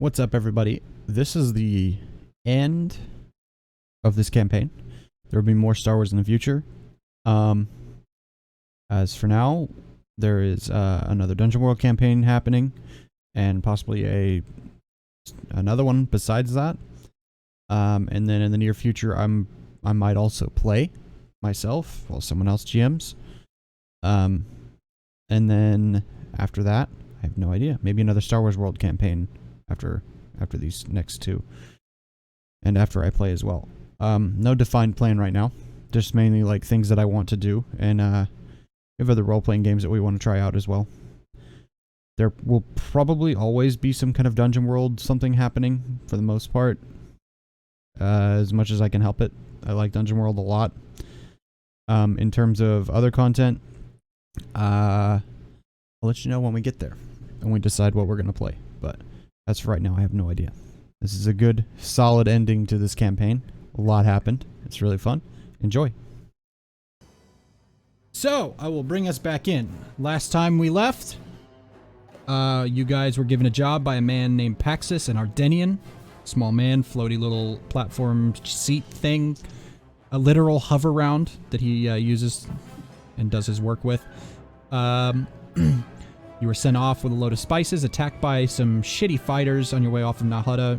What's up, everybody? This is the end of this campaign. There will be more Star Wars in the future. As for now, there is another Dungeon World campaign happening, and possibly another one besides that. And then in the near future, I might also play myself while someone else GMs. And then after that, I have no idea. Maybe another Star Wars World campaign after these next two, and after I play as well. No defined plan right now. Just mainly like things that I want to do, and we have other role-playing games that we want to try out as well. There will probably always be some kind of Dungeon World something happening for the most part, as much as I can help it. I like Dungeon World a lot. In terms of other content, I'll let you know when we get there and we decide what we're going to play. But as for right now, I have no idea. This is a good, solid ending to this campaign. A lot happened. It's really fun. Enjoy. So, I will bring us back in. Last time we left, you guys were given a job by a man named Paxis, an Ardenian. Small man, floaty little platform seat thing. A literal hover round that he uses and does his work with. You were sent off with a load of spices, attacked by some shitty fighters on your way off of Nahutta.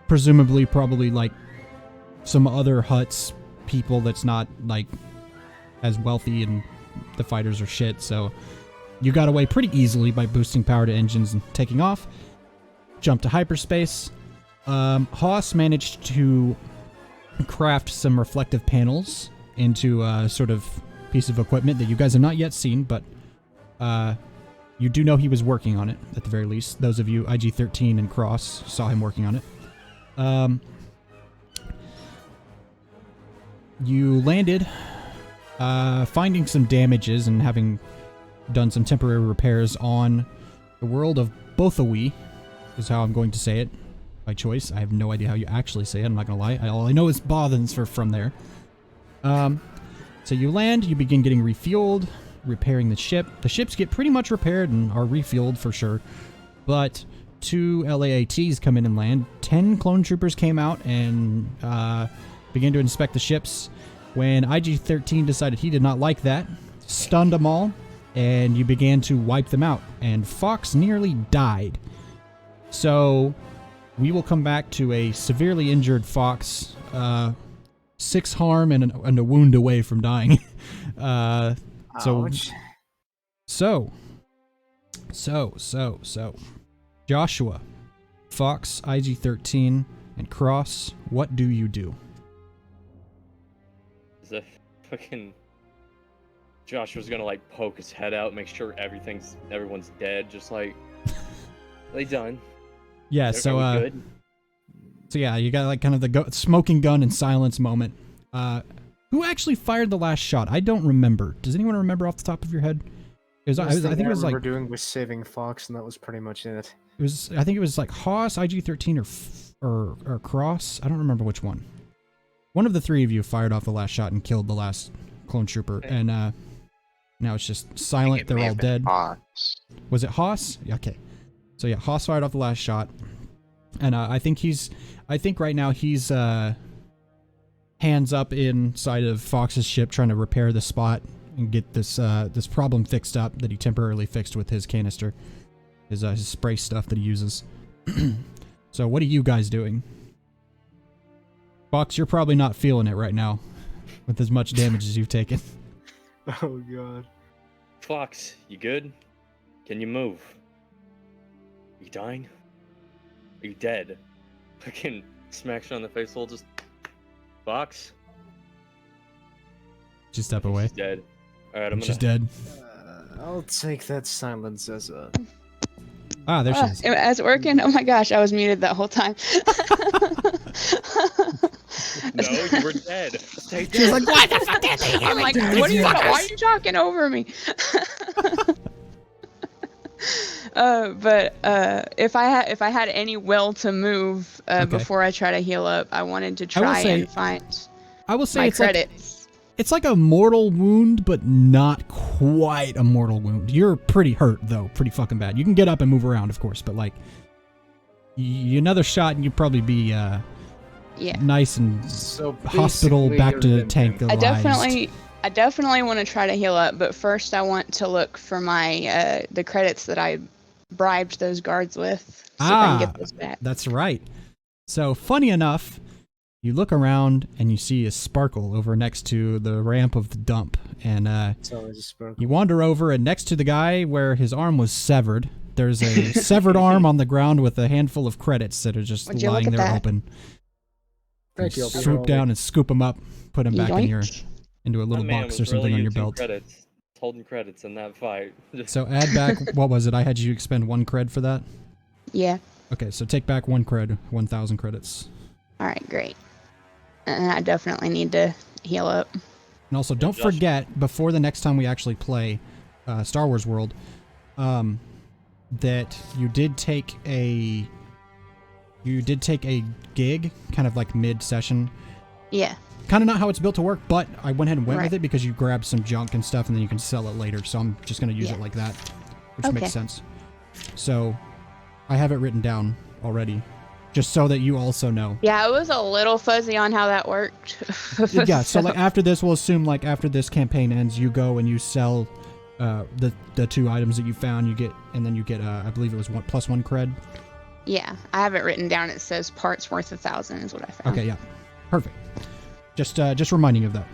Presumably, probably, like, some other Hutts people that's not, like, as wealthy, and the fighters are shit, so you got away pretty easily by boosting power to engines and taking off. Jump to hyperspace. Haas managed to craft some reflective panels into a sort of piece of equipment that you guys have not yet seen, but you do know he was working on it, at the very least. Those of you, IG-13 and Cross, saw him working on it. You landed, finding some damages and having done some temporary repairs on the world of Bothawi, is how I'm going to say it, by choice. I have no idea how you actually say it, I'm not going to lie. All I know is Bothans from there. So you land, you begin getting refueled, repairing the ship. The ships get pretty much repaired and are refueled for sure. But 2 LAATs come in and land. 10 clone troopers came out and began to inspect the ships. When IG-13 decided he did not like that, stunned them all, and you began to wipe them out. And Fox nearly died. So we will come back to a severely injured Fox, 6 harm and a wound away from dying. Ouch. So, Joshua, Fox, IG-13, and Cross, what do you do? Is that fucking Joshua's gonna like poke his head out, make sure everyone's dead, just like they done. Yeah, Good? So yeah, you got like kind of the smoking gun and silence moment. Who actually fired the last shot? I don't remember. Does anyone remember off the top of your head? I think it was like doing was saving Fox, and that was pretty much it. I think it was like Haas, IG-13, or Cross. I don't remember which one. One of the three of you fired off the last shot and killed the last clone trooper, and now it's just silent. They're all dead. Haas. Was it Haas? Yeah, okay. So yeah, Haas fired off the last shot, and I think right now he's hands up inside of Fox's ship trying to repair the spot and get this problem fixed up that he temporarily fixed with his canister, his spray stuff that he uses. So what are you guys doing? Fox, you're probably not feeling it right now with as much damage as you've taken. Oh god. Fox, you good? Can you move? Are you dying? Are you dead? Fucking smacks you on the face hole, just Fox? Just step away. She's dead. Alright, She's dead. I'll take that silence as a... Ah, there she is. Is it working? Oh my gosh, I was muted that whole time. No, you were dead. Stay dead. She's like, what the fuck did they I'm like, why are you talking over me? But if I had any will to move before I try to heal up, I wanted to try and find my credits. It's like a mortal wound, but not quite a mortal wound. You're pretty hurt, though. Pretty fucking bad. You can get up and move around, of course, but like, another shot and you'd probably be Yeah. nice and So hospital basically, back you're to limping. tank I definitely want to try to heal up, but first I want to look for my the credits that I bribed those guards with. See if I can get those back. That's right. So funny enough, you look around and you see a sparkle over next to the ramp of the dump, and It's always a sparkle. you wander over, and next to the guy where his arm was severed, there's a severed arm on the ground with a handful of credits that are just Would you lying look at there that? open. Thank you. I'll be Swoop rolling. down and scoop them up, put them back in Yoink. into a little My man box was or something really on your using belt. Credits, holding credits in that fight. Just So add back, what was it? I had you expend 1 cred for that? Yeah. Okay, so take back 1 cred, 1,000 credits. All right, great. And I definitely need to heal up. And also, don't Josh. forget, before the next time we actually play Star Wars World, that you did take a gig, kind of like mid-session. Yeah. Kind of not how it's built to work, but I went ahead and went with Right. it because you grab some junk and stuff, and then you can sell it later. So I'm just going to use Yeah. it like that, which Okay. makes sense. So I have it written down already, just so that you also know. Yeah, I was a little fuzzy on how that worked. Yeah, so like after this, we'll assume like after this campaign ends, you go and you sell the 2 items that you found. You get, and then you get I believe it was +1 cred. Yeah, I have it written down. It says parts worth 1,000 is what I found. Okay, yeah, perfect. Just reminding you of that.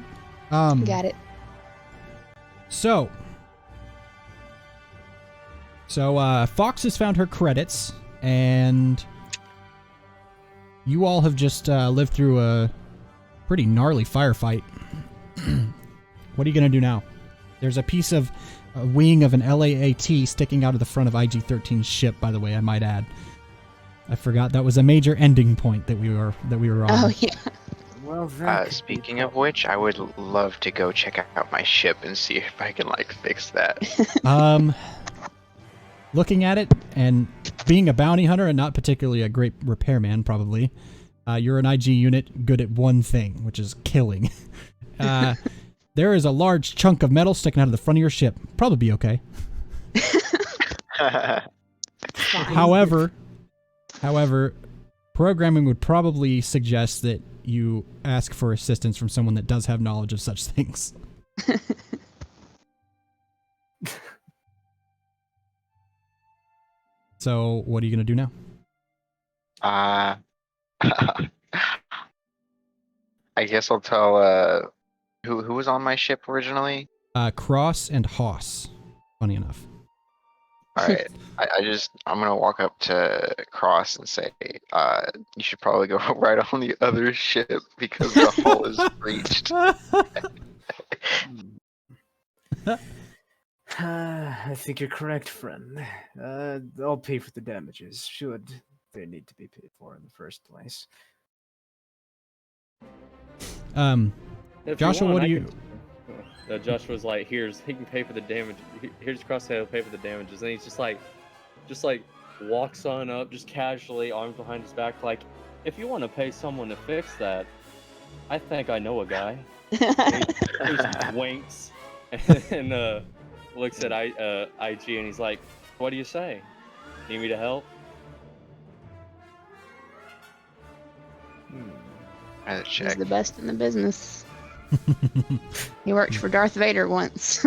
Got it. So Fox has found her credits, and you all have just lived through a pretty gnarly firefight. What are you gonna do now? There's a piece of a wing of an LAAT sticking out of the front of IG-13's ship, by the way, I might add. I forgot that was a major ending point that we were on. Oh, yeah. Well, that could be Speaking of which, I would love to go check out my ship and see if I can like fix that. Looking at it and being a bounty hunter and not particularly a great repairman, probably, you're an IG unit good at one thing, which is killing. There is a large chunk of metal sticking out of the front of your ship. Probably be okay. However, programming would probably suggest that you ask for assistance from someone that does have knowledge of such things. So, what are you going to do now? I guess I'll tell who was on my ship originally. Cross and Hoss, funny enough. All right, I'm gonna walk up to Cross and say, you should probably go right on the other ship because the hull is breached. I think you're correct, friend. I'll pay for the damages, should they need to be paid for in the first place. If Joshua, want, what I do you... can- Joshua's like, he can pay for the damage. Here's Crosshead, he'll pay for the damages. And he's just like walks on up, just casually, arms behind his back, like, if you want to pay someone to fix that, I think I know a guy. He just winks and looks at IG and he's like, what do you say? Need me to help? I'll He's check. the best in the business. He worked for Darth Vader once.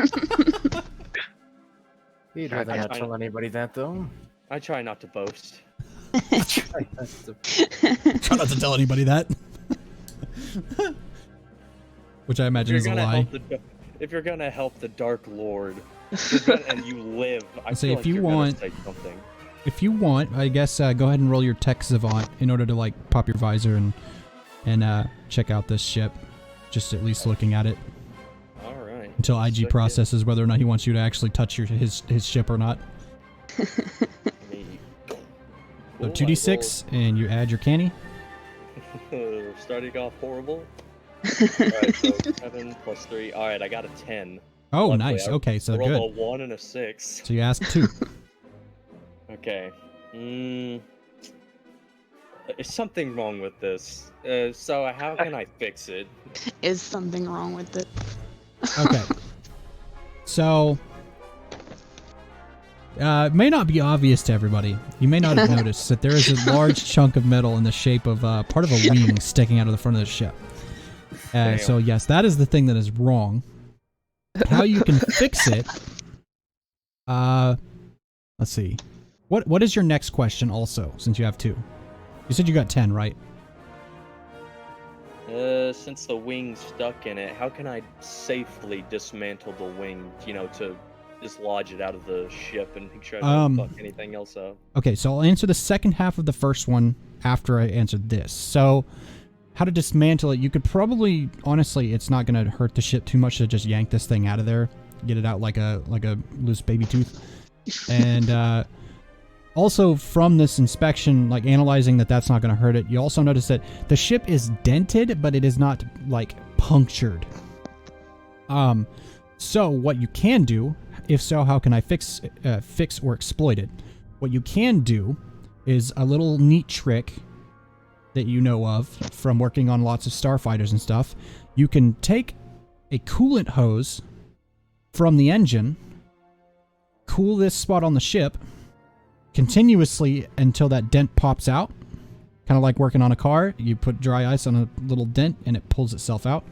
He'd Try rather to- not tell anybody that, though. I try not to boast. Try not to tell anybody that. Which I imagine is a lie. If you're gonna help the Dark Lord, and you live, I say feel if like you you're want- gonna say something. If you want, I guess go ahead and roll your tech savant in order to like pop your visor and check out this ship. Just at least looking at it All right. until IG Second, processes whether or not he wants you to actually touch his ship or not. me. So Cool, 2d6 and you add your canny. We're starting off horrible. Alright, so 7 plus 3. Alright, I got a 10. Oh, Luckily, nice. I Okay, so rolled good. a 1 and a 6. So you ask 2. Okay. Is something wrong with this? So how can I fix it? Is something wrong with it? Okay. So May not be obvious to everybody. You may not have noticed that there is a large chunk of metal in the shape of part of a wing sticking out of the front of the ship. So yes, that is the thing that is wrong. How you can fix it? Let's see. What is your next question? Also, since you have 2, you said you got 10, right? Since the wing's stuck in it, how can I safely dismantle the wing? You know, to dislodge it out of the ship and make sure I don't fuck anything else up. Okay, so I'll answer the second half of the first one after I answered this. So, how to dismantle it? You could probably, honestly, it's not going to hurt the ship too much to just yank this thing out of there, get it out like a loose baby tooth, and also from this inspection, like analyzing that's not going to hurt it. You also notice that the ship is dented, but it is not like punctured. So what you can do, if so, how can I fix or exploit it? What you can do is a little neat trick that you know of from working on lots of starfighters and stuff. You can take a coolant hose from the engine, cool this spot on the ship continuously until that dent pops out. Kind of like working on a car. You put dry ice on a little dent and it pulls itself out.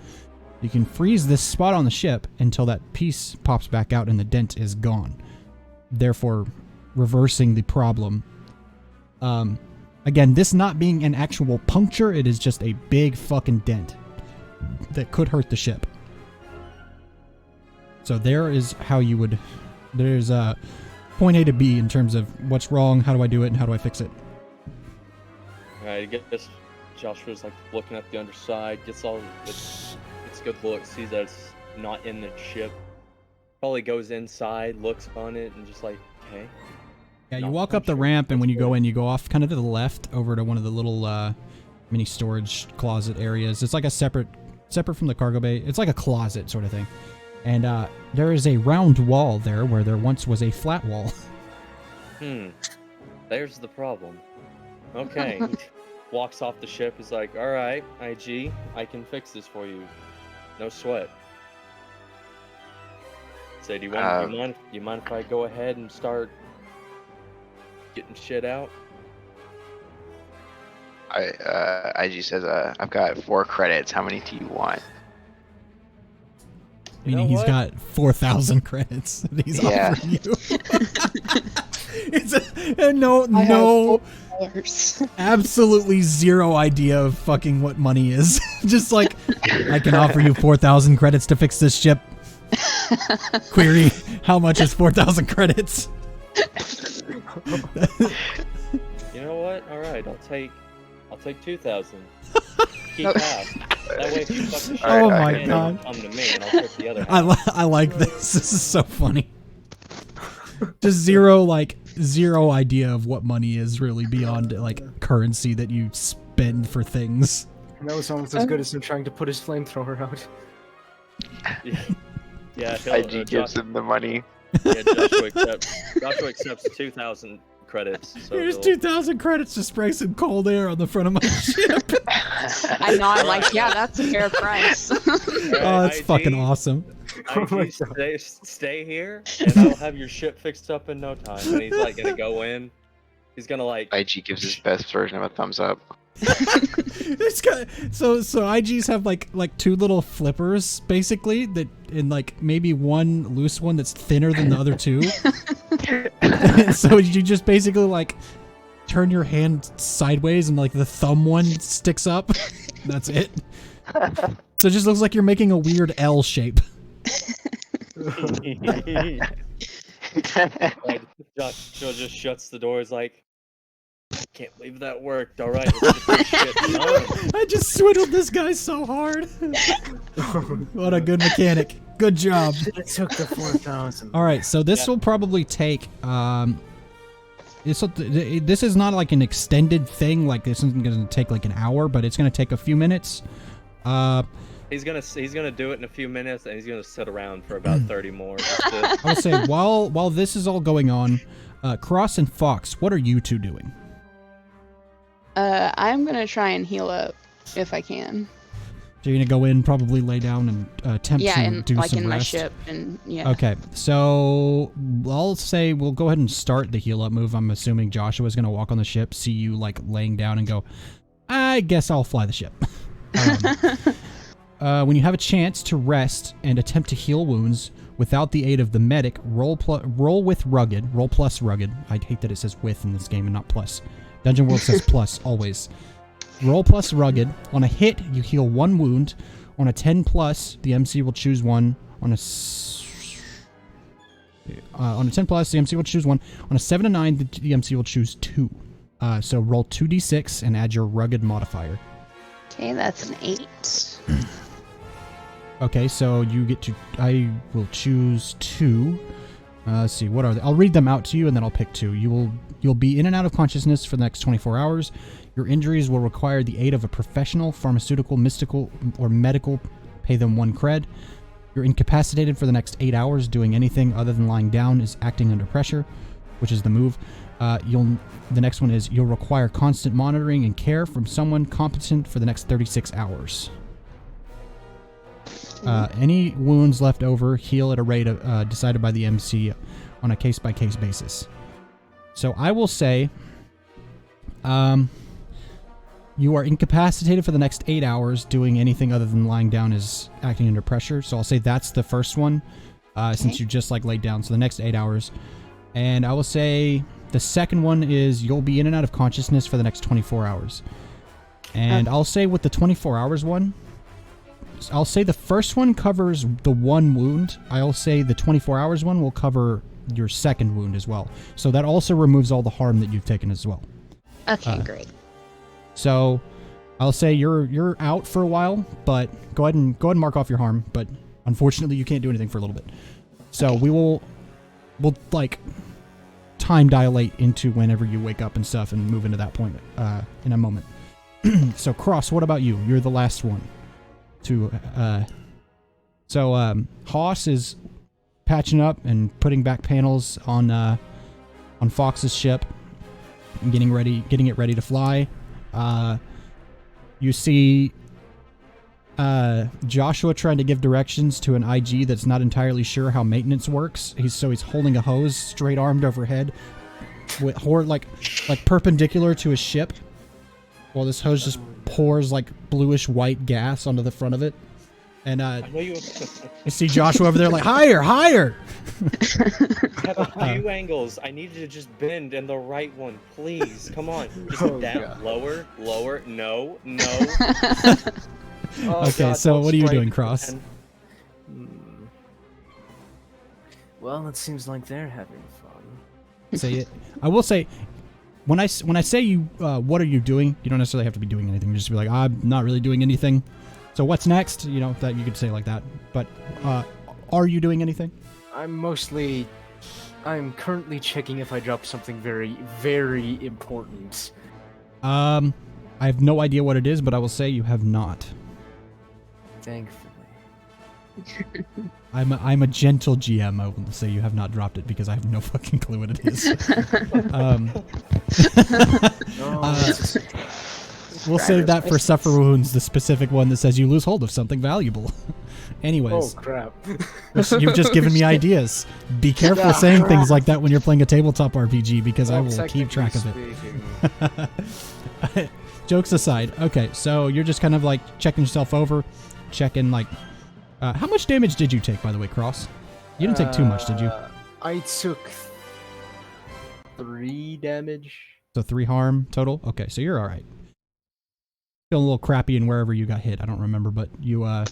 You can freeze this spot on the ship until that piece pops back out and the dent is gone, therefore reversing the problem. Again, this not being an actual puncture, it is just a big fucking dent that could hurt the ship. So there is how you would... There's point A to B in terms of what's wrong, how do I do it, and how do I fix it. Alright, I guess Joshua's like looking at the underside, gets all it's good look, sees that it's not in the ship. Probably goes inside, looks on it, and just like, okay. Yeah, you walk up the ramp, and when you go in, you go off kind of to the left over to one of the little mini storage closet areas. It's like a separate from the cargo bay. It's like a closet sort of thing. And there is a round wall there where there once was a flat wall. There's the problem. Okay. Walks off the ship, is like, alright, IG, I can fix this for you. No sweat. Say, do you mind if I go ahead and start getting shit out? IG says, I've got 4 credits. How many do you want? Meaning he's got 4,000 credits that he's offering you. No, absolutely zero idea of fucking what money is. Just like, I can offer you 4,000 credits to fix this ship. Query, how much is 4,000 credits? You know what? All right, I'll take 2,000. Keep half. That way, if you fuck the shit Oh up my again, God. come to me and I'll take the other half. I like this. This is so funny. Just zero idea of what money is really beyond like currency that you spend for things. That was almost as good as him trying to put his flamethrower out. Yeah. IG gives him the money. Yeah, Joshua accepts 2,000 credits. So Here's 2,000 credits to spray some cold air on the front of my ship. I know, I'm like, yeah, that's a fair price. Oh, that's fucking awesome. IG, stay here, and I'll have your ship fixed up in no time. And he's like gonna go in. He's gonna like. IG gives his best version of a thumbs up. It's got, so IGs have like 2 little flippers basically that, and like maybe one loose one that's thinner than the other 2. So you just basically like turn your hand sideways and like the thumb one sticks up. That's it. So it just looks like you're making a weird L shape. Joshua just shuts the door. He's like, can't believe that worked. All right, let's get this shit done. I just swindled this guy so hard. What a good mechanic. Good job. It took the 4,000. All right, so this will probably take this is not like an extended thing. Like this isn't going to take like an hour, but it's going to take a few minutes. He's gonna do it in a few minutes, and he's gonna sit around for about 30 more. I would say while this is all going on, Cross and Fox, what are you 2 doing? I'm gonna try and heal up if I can. So you're gonna go in, probably lay down, and attempt Yeah, to and do like some in my rest. ship, and yeah. Okay, so I'll say we'll go ahead and start the heal up move. I'm assuming Joshua's gonna walk on the ship, see you like laying down, and go, I guess I'll fly the ship. When you have a chance to rest and attempt to heal wounds without the aid of the medic, roll with rugged. Roll plus rugged. I hate that it says with in this game and not plus. Dungeon World says plus always. Roll plus rugged. On a hit, you heal 1 wound. On a 10 plus, the MC will choose 1. On a 10 plus, the MC will choose 1. On a 7 to 9, the MC will choose 2. So roll 2d6 and add your rugged modifier. Okay, that's an 8. Okay, so you get to... I will choose 2. Let's see, what are they? I'll read them out to you, and then I'll pick 2. You'll be in and out of consciousness for the next 24 hours. Your injuries will require the aid of a professional, pharmaceutical, mystical, or medical. Pay them 1 cred. You're incapacitated for the next 8 hours. Doing anything other than lying down is acting under pressure, which is the move. The next one is you'll require constant monitoring and care from someone competent for the next 36 hours. Any wounds left over, heal at a rate decided by the MC on a case-by-case basis. So I will say, you are incapacitated for the next 8 hours. Doing anything other than lying down is acting under pressure. So I'll say that's the first one, since you just like laid down. So the next 8 hours. And I will say the second one is you'll be in and out of consciousness for the next 24 hours. And I'll say with the 24 hours one, I'll say the first one covers the 1 wound. I'll say the 24 hours one will cover your second wound as well. So that also removes all the harm that you've taken as well. Okay, great. So I'll say you're out for a while, but go ahead and mark off your harm. But unfortunately, you can't do anything for a little bit. So we'll like time dilate into whenever you wake up and stuff, and move into that point in a moment. So Cross, what about you? You're the last one to. Haas is patching up and putting back panels on Fox's ship, and getting it ready to fly. You see Joshua trying to give directions to an IG that's not entirely sure how maintenance works. He's holding a hose straight armed overhead with like perpendicular to his ship, while this hose just pours like bluish white gas onto the front of it. And I know you see Joshua over there like, higher! have a few angles. I need you to just bend in the right one, please. Come on. Just down, God. lower, no. Okay, God, so don't what are you strike doing, Cross? Well, it seems like they're having fun. Say it. I will say, when I say you, what are you doing? You don't necessarily have to be doing anything. Just be like, I'm not really doing anything. So what's next? You know, that you could say like that. But are you doing anything? I'm currently checking if I dropped something very, very important. I have no idea what it is, but I will say you have not. Thankfully. I'm a gentle GM. I will say you have not dropped it because I have no fucking clue what it is. We'll save that for Suffer Wounds, the specific one that says you lose hold of something valuable. Anyways. Oh, crap. You've just given me ideas. Be careful saying things like that when you're playing a tabletop RPG, because I will keep track of it. Jokes aside. Okay, so you're just kind of like checking yourself over, checking like... how much damage did you take, by the way, Cross? You didn't take too much, did you? I took 3 damage. So 3 harm total? Okay, so you're alright. Feeling a little crappy in wherever you got hit. I don't remember, but you're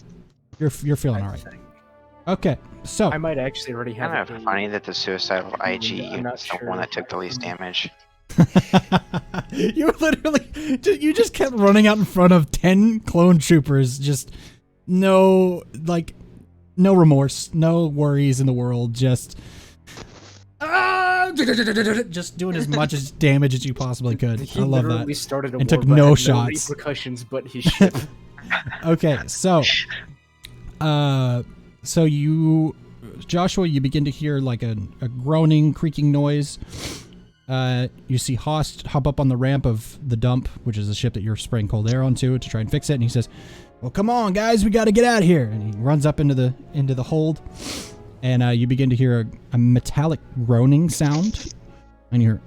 feeling alright. Okay, so... I might actually already have Kind of funny that the suicidal IG is the one that took the least damage. You just kept running out in front of 10 clone troopers, just no remorse, no worries in the world, just doing as much as damage as you possibly could. He I love literally that. started a And war, took but no had shots. No repercussions, but his ship. Okay, so you, Joshua, you begin to hear like a groaning, creaking noise. You see Haas hop up on the ramp of the dump, which is the ship that you're spraying cold air onto to try and fix it, and he says, Well, come on, guys, we got to get out of here. And he runs up into the hold, and you begin to hear a metallic groaning sound, and you hear,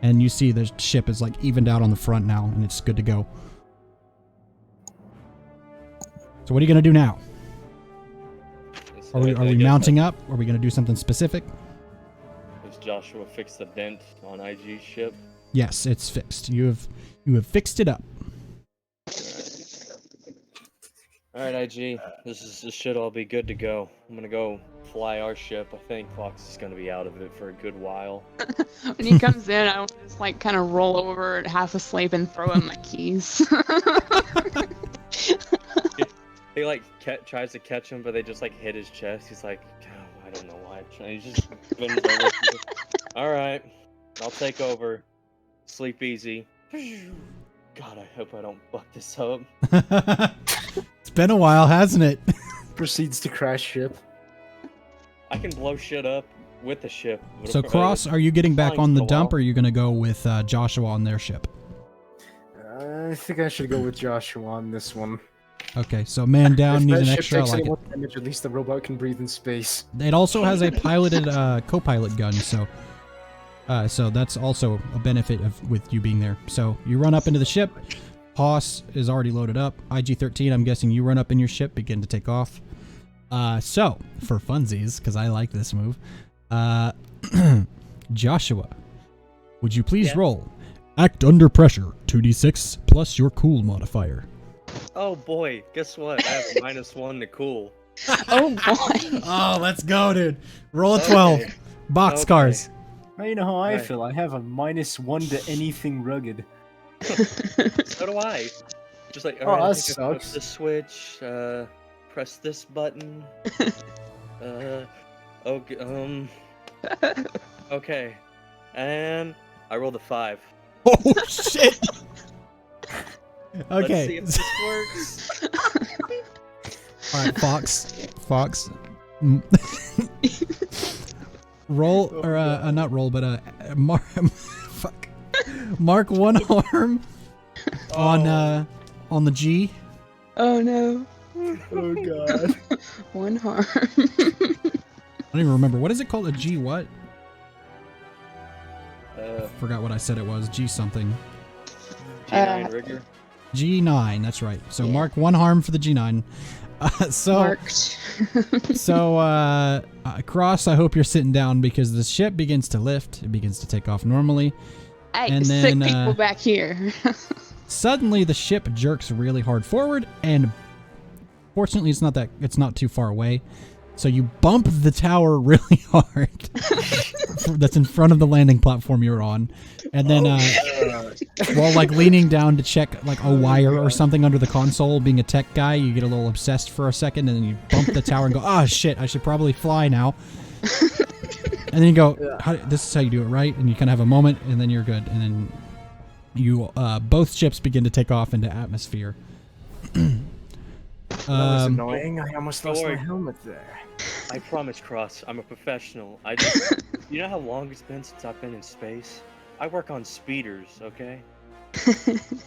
and you see the ship is like evened out on the front now, and it's good to go. So what are you gonna do now? Are we mounting up? Are we gonna do something specific? Does Joshua fix the dent on IG's ship? Yes, it's fixed. You have fixed it up. All right, IG. This should all be good to go. I'm gonna go fly our ship. I think Fox is gonna be out of it for a good while. When he comes in, I want to just like kind of roll over half asleep and throw him my keys. He like tries to catch him, but they just like hit his chest. He's like, oh, I don't know why. And he just bends over. All right, I'll take over. Sleep easy. God, I hope I don't fuck this up. It's been a while, hasn't it? Proceeds to crash ship. I can blow shit up with the ship. So, Cross, are you getting back flying on the for a dump, while. or are you going to go with Joshua on their ship? I think I should go with Joshua on this one. Okay, so man down If needs that an ship extra. I takes like any it. more damage, at least the robot can breathe in space. It also has a piloted co-pilot gun, so that's also a benefit with you being there. So you run up into the ship. Hoss is already loaded up. IG-13, I'm guessing you run up in your ship, begin to take off. So for funsies, because I like this move, Joshua, would you please roll act under pressure 2d6 plus your cool modifier? Oh boy, guess what? I have a -1 to cool. Oh boy. Oh, let's go, dude. Roll a 12. Okay. Boxcars. Now you know how I Right. feel. I have a -1 to anything rugged. So do I. Just like, Oh, alright, I that think I press sucks. this switch, press this button. Okay, okay. And I rolled a 5. Oh, shit. Let's see Okay. if this works. All right, Fox. Mm. Roll or not roll, but mark. Fuck. Mark one arm on the G. Oh no. Oh god. One harm. I don't even remember. What is it called? A G what? Forgot what I said it was. G something. G9 rigger. G9. That's right. So Yeah. mark one harm for the G9. Marked. Cross, I hope you're sitting down because the ship begins to lift. It begins to take off normally. Hey, And sick then, people back here. Suddenly, the ship jerks really hard forward, and fortunately, it's not too far away. So you bump the tower really hard. That's in front of the landing platform you're on, and then while like leaning down to check like a wire or something under the console, being a tech guy, you get a little obsessed for a second, and then you bump the tower and go, "Oh shit! I should probably fly now." And then you go, "This is how you do it, right?" And you kind of have a moment, and then you're good, and then you both ships begin to take off into atmosphere. That was annoying. I almost don't lost my worry. helmet there. I promise, Cross, I'm a professional. I just, you know how long it's been since I've been in space? I work on speeders, okay? That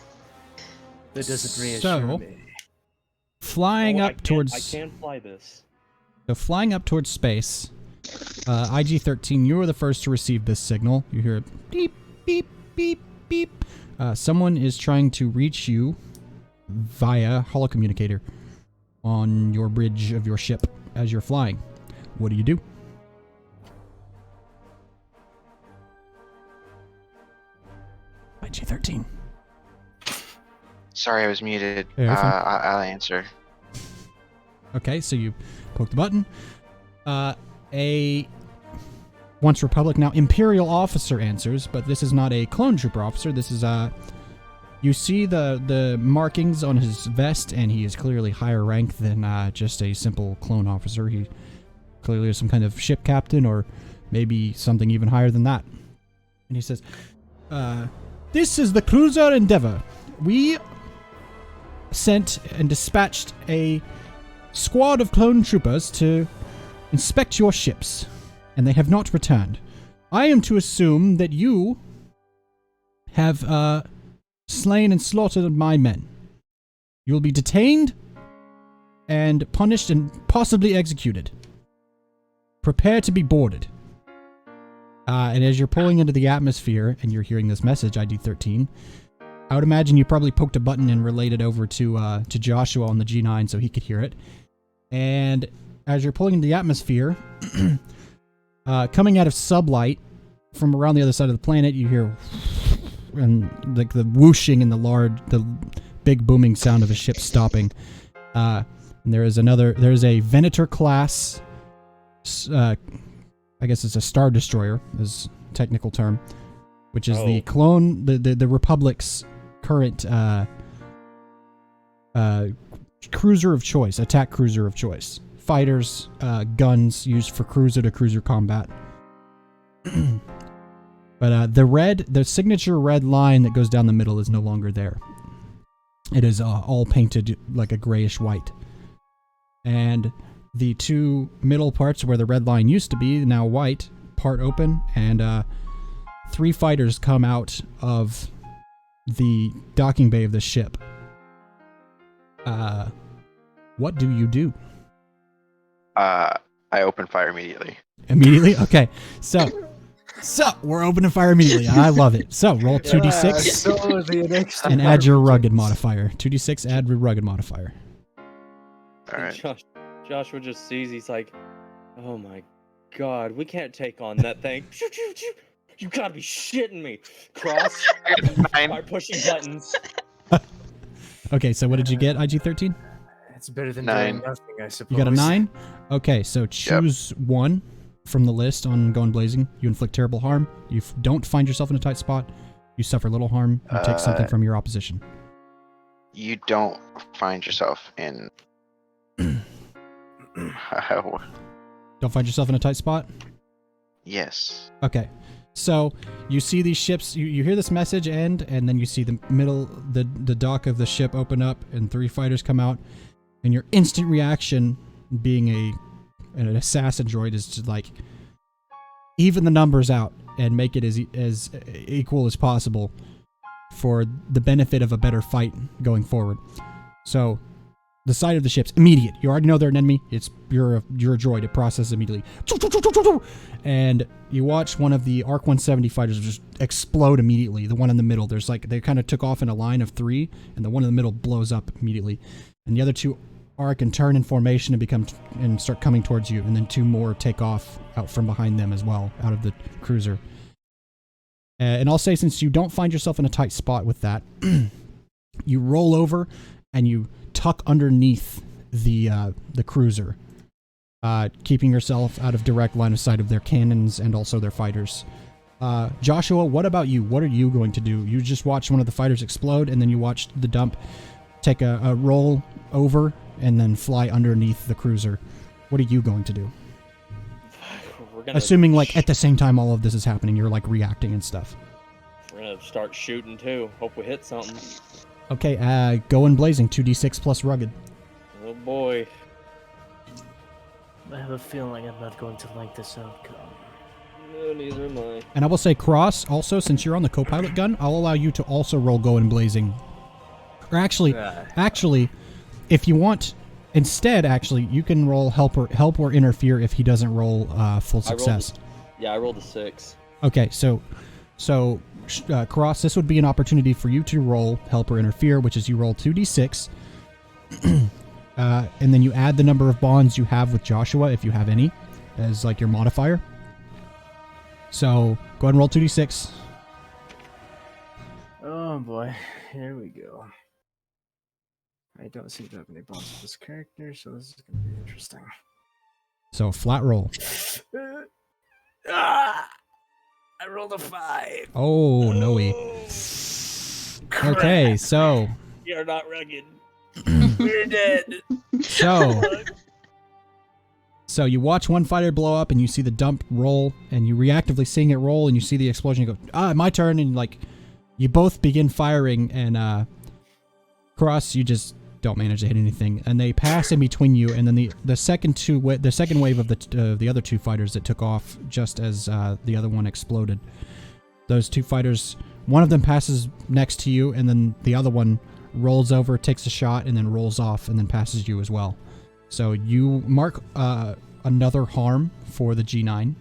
doesn't reassure So, me. flying Oh, up towards I can fly this. So flying up towards space, IG-13, you were the first to receive this signal. You hear it beep, beep, beep, beep. Someone is trying to reach you via holocommunicator on your bridge of your ship as you're flying. What do you do? IG-13. Sorry, I was muted. Yeah, you're fine. I'll answer. Okay, so you poke the button. Once Republic, now Imperial officer answers, but this is not a clone trooper officer. This is you see the markings on his vest, and he is clearly higher rank than just a simple clone officer. He clearly is some kind of ship captain, or maybe something even higher than that. And he says, "This is the cruiser Endeavor. We sent and dispatched a squad of clone troopers to inspect your ships, and they have not returned. I am to assume that you have slain and slaughtered my men. You will be detained and punished and possibly executed. Prepare to be boarded. And as you're pulling into the atmosphere and you're hearing this message, ID 13, I would imagine you probably poked a button and relayed it over to Joshua on the G9 so he could hear it. And as you're pulling into the atmosphere, coming out of sublight from around the other side of the planet, you hear and like the whooshing and the big booming sound of a ship stopping. And there is a Venator class. I guess it's a Star Destroyer, is a technical term, which is the clone, the Republic's current cruiser of choice, attack cruiser of choice. Fighters, guns used for cruiser-to-cruiser combat. But the signature red line that goes down the middle is no longer there. It is all painted like a grayish white. And the two middle parts where the red line used to be, now white, part open, and 3 fighters come out of the docking bay of the ship. What do you do? I open fire immediately. Immediately? Okay. So we're opening fire immediately. I love it. So roll 2d6 and add your rugged modifier. 2d6, add your rugged modifier. All right. Joshua just sees, he's like, oh my god, we can't take on that thing. You gotta be shitting me. Cross. Start pushing buttons. Okay, so what did you get, IG-13? It's better than 9. doing nothing, I suppose. You got a 9? Okay, so choose one from the list on Going Blazing. You inflict terrible harm. You don't find yourself in a tight spot. You suffer little harm. You take something from your opposition. You don't find yourself in. Don't find yourself in a tight spot? Yes. Okay. So you see these ships, you hear this message end, and then you see the dock of the ship open up and 3 fighters come out, and your instant reaction, being an assassin droid, is to like even the numbers out and make it as equal as possible for the benefit of a better fight going forward. So the side of the ship's immediate. You already know they're an enemy. You're a droid. It processes immediately. And you watch one of the Arc 170 fighters just explode immediately. The one in the middle. There's like, they kind of took off in a line of 3, and the one in the middle blows up immediately. And the other 2 arc and turn in formation and start coming towards you. And then 2 more take off out from behind them as well, out of the cruiser. And I'll say, since you don't find yourself in a tight spot with that, you roll over and you tuck underneath the cruiser, keeping yourself out of direct line of sight of their cannons and also their fighters. Joshua, what about you? What are you going to do? You just watched one of the fighters explode, and then you watched the dump take a roll over and then fly underneath the cruiser. What are you going to do? Assuming, like, at the same time all of this is happening, you're, like, reacting and stuff. We're gonna start shooting, too. Hope we hit something. Okay, Going Blazing, 2d6 plus rugged. Oh, boy. I have a feeling I'm not going to like this outcome. No, neither am I. And I will say, Cross, also, since you're on the co-pilot gun, I'll allow you to also roll Going Blazing. Or actually, if you want, instead, actually, you can roll help or interfere if he doesn't roll full success. I rolled a 6. Okay, so Cross, this would be an opportunity for you to roll help or interfere, which is you roll 2d6, and then you add the number of bonds you have with Joshua, if you have any, as like your modifier. So go ahead and roll 2d6. Oh boy, here we go. I don't seem to have any bonds with this character, so this is going to be interesting. So flat roll. I rolled a 5. Oh, no-y. Okay, so... You're not rugged. We're dead. So you watch one fighter blow up, and you see the dump roll, and you reactively seeing it roll, and you see the explosion, you go, my turn, and like, you both begin firing, and Cross, you just don't manage to hit anything, and they pass in between you, and then the second wave of the other 2 fighters that took off just as the other one exploded. Those 2 fighters One of them passes next to you, and then the other one rolls over, takes a shot, and then rolls off, and then passes you as well. So you mark another harm for the G9.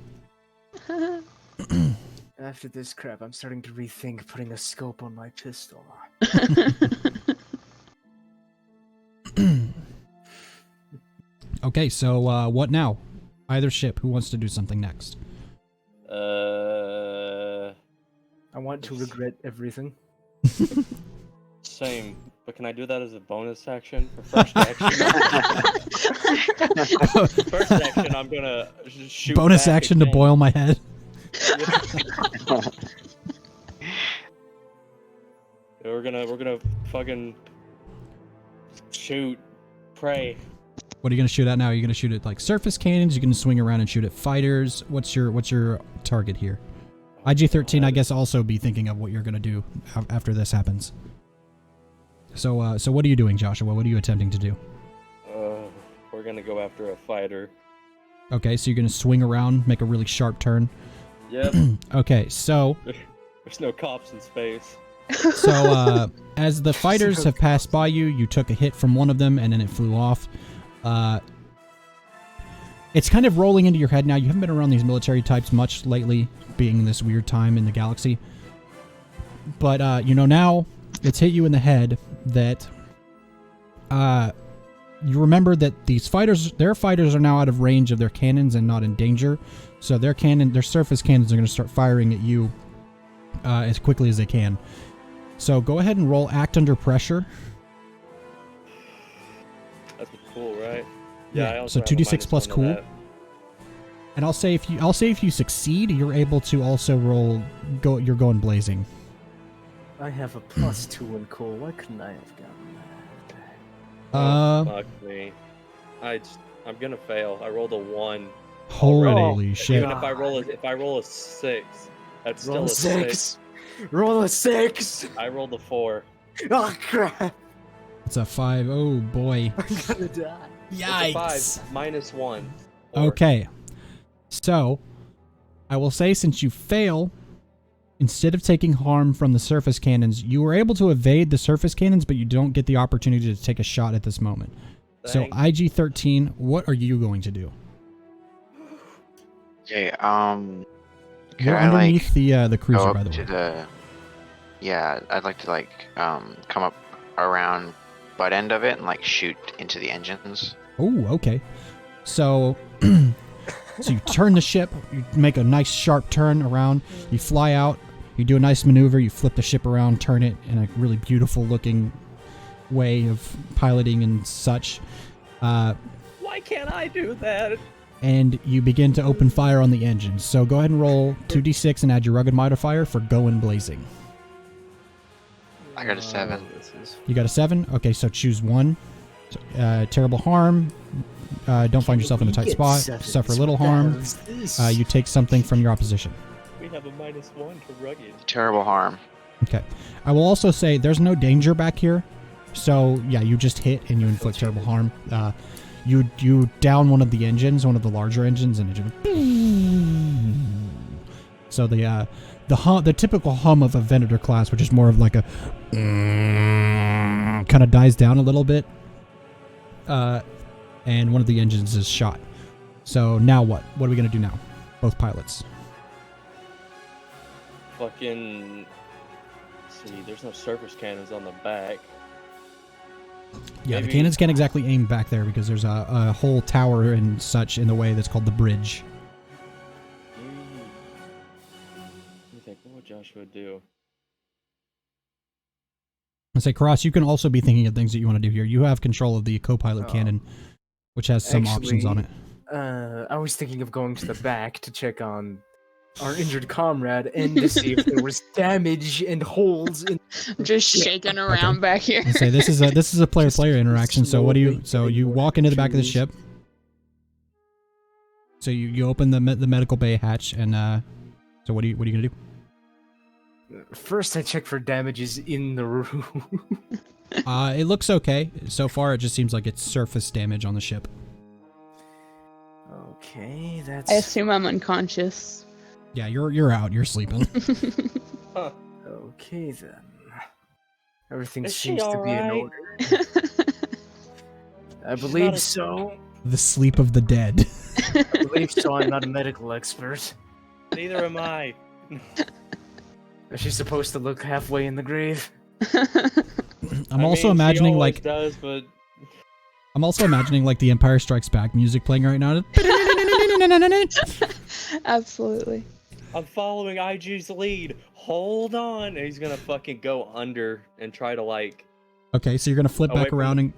After this crap, I'm starting to rethink putting a scope on my pistol. Okay, so what now? Either ship. Who wants to do something next? I want to regret everything. Same. But can I do that as a bonus action for first action? First action, I'm gonna shoot. Bonus back action to again. boil my head. We're gonna fucking shoot, pray. What are you gonna shoot at now? Are you gonna shoot at like surface cannons? You're gonna swing around and shoot at fighters. What's your target here? IG-13, I guess, also be thinking of what you're gonna do after this happens. So what are you doing, Joshua? What are you attempting to do? We're gonna go after a fighter. Okay, so you're gonna swing around, make a really sharp turn. Yep. Okay, so There's no cops in space. as the fighters have passed by you, you took a hit from one of them, and then it flew off. It's kind of rolling into your head now. You haven't been around these military types much lately, being this weird time in the galaxy. But, now it's hit you in the head that you remember that their fighters are now out of range of their cannons and not in danger. So their surface cannons are going to start firing at you as quickly as they can. So go ahead and roll Act Under Pressure. That's cool, right? Yeah, I also so have a 2d6 plus -1 to cool. that. And I'll say if you succeed, you're able to also you're going blazing. I have a +2 in cool. Why couldn't I have gotten that? Oh, fuck me. I'm gonna fail. I rolled a 1. Holy shit. Even if I roll a 6, that's still Roll a a 6. 6. Roll a 6. I rolled a 4. Oh crap! It's a 5. Oh boy. I'm gonna die. It's a 5 minus 1. 4. Okay. So, I will say since you fail, instead of taking harm from the surface cannons, you were able to evade the surface cannons, but you don't get the opportunity to take a shot at this moment. So, Thanks. IG-13, what are you going to do? Okay, could You're I underneath the go cruiser, up by the to way. the? Yeah, I'd like to come up around butt end of it and shoot into the engines. Oh, okay. So, so you turn the ship, you make a nice sharp turn around, you fly out, you do a nice maneuver, you flip the ship around, turn it in a really beautiful looking way of piloting and such. Why can't I do that? And you begin to open fire on the engines. So go ahead and roll 2d6 and add your rugged modifier for going blazing. I got a 7. You got a 7? Okay, so choose one. Terrible harm. Don't find yourself in a tight spot. Suffer little harm. You take something from your opposition. We have a -1 to rugged. Terrible harm. Okay. I will also say there's no danger back here. So, yeah, you just hit and you inflict terrible harm. You down one of the engines, one of the larger engines, and it just... So the typical hum of a Venator class, which is more of like a... kind of dies down a little bit. And one of the engines is shot. So now what? What are we going to do now? Both pilots. Fucking... See, there's no surface cannons on the back. Yeah, the Maybe- cannons can't exactly aim back there because there's a whole tower and such in the way that's called the bridge. Let me think, what would Joshua do? I say, Cross, you can also be thinking of things that you want to do here. You have control of the co-pilot cannon, which has some options on it. I was thinking of going to the back to check on our injured comrade and to see if there was damage and holes in. I'm just shaking around back here. I say this is a player-player interaction. So what do you? So you walk into the back of the ship. So you open the medical bay hatch, and so what are you gonna do? First, I check for damages in the room. It looks okay so far. It just seems like it's surface damage on the ship. Okay, that's I assume I'm unconscious. Yeah, you're out. You're sleeping. Huh. Okay then. Everything Is she seems to be in alright? order. I She's believe not a- so. The sleep of the dead. I believe so. I'm not a medical expert. Neither am I. Is she supposed to look halfway in the grave? I'm I also mean, she imagining always like does, but the Empire Strikes Back music playing right now. Absolutely. I'm following IG's lead. Hold on, and he's gonna fucking go under and try to like. Okay, so you're gonna flip Away back from around the- and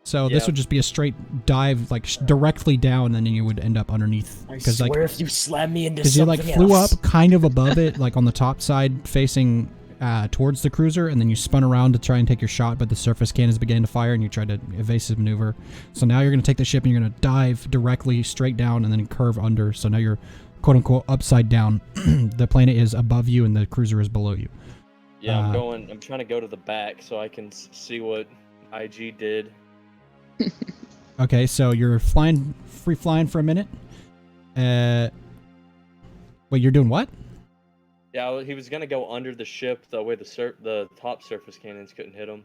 so this Yeah. would just be a straight dive, like directly down, and then you would end up underneath. I Because swear like, if you slam me into because you something like flew else. up kind of above it, like on the top side, facing towards the cruiser, and then you spun around to try and take your shot, but the surface cannons began to fire, and you tried to evasive maneuver. So now you're gonna take the ship and you're gonna dive directly straight down and then curve under. So now you're quote unquote upside down. The planet is above you and the cruiser is below you. Yeah, I'm trying to go to the back so I can see what IG did. Okay, so you're free flying for a minute. Wait, you're doing what? Yeah, he was gonna go under the ship the way the top surface cannons couldn't hit him.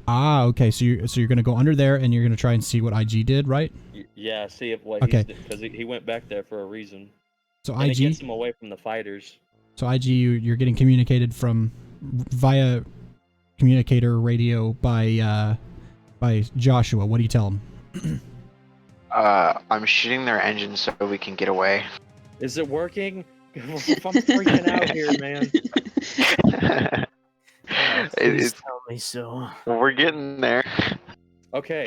Ah, okay. So you're gonna go under there and you're gonna try and see what IG did, right? Yeah, see if what Okay. he's because he went back there for a reason. So And it IG, gets him away from the fighters. so IG, you're getting communicated from via communicator radio by Joshua. What do you tell him? I'm shooting their engines so we can get away. Is it working? I'm freaking out here, man. Please It's, tell me so. we're getting there. Okay,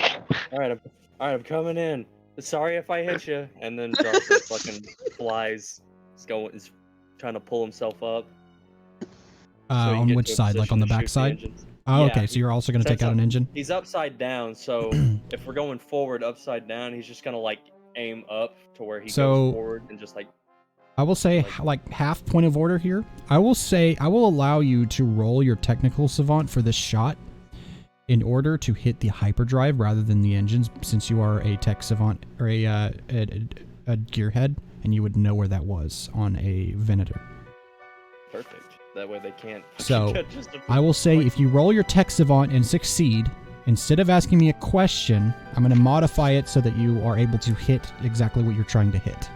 all right, I'm coming in. Sorry if I hit you. And then Joshua fucking flies. He's trying to pull himself up. so he can On get which to a side? Like on position the to shoot back side? engines. Oh, Yeah, okay. So you're also gonna sets take out up- an engine. He's upside down, so if we're going forward upside down, he's just gonna like aim up to where he So- goes forward and just like. I will say, like, half point of order here. I will allow you to roll your technical savant for this shot in order to hit the hyperdrive rather than the engines, since you are a tech savant or a gearhead, and you would know where that was on a Venator. Perfect. That way they can't. So, just I will say, if you roll your tech savant and succeed, instead of asking me a question, I'm going to modify it so that you are able to hit exactly what you're trying to hit.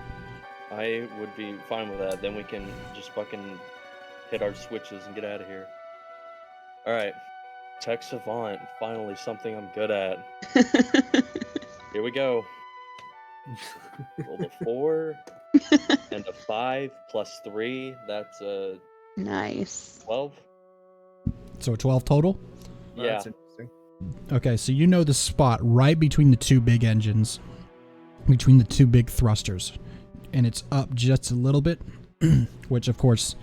I would be fine with that. Then we can just fucking hit our switches and get out of here. All right, Tech Savant. Finally, something I'm good at. Here we go. Roll a 4 and a 5 plus 3. That's a Nice. 12. So a 12 total? Yeah. That's interesting. Okay, so you know the spot right between the two big engines, between the two big thrusters, and it's up just a little bit, which of course,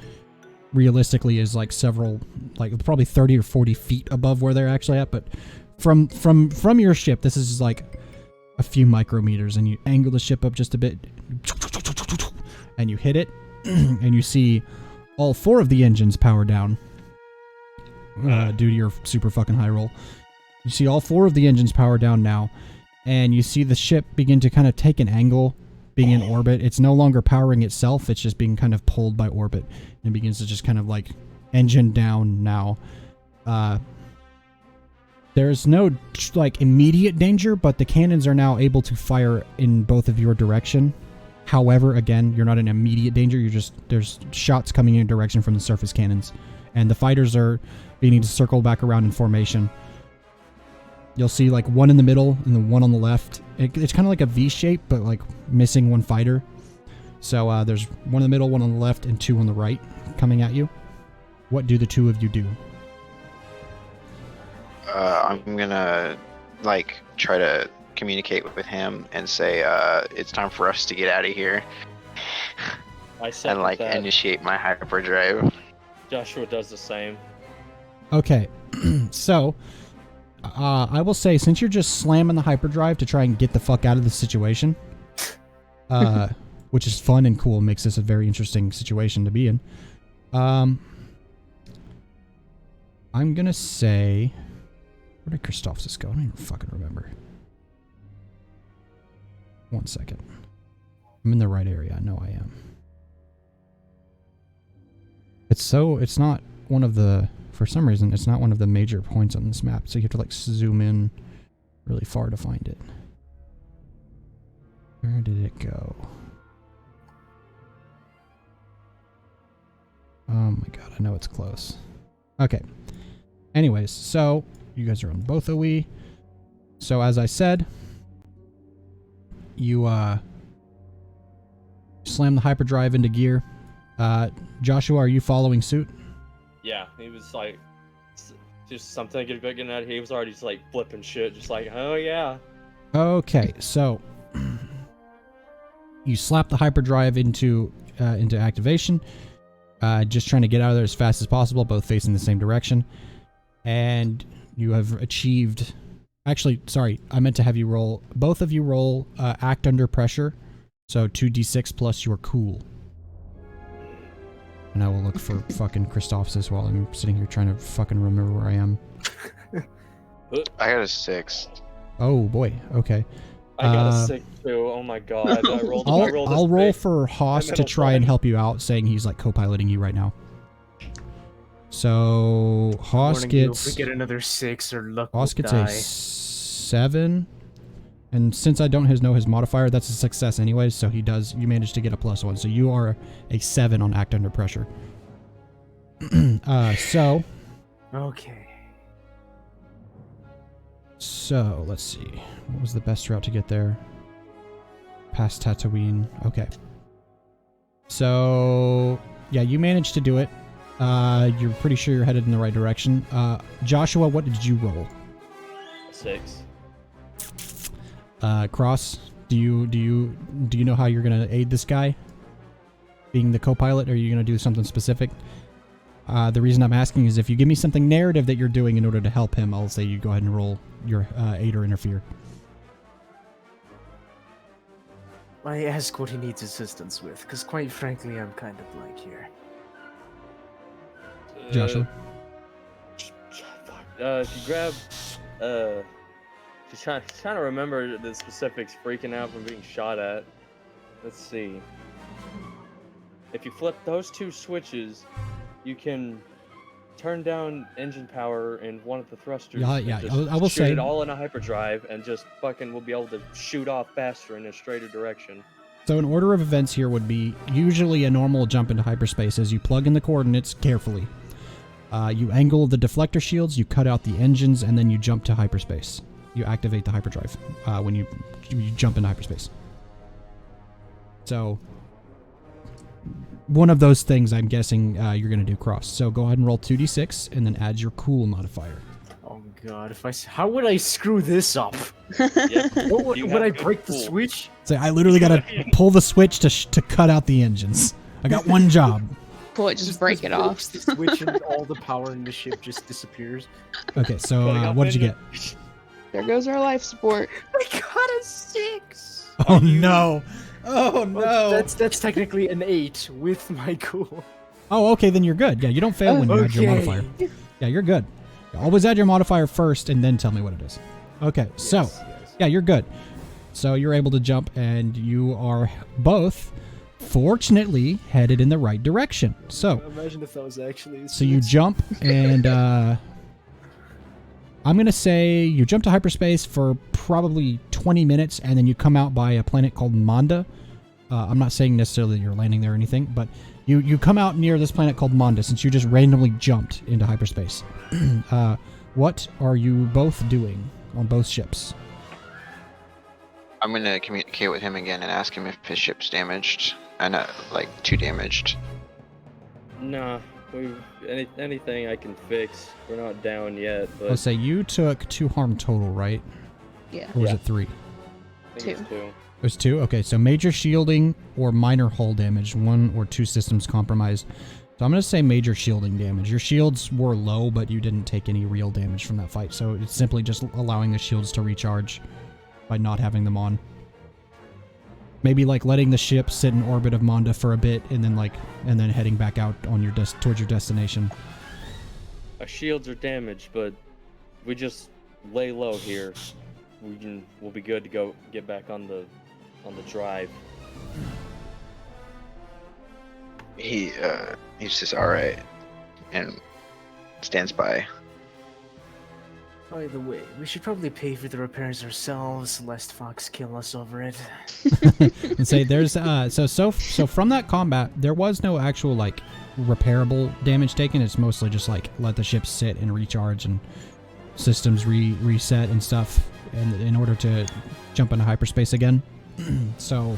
realistically is like probably 30 or 40 feet above where they're actually at, but from your ship, this is like a few micrometers, and you angle the ship up just a bit, and you hit it, and you see all 4 of the engines power down due to your super fucking high roll. You see all 4 of the engines power down now, and you see the ship begin to kind of take an angle, being in orbit. It's no longer powering itself, it's just being kind of pulled by orbit, and begins to just kind of like engine down now. There's no like immediate danger, but the cannons are now able to fire in both of your direction. However, again, you're not in immediate danger. There's shots coming in your direction from the surface cannons, and the fighters are beginning to circle back around in formation. You'll see like one in the middle and the one on the left. It's kind of like a V shape, but like missing one fighter. So there's one in the middle, one on the left, and 2 on the right coming at you. What do the 2 of you do? I'm gonna like try to communicate with him and say it's time for us to get out of here I second and like that. initiate my hyperdrive. Joshua does the same. Okay, so I will say, since you're just slamming the hyperdrive to try and get the fuck out of the situation, which is fun and cool, makes this a very interesting situation to be in. I'm gonna say, where did Christophsis go? I don't even fucking remember. 1 second. I'm in the right area. I know I am. It's not one of the For some reason, it's not one of the major points on this map, so you have to like zoom in really far to find it. Where did it go? Oh my god, I know it's close. Okay. Anyways, so you guys are on both OE. So as I said, you slam the hyperdrive into gear. Joshua, are you following suit? Yeah, he was like, just something to get out of here. He was already just like flipping shit, just like, oh yeah. Okay, so you slap the hyperdrive into activation. Just trying to get out of there as fast as possible, both facing the same direction. And you have achieved... Actually, sorry, I meant to have you roll... Both of you roll act under pressure. So 2d6 plus your cool. And I will look for fucking Christophsis while I'm sitting here trying to fucking remember where I am. I got a 6. Oh boy, okay. I got a 6 too. Oh my god. I'll roll for Haas to try and help you out, saying he's like co-piloting you right now. So Haas Warning you, gets... if we get another 6 or luck Haas will gets die. a 7. And since I don't know his modifier, that's a success anyways, so he does... You managed to get a +1, so you are a 7 on act under pressure. So... Okay. So, let's see. What was the best route to get there? Past Tatooine. Okay. So, yeah, you managed to do it. You're pretty sure you're headed in the right direction. Joshua, what did you roll? 6. Cross, do you know how you're gonna aid this guy? Being the co-pilot, or are you gonna do something specific? The reason I'm asking is if you give me something narrative that you're doing in order to help him, I'll say you go ahead and roll your aid or interfere. I ask what he needs assistance with, because quite frankly, I'm kind of blank here. Joshua? If you grab, she's trying to remember the specifics, freaking out from being shot at. Let's see. If you flip those 2 switches, you can turn down engine power in one of the thrusters. Yeah, and yeah. just I will shoot say it all in a hyperdrive, and just fucking will be able to shoot off faster in a straighter direction. So an order of events here would be usually a normal jump into hyperspace as you plug in the coordinates carefully. You angle the deflector shields, you cut out the engines, and then you jump to hyperspace. You activate the hyperdrive when you jump into hyperspace. So one of those things I'm guessing you're going to do, Cross. So go ahead and roll 2d6 and then add your cool modifier. Oh god, how would I screw this up? Yep. Would I break the switch? So I literally got to pull the switch to cut out the engines. I got one job. Pull it, just break it off. The switch and all the power in the ship just disappears. Okay, so what did you get? There goes our life support. I got a 6! Oh no! Oh no! Well, that's technically an 8 with my cool. Oh, okay, then you're good. Yeah, you don't fail when you add your modifier. Yeah, you're good. Always add your modifier first and then tell me what it is. Okay, so, Yes. yeah, you're good. So you're able to jump and you are both, fortunately, headed in the right direction. So, Imagine if that was actually a so you 6. jump and, I'm going to say you jump to hyperspace for probably 20 minutes and then you come out by a planet called Manda. I'm not saying necessarily that you're landing there or anything, but you come out near this planet called Manda since you just randomly jumped into hyperspace. What are you both doing on both ships? I'm gonna communicate with him again and ask him if his ship's damaged. Like, too damaged. Nah, anything I can fix. We're not down yet, but I'll say you took 2 harm total, right? Yeah. Or was Yeah. it 3? I think it's 2. It was 2? Okay, so major shielding or minor hull damage, 1 or 2 systems compromised. So I'm going to say major shielding damage. Your shields were low, but you didn't take any real damage from that fight. So it's simply just allowing the shields to recharge by not having them on. Maybe like letting the ship sit in orbit of Manda for a bit and then heading back out on your towards your destination. Our shields are damaged, but we just lay low here. We'll be good to go get back on the drive. He's just alright. And stands by. By the way, we should probably pay for the repairs ourselves, lest Fox kill us over it. And say there's so from that combat there was no actual like repairable damage taken. It's mostly just like let the ship sit and recharge and systems reset and stuff in order to jump into hyperspace again. So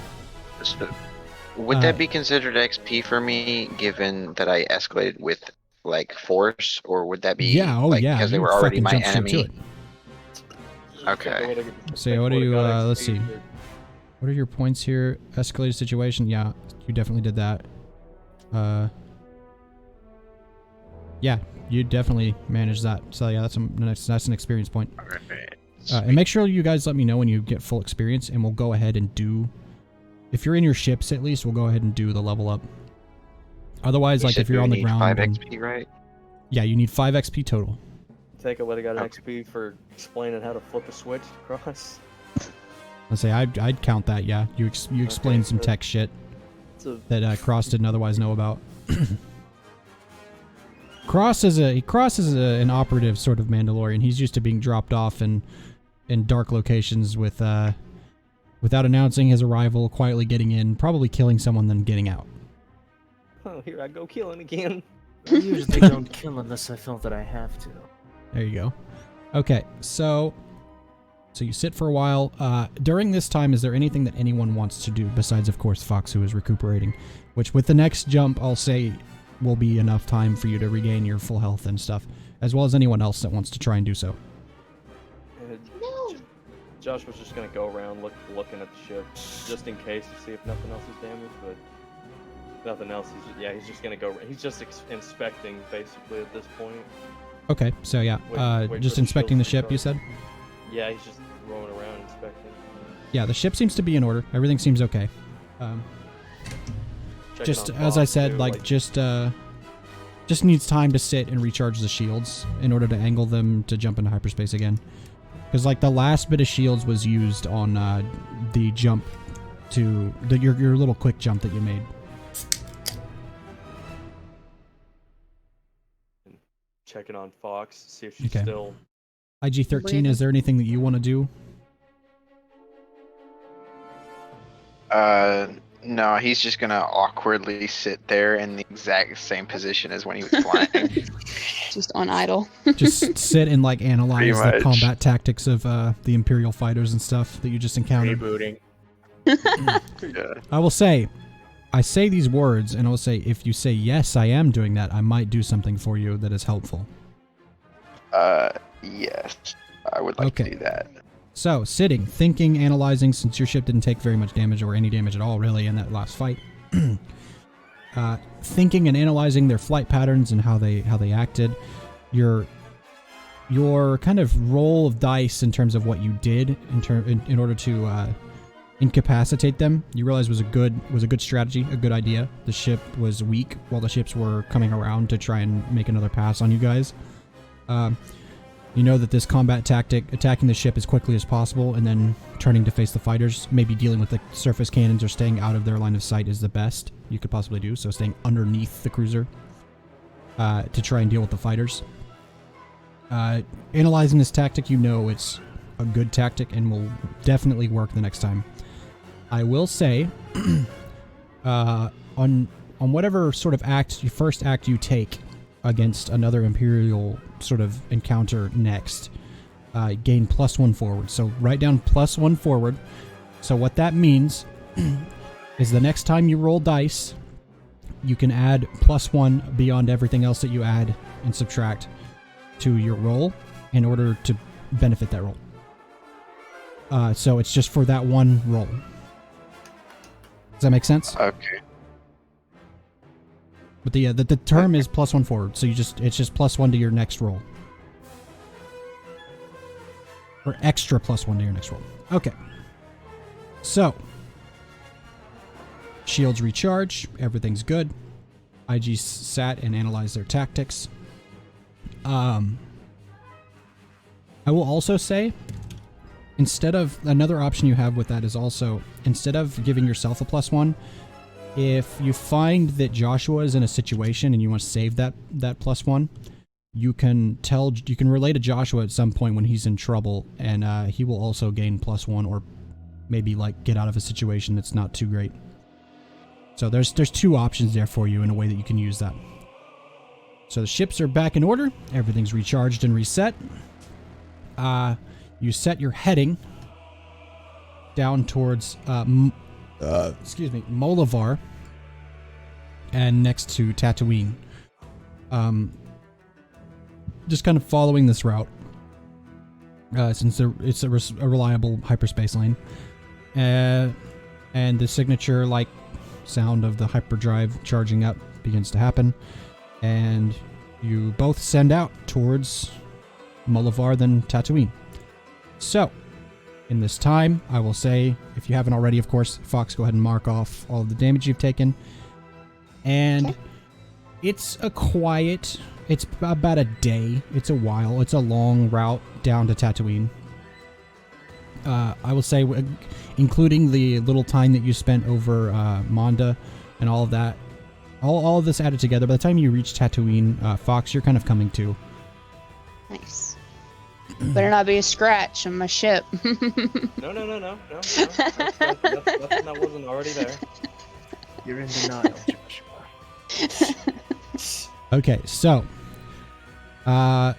Would that be considered XP for me, given that I escalated with like force, or would that be yeah, like, yeah, because they you were already fucking my jump straight to enemy? Okay. So what do you let's see. What are your points here? Escalated situation. Yeah, you definitely did that. Yeah, you definitely managed that. So yeah, that's an experience point. Alright. And make sure you guys let me know when you get full experience, and we'll go ahead and do. If you're in your ships, at least we'll go ahead and do the level up. Otherwise, like if you're on the ground, 5 then, XP, right? yeah, you need 5 XP total. Take it whether got an Okay. XP for explaining how to flip a switch across. Let's say I'd count that. Yeah, you explained some so- tech shit It's a, that Cross didn't otherwise know about. Cross is an operative sort of Mandalorian. He's used to being dropped off in dark locations with without announcing his arrival, quietly getting in, probably killing someone, then getting out. oh, here I go killing again. I usually don't kill unless I feel that I have to. There you go. Okay, so you sit for a while. During this time, is there anything that anyone wants to do besides, of course, Fox, who is recuperating? Which, with the next jump, I'll say will be enough time for you to regain your full health and stuff, as well as anyone else that wants to try and do so. No. Josh was just gonna go around looking at the ship just in case to see if nothing else is damaged, but nothing else. He's just gonna go. He's just inspecting basically at this point. Okay, so yeah, Wait just for the inspecting the shields ship, to you charge. said? Yeah, he's just roaming around inspecting. Yeah, the ship seems to be in order. Everything seems okay. Checking Just on as I Fox, said, too, like just needs time to sit and recharge the shields in order to angle them to jump into hyperspace again. Because like the last bit of shields was used on the jump to your little quick jump that you made. checking on Fox, see if she's Okay. still. IG-13, is there anything that you want to do? No, he's just gonna awkwardly sit there in the exact same position as when he was flying. Just on idle. Just sit and like analyze the much. combat tactics of the Imperial fighters and stuff that you just encountered. Rebooting. Yeah. I will say, I say these words, and I will say, if you say yes, I am doing that, I might do something for you that is helpful. Yes, I would like to Okay. do that. So, sitting, thinking, analyzing, since your ship didn't take very much damage or any damage at all, really, in that last fight. Thinking and analyzing their flight patterns and how they acted. Your kind of roll of dice in terms of what you did in order to incapacitate them, you realize was a good strategy, a good idea. The ship was weak while the ships were coming around to try and make another pass on you guys. You know that this combat tactic, attacking the ship as quickly as possible and then turning to face the fighters, maybe dealing with the surface cannons or staying out of their line of sight is the best you could possibly do. So staying underneath the cruiser to try and deal with the fighters. Analyzing this tactic, you know it's a good tactic and will definitely work the next time. I will say, on whatever sort of first act you take against another Imperial sort of encounter next, gain +1 forward. So write down +1 forward. So what that means is the next time you roll dice, you can add +1 beyond everything else that you add and subtract to your roll in order to benefit that roll. So it's just for that one roll. Does that make sense? Okay. But the term is +1 forward, so it's just +1 to your next roll, or extra +1 to your next roll. Okay. So shields recharge, everything's good. IG sat and analyzed their tactics. I will also say, instead of another option you have with that is also, instead of giving yourself a +1, if you find that Joshua is in a situation and you want to save that +1, you can relay to Joshua at some point when he's in trouble, and he will also gain +1, or maybe like get out of a situation that's not too great. So there's 2 options there for you in a way that you can use that. So the ships are back in order. Everything's recharged and reset. You set your heading down towards Molivar, and next to Tatooine. Just kind of following this route, since it's a reliable hyperspace lane, and the signature like sound of the hyperdrive charging up begins to happen, and you both send out towards Molivar, then Tatooine. So, in this time, I will say, if you haven't already, of course, Fox, go ahead and mark off all of the damage you've taken. And it's about a day. It's a while. It's a long route down to Tatooine. I will say, including the little time that you spent over Manda and all of that, all of this added together, by the time you reach Tatooine, Fox, you're kind of coming to. Nice. Better not be a scratch on my ship. No. Nothing that wasn't already there. You're in denial, Joshua. Okay, so I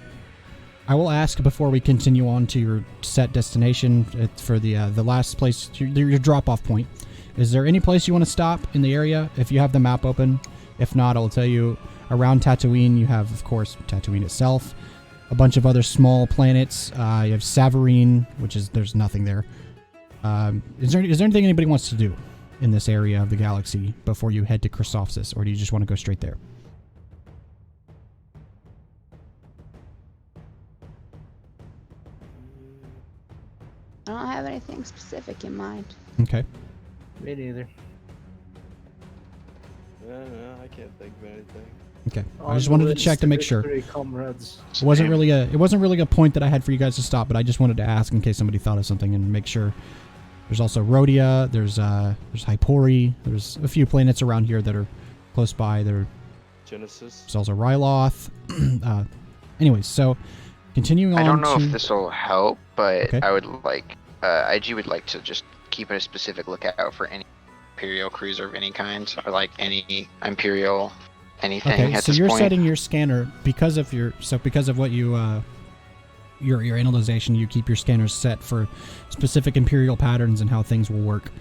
will ask before we continue on to your set destination for the last place, your drop-off point. Is there any place you want to stop in the area if you have the map open? If not, I'll tell you, around Tatooine, you have, of course, Tatooine itself, a bunch of other small planets. You have Savareen, which is, there's nothing there. Is there anything anybody wants to do in this area of the galaxy before you head to Christophsis, or do you just want to go straight there? I don't have anything specific in mind. Okay. Me neither. No, I can't think of anything. Okay. I just wanted to check to make sure. Comrades. It wasn't really a point that I had for you guys to stop, but I just wanted to ask in case somebody thought of something and make sure. There's also Rhodia, there's Hypori, there's a few planets around here that are close by. There's Genesis. also Ryloth. Anyways, so continuing on. I don't know if this will help, but Okay. I would like IG would like to just keep a specific lookout for any Imperial cruiser of any kind, or like any Imperial anything Okay, at so this you're point. setting your scanner because of what you your analyzation. You keep your scanners set for specific Imperial patterns and how things will work.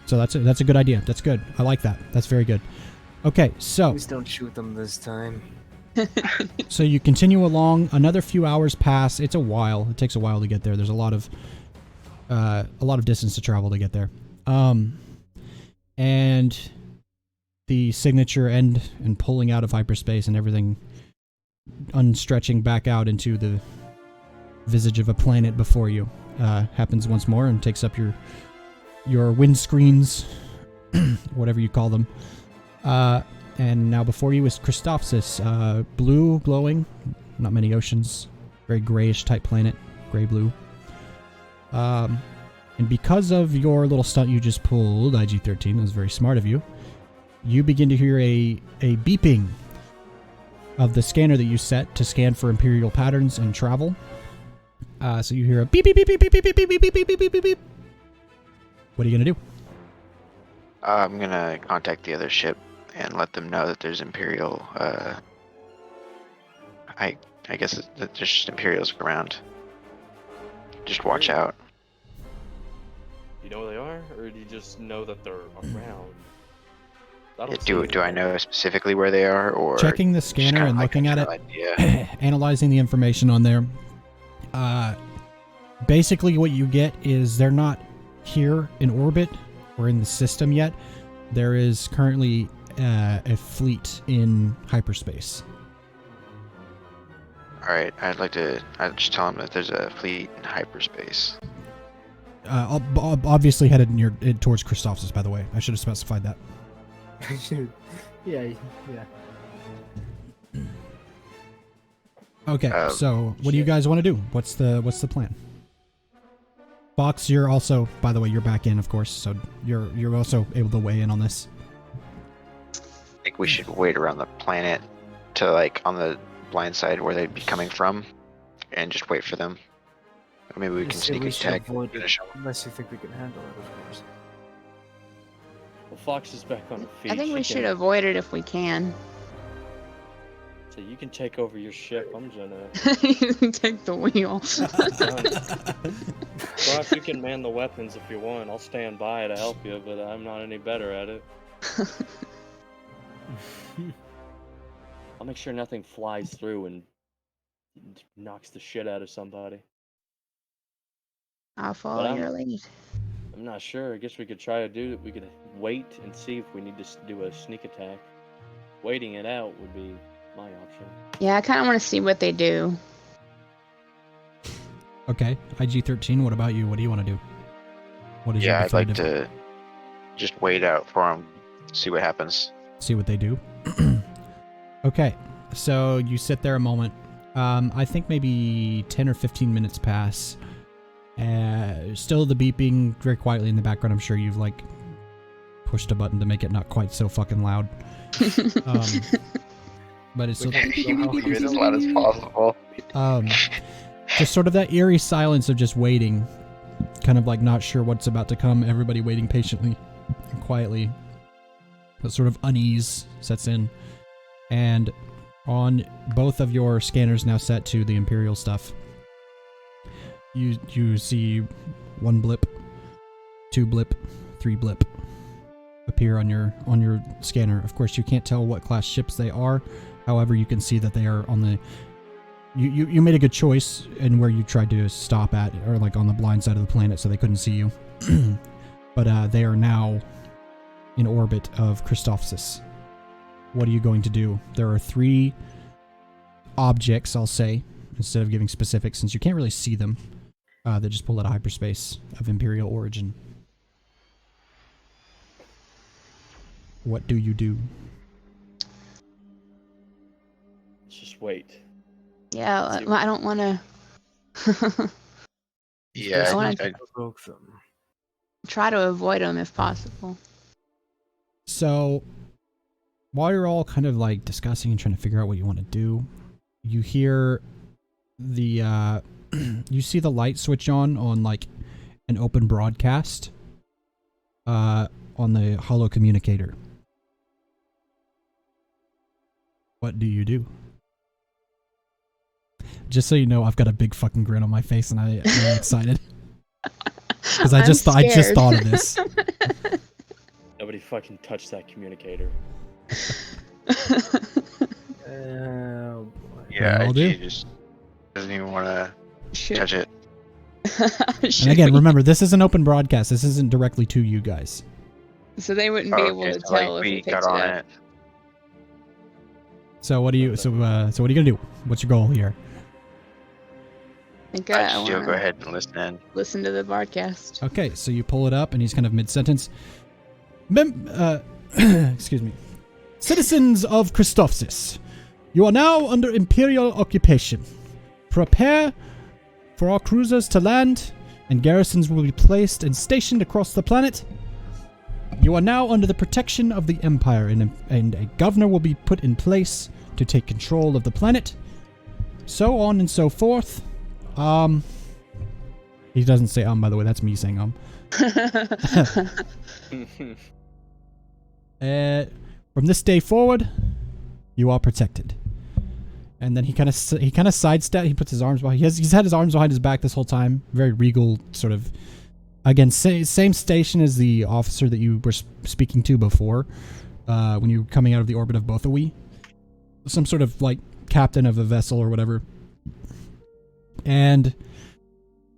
So that's a good idea. That's good. I like that. That's very good. Okay, so Please don't shoot them this time. so you continue along. Another few hours pass. It's a while. It takes a while to get there. There's a lot of distance to travel to get there. And the signature and pulling out of hyperspace and everything, unstretching back out into the visage of a planet before you, happens once more and takes up your windscreens, whatever you call them. And now before you is Christophsis, blue glowing, not many oceans, very grayish type planet, gray-blue. And because of your little stunt you just pulled, IG-13, that was very smart of you, you begin to hear a beeping of the scanner that you set to scan for Imperial patterns and travel. So you hear a beep, beep, beep, beep, beep, beep, beep, beep, beep, beep, beep, beep, beep. What are you going to do? I'm gonna contact the other ship and let them know that there's Imperial. I guess that there's just Imperials around. Just watch out. You know where they are, or do you just know that they're around? Do I know specifically where they are, or Checking the just scanner kinda and like looking a at it, general idea? analyzing the information on there. Basically what you get is they're not here in orbit or in the system yet. There is currently a fleet in hyperspace. All right, I'd just tell them that there's a fleet in hyperspace. Obviously headed towards Christophsis, by the way. I should have specified that. yeah. Okay, so what do you guys want to do? What's the plan? Fox, you're also, by the way, you're back in, of course, so you're also able to weigh in on this. I think we should wait around the planet to like on the blindside where they'd be coming from, and just wait for them. Or maybe we can Say sneak we should attack. avoid it, Finish 'em. unless you think we can handle it, of course. Well, Fox is back on her feet. I think we She should can- avoid it if we can. So you can take over your ship. I'm gonna. You can take the wheel. Brock, you can man the weapons if you want. I'll stand by to help you, but I'm not any better at it. I'll make sure nothing flies through and knocks the shit out of somebody. I'll But follow I'm- your lead. I'm not sure. I guess we could try to do it. We could wait and see if we need to do a sneak attack. Waiting it out would be my option. Yeah, I kind of want to see what they do. Okay, IG-13, what about you? What do you want to do? What is your Yeah, I'd like definitive- to just wait out for them, see what happens. See what they do? Okay, so you sit there a moment. I think maybe 10 or 15 minutes pass. Still the beeping very quietly in the background. I'm sure you've, like, pushed a button to make it not quite so fucking loud. But it's still... Keep it as loud as possible. Just sort of that eerie silence of just waiting. Kind of like not sure what's about to come. Everybody waiting patiently and quietly. That sort of unease sets in. And on both of your scanners now set to the Imperial stuff, you see 1 blip, 2 blip, 3 blip appear on your scanner. Of course, you can't tell what class ships they are. However, you can see that they are on the... You made a good choice in where you tried to stop at, or like on the blind side of the planet so they couldn't see you. But they are now in orbit of Christophsis. What are you going to do? There are 3 objects, I'll say, instead of giving specifics, since you can't really see them. That just pull out of hyperspace of Imperial origin. What do you do? Let's just wait. Yeah, See- I don't want to Yeah, I wanna- I- Provoke them. try to avoid them if possible. So, while you're all kind of like discussing and trying to figure out what you want to do, you hear the you see the light switch on like an open broadcast on the holo communicator. What do you do? Just so you know, I've got a big fucking grin on my face and I'm excited. Because I I'm just scared. thought of this. Nobody fucking touch that communicator. Oh boy. yeah, I'll do. IG just doesn't even want to Should- touch it. should And again, we- remember, this is an open broadcast. This isn't directly to you guys. so they wouldn't be able to so, like, tell if we we picked got it on up. it. So what do you? So what are you gonna do? What's your goal here? I think I I just do want go to ahead and listen in. listen to the broadcast. Okay, so you pull it up, and he's kind of mid-sentence. Excuse me. Citizens of Christophsis, you are now under Imperial occupation. Prepare for our cruisers to land, and garrisons will be placed and stationed across the planet. You are now under the protection of the Empire, and a governor will be put in place to take control of the planet. So on and so forth. He doesn't say by the way, that's me saying From this day forward, you are protected. And then he kind of sidestep. He puts his arms behind. He's had his arms behind his back this whole time. Very regal, sort of. Again, same station as the officer that you were speaking to before, when you were coming out of the orbit of Bothawi. Some sort of like captain of a vessel or whatever. And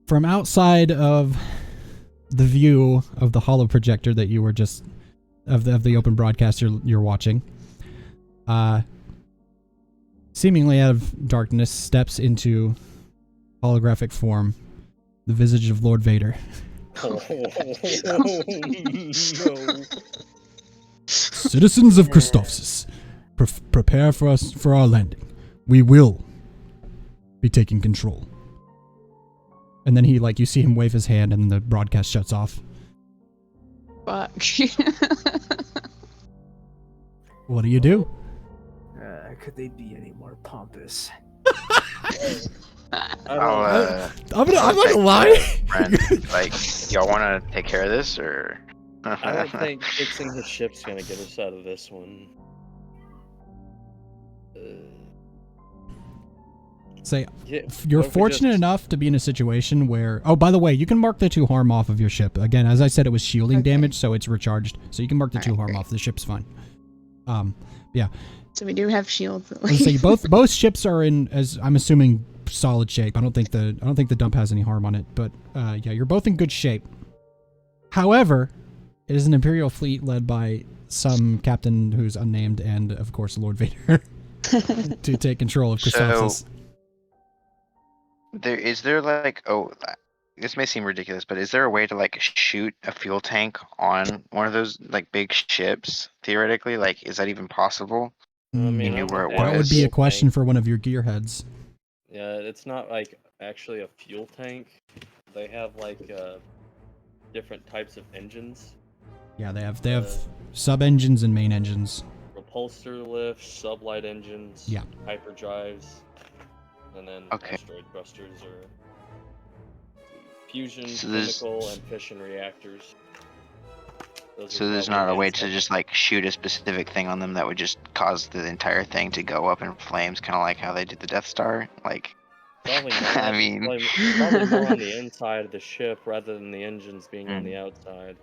from outside of the view of the holo projector that you were just of the open broadcast you're watching, seemingly out of darkness steps into holographic form the visage of Lord Vader. no. Citizens of Christophsis, prepare for our landing. We will be taking control. And then you see him wave his hand, and the broadcast shuts off. Fuck. What do you do? could they be any more pompous? I I'll, don't, I'm not take gonna lie. friend. Like, y'all want to take care of this, or? I don't think fixing his ship's gonna get us out of this one. Say, Yeah, you're what if we fortunate just- enough to be in a situation where... Oh, by the way, you can mark the 2 harm off of your ship. Again, as I said, it was shielding Okay. damage, so it's recharged. So you can mark the 2 Alright, harm great. off. The ship's fine. Yeah. So we do have shields at Let's say least. both ships are in, as I'm assuming, solid shape. I don't think the dump has any harm on it, but yeah, you're both in good shape. However, it is an Imperial fleet led by some captain who's unnamed and, of course, Lord Vader to take control of Chrysalis. Is there like, this may seem ridiculous, but is there a way to like shoot a fuel tank on one of those like big ships theoretically? Like, is that even possible? I mean, knew I where would it That would was. be a fuel question tank. for one of your gearheads. Yeah, it's not like actually a fuel tank. They have like different types of engines. Yeah, they have sub engines and main engines. Repulsor lifts, sublight engines, Yeah. hyperdrives, and then Okay. asteroid thrusters or fusion, So there's- chemical, and fission reactors. Those are So there's probably not a way inside- to just like shoot a specific thing on them that would just cause the entire thing to go up in flames, kind of like how they did the Death Star. Like, Probably not. I mean, probably more on the inside of the ship rather than the engines being on the outside.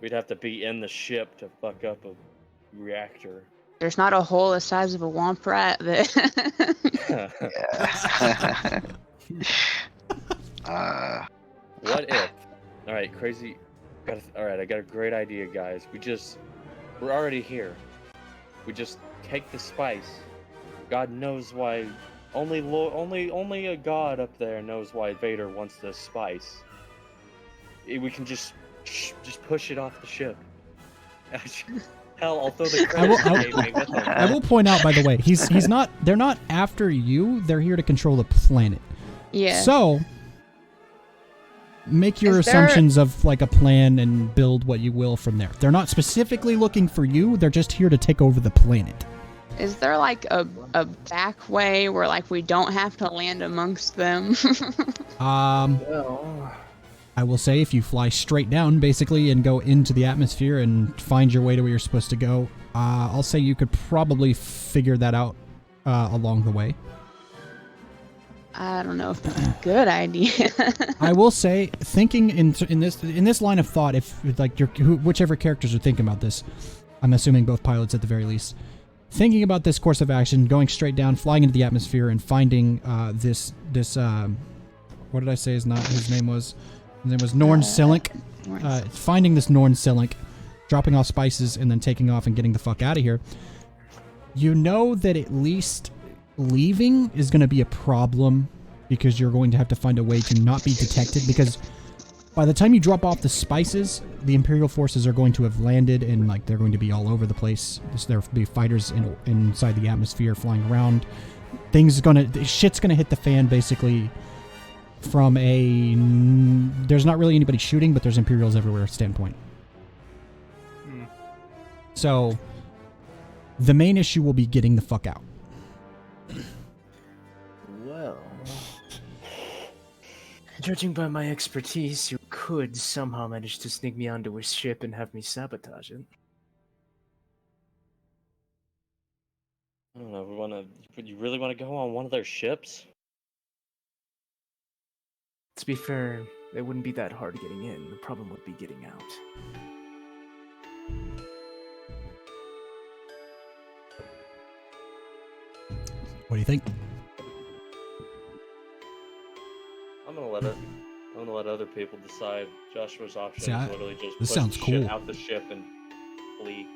We'd have to be in the ship to fuck up a reactor. There's not a hole the size of a womp rat that. yeah. What if? All right, crazy. All right, I got a great idea, guys. We're already here. We just take the spice. God knows why. Only a god up there knows why Vader wants this spice. We can just push it off the ship. Hell, I'll throw the I will- credits he gave me with them. I will point out, by the way, he's not. They're not after you. They're here to control the planet. Yeah. So, make your Is there- assumptions of like a plan and build what you will from there. They're not specifically looking for you. They're just here to take over the planet. Is there like a back way where like we don't have to land amongst them? Well, I will say if you fly straight down, basically, and go into the atmosphere and find your way to where you're supposed to go, I'll say you could probably figure that out along the way. I don't know if that's a good idea. I will say, thinking in this line of thought, if like whichever characters are thinking about this, I'm assuming both pilots at the very least, thinking about this course of action, going straight down, flying into the atmosphere, and finding this what did I say his name was? His name was Norn Silink. Finding this Norn Silink, dropping off spices, and then taking off and getting the fuck out of here. You know that at least leaving is going to be a problem because you're going to have to find a way to not be detected, because by the time you drop off the spices, the Imperial forces are going to have landed and like they're going to be all over the place. There'll be fighters inside the atmosphere flying around. Shit's gonna hit the fan basically from there's not really anybody shooting, but there's Imperials everywhere standpoint. So the main issue will be getting the fuck out. well. Judging by my expertise, you could somehow manage to sneak me onto a ship and have me sabotage it. I don't know. Would you really want to go on one of their ships? To be fair, it wouldn't be that hard getting in. The problem would be getting out. What do you think? I'm gonna let other people decide. Joshua's option See, is literally just this push sounds the shit cool. out the ship and flee.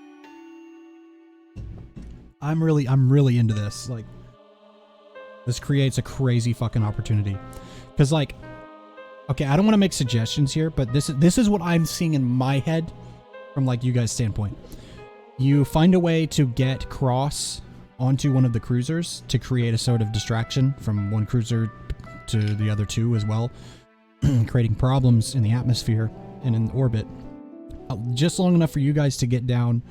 I'm really into this. Like, this creates a crazy fucking opportunity. Because, like, okay, I don't want to make suggestions here, but this is what I'm seeing in my head from, like, you guys' standpoint. You find a way to get Cross onto one of the cruisers to create a sort of distraction from one cruiser to the other two as well, creating problems in the atmosphere and in orbit. Just long enough for you guys to get down,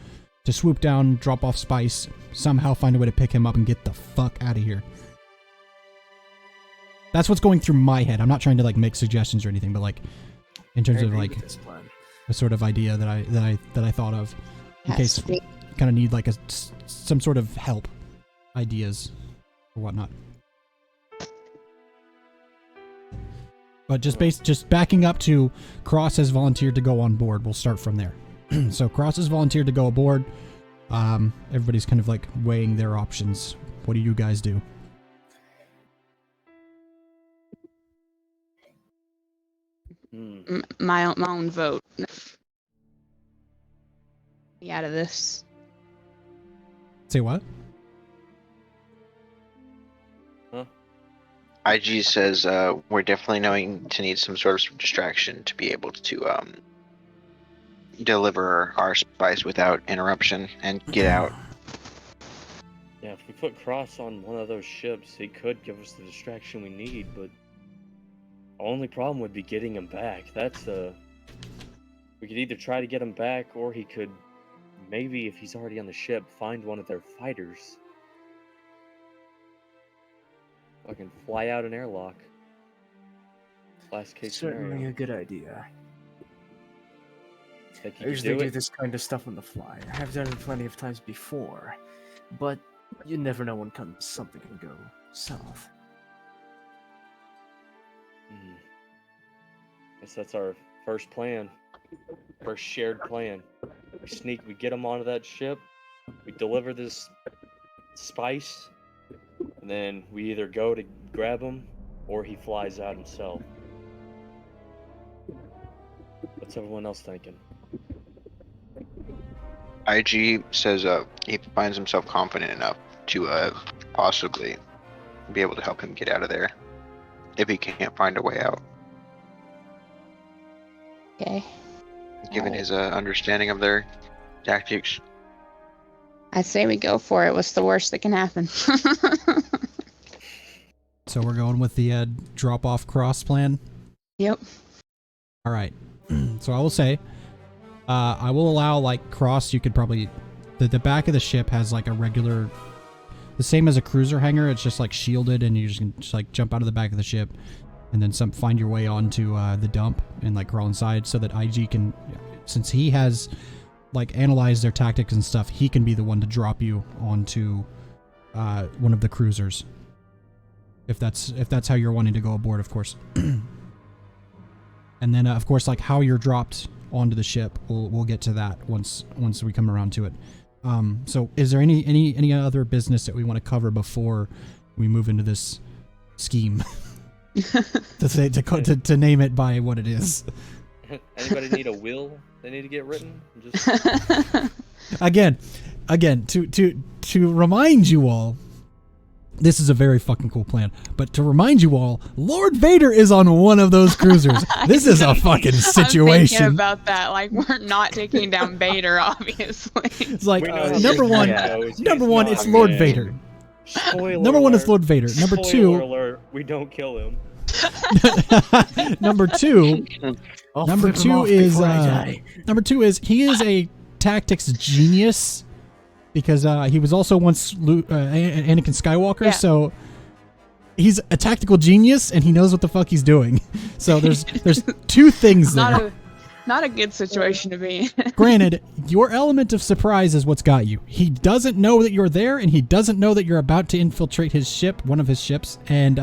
to swoop down, drop off Spice, somehow find a way to pick him up and get the fuck out of here. That's what's going through my head. I'm not trying to like make suggestions or anything, but like in terms of like this plan. a sort of idea that I thought of in Has case to be. kind of need like some sort of help, ideas or whatnot. But just backing up to Cross has volunteered to go on board. We'll start from there. So Cross has volunteered to go aboard. Everybody's kind of like weighing their options. What do you guys do? My own vote. Be out of this. Say what? IG says we're definitely going to need some sort of distraction to be able to deliver our spice without interruption and get out. Yeah, if we put Cross on one of those ships, he could give us the distraction we need, but the only problem would be getting him back. We could either try to get him back, or he could, maybe if he's already on the ship, find one of their fighters. I can fly out an airlock. Last case Certainly scenario. a good idea. Think I you usually could do it? this kind of stuff on the fly. I have done it plenty of times before, but you never know when something can go south. Guess that's our first plan. First shared plan. We get him onto that ship, we deliver this spice, and then we either go to grab him, or he flies out himself. What's everyone else thinking? IG says he finds himself confident enough to possibly be able to help him get out of there if he can't find a way out, Okay. given his understanding of their tactics. I'd say we go for it. What's the worst that can happen? So we're going with the drop-off Cross plan? Yep. All right. So I will say, I will allow like Cross. You could probably the back of the ship has like a regular, the same as a cruiser hangar. It's just like shielded, and you just can just like jump out of the back of the ship, and then find your way onto the dump and like crawl inside, so that IG can, since he has like analyzed their tactics and stuff, he can be the one to drop you onto one of the cruisers. If that's how you're wanting to go aboard, of course. And then, of course, like how you're dropped onto the ship, we'll get to that once we come around to it. So, is there any other business that we want to cover before we move into this scheme? to name it by what it is. Anybody need a will they need to get written? Just Again, to remind you all, this is a very fucking cool plan. But to remind you all, Lord Vader is on one of those cruisers. This is a fucking I'm situation. thinking about that. Like, we're not taking down Vader, obviously. It's like We know number he's one, not, though. He's number one, not it's Lord good. Vader. Spoiler Number one is alert. Lord Vader. Number Spoiler two, alert, we don't kill him. number two Flip him off is before I die. he is a tactics genius, because he was also once Anakin Skywalker, Yeah. so he's a tactical genius and he knows what the fuck he's doing. So there's two things there. Not a good situation to be in. Granted, your element of surprise is what's got you. He doesn't know that you're there, and he doesn't know that you're about to infiltrate his ship, one of his ships, and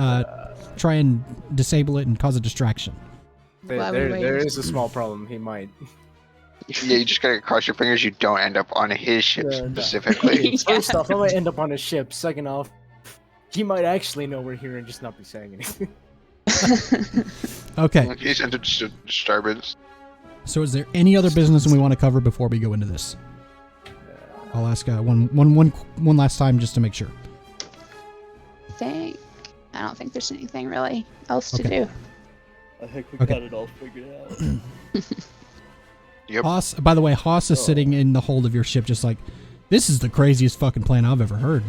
try and disable it and cause a distraction. There is a small problem. He might. Yeah, you just gotta cross your fingers you don't end up on his ship Yeah, no. specifically. First off, I might end up on his ship. Second off, he might actually know we're here and just not be saying anything. Okay, He's into disturbance. so is there any other business we want to cover before we go into this? I'll ask one last time just to make sure. I don't think there's anything really else to Okay. do. I think we Okay. got it all figured out. Yep. Haas, by the way, Haas is sitting in the hold of your ship just like, this is the craziest fucking plan I've ever heard.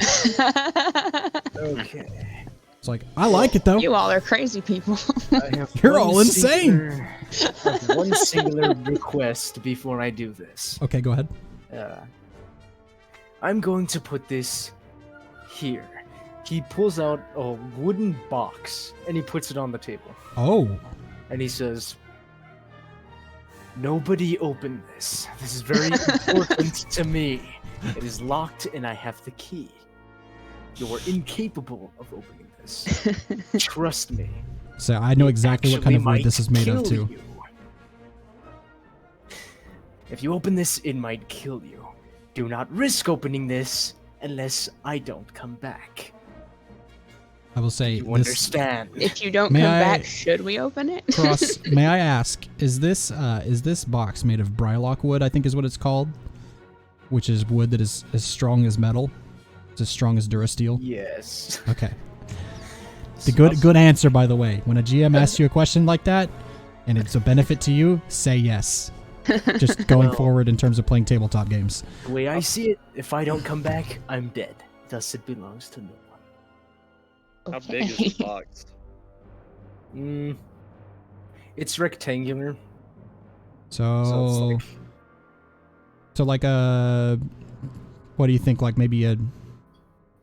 Okay. It's like, I like it though. You all are crazy people. I have You're one all insane. I have one singular request before I do this. Okay, go ahead. I'm going to put this here. He pulls out a wooden box and he puts it on the table. Oh. And he says, "Nobody open this. This is very important to me. It is locked and I have the key. You are incapable of opening this. Trust me." So I know exactly what kind of wood this is made of, Kill too. you. If you open this, it might kill you. Do not risk opening this unless I don't come back. I will say You this. understand? If you don't May come I- back, should we open it? Cross, may I ask, is this box made of Brylock wood, I think is what it's called? Which is wood that is as strong as metal? It's as strong as Durasteel? Yes. Okay. The good answer, by the way. When a GM asks you a question like that, and it's a benefit to you, say yes. Just going Well- forward in terms of playing tabletop games. The way I see it, if I don't come back, I'm dead. Thus it belongs to no one. How big is the box? It's rectangular. So, it's so like a, what do you think? Like maybe a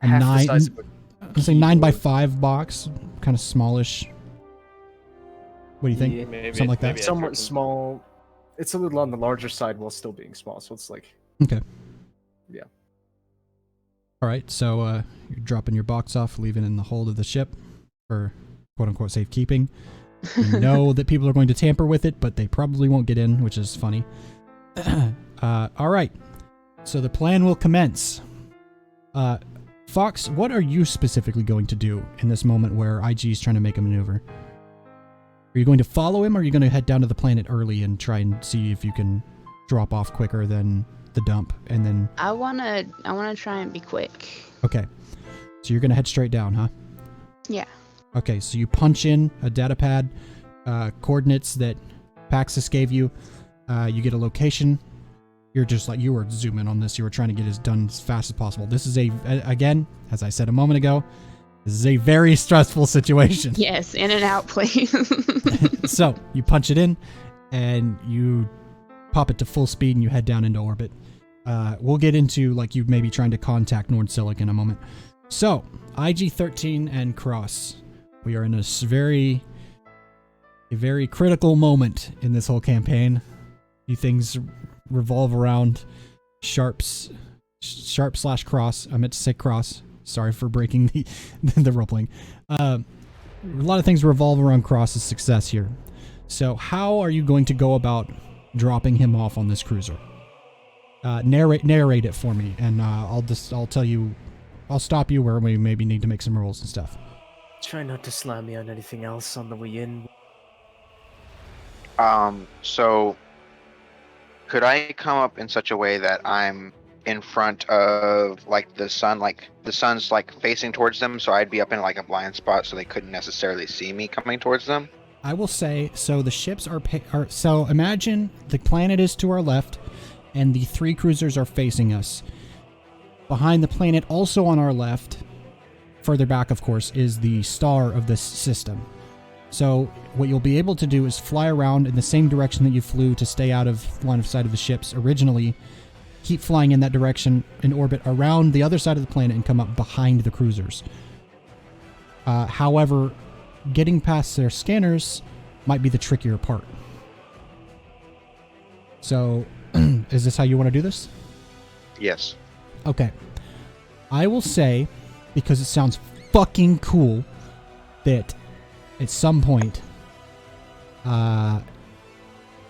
half the nine, size of a let's say 9x5 box, kind of smallish. What do you think? Yeah. Maybe Something like that. maybe a somewhat freaking- small. It's a little on the larger side while still being small, so it's like Okay. Yeah. All right. So you're dropping your box off, leaving it in the hold of the ship for quote unquote safekeeping. You know that people are going to tamper with it, but they probably won't get in, which is funny. All right. So the plan will commence. Fox, what are you specifically going to do in this moment where IG is trying to make a maneuver? Are you going to follow him, or are you going to head down to the planet early and try and see if you can drop off quicker than the dump, and then... I wanna try and be quick. Okay. So you're going to head straight down, huh? Yeah. Okay, so you punch in a data pad, coordinates that Paxis gave you. You get a location. You're just like, you were zooming on this. You were trying to get it done as fast as possible. This is again, as I said a moment ago, this is a very stressful situation. Yes, in and out, please. So you punch it in and you pop it to full speed and you head down into orbit. We'll get into like you maybe trying to contact Nord-Silic in a moment. So IG-13 and Cross, we are in a very critical moment in this whole campaign. Few things revolve around Sharp/Cross. I meant to say Cross. Sorry for breaking the role playing. A lot of things revolve around Cross's success here. So how are you going to go about dropping him off on this cruiser? Narrate it for me, and I'll tell you. I'll stop you where we maybe need to make some rules and stuff. Try not to slam me on anything else on the way in. So could I come up in such a way that I'm in front of like the sun, like the sun's like facing towards them, so I'd be up in like a blind spot so they couldn't necessarily see me coming towards them? I will say, so the ships are so imagine the planet is to our left and the three cruisers are facing us. Behind the planet, also on our left, further back of course, is the star of this system. So what you'll be able to do is fly around in the same direction that you flew to stay out of line of sight of the ships originally, keep flying in that direction in orbit around the other side of the planet and come up behind the cruisers. However, getting past their scanners might be the trickier part. So, is this how you want to do this? Yes. Okay. I will say, because it sounds fucking cool, that at some point,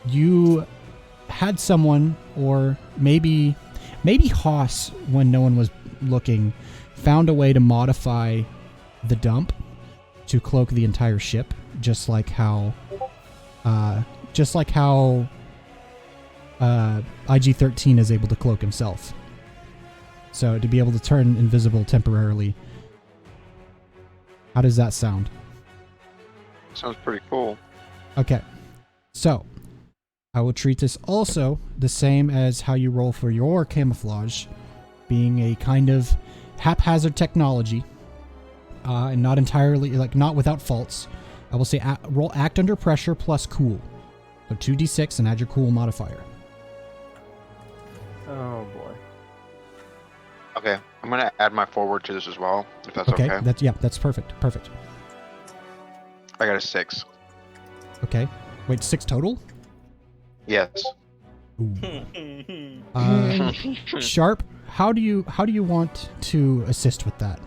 you had someone, or maybe Haas, when no one was looking, found a way to modify the dump to cloak the entire ship, just like how IG-13 is able to cloak himself. So to be able to turn invisible temporarily. How does that sound? Sounds pretty cool. Okay. So I will treat this also the same as how you roll for your camouflage, being a kind of haphazard technology, and not entirely, like, not without faults. I will say roll act under pressure plus cool. So 2d6 and add your cool modifier. Oh boy. Okay, I'm gonna add my forward to this as well, if that's okay. That's perfect. Perfect. I got a 6. Okay. Wait, 6 total? Yes. Ooh. Sharp, how do you want to assist with that?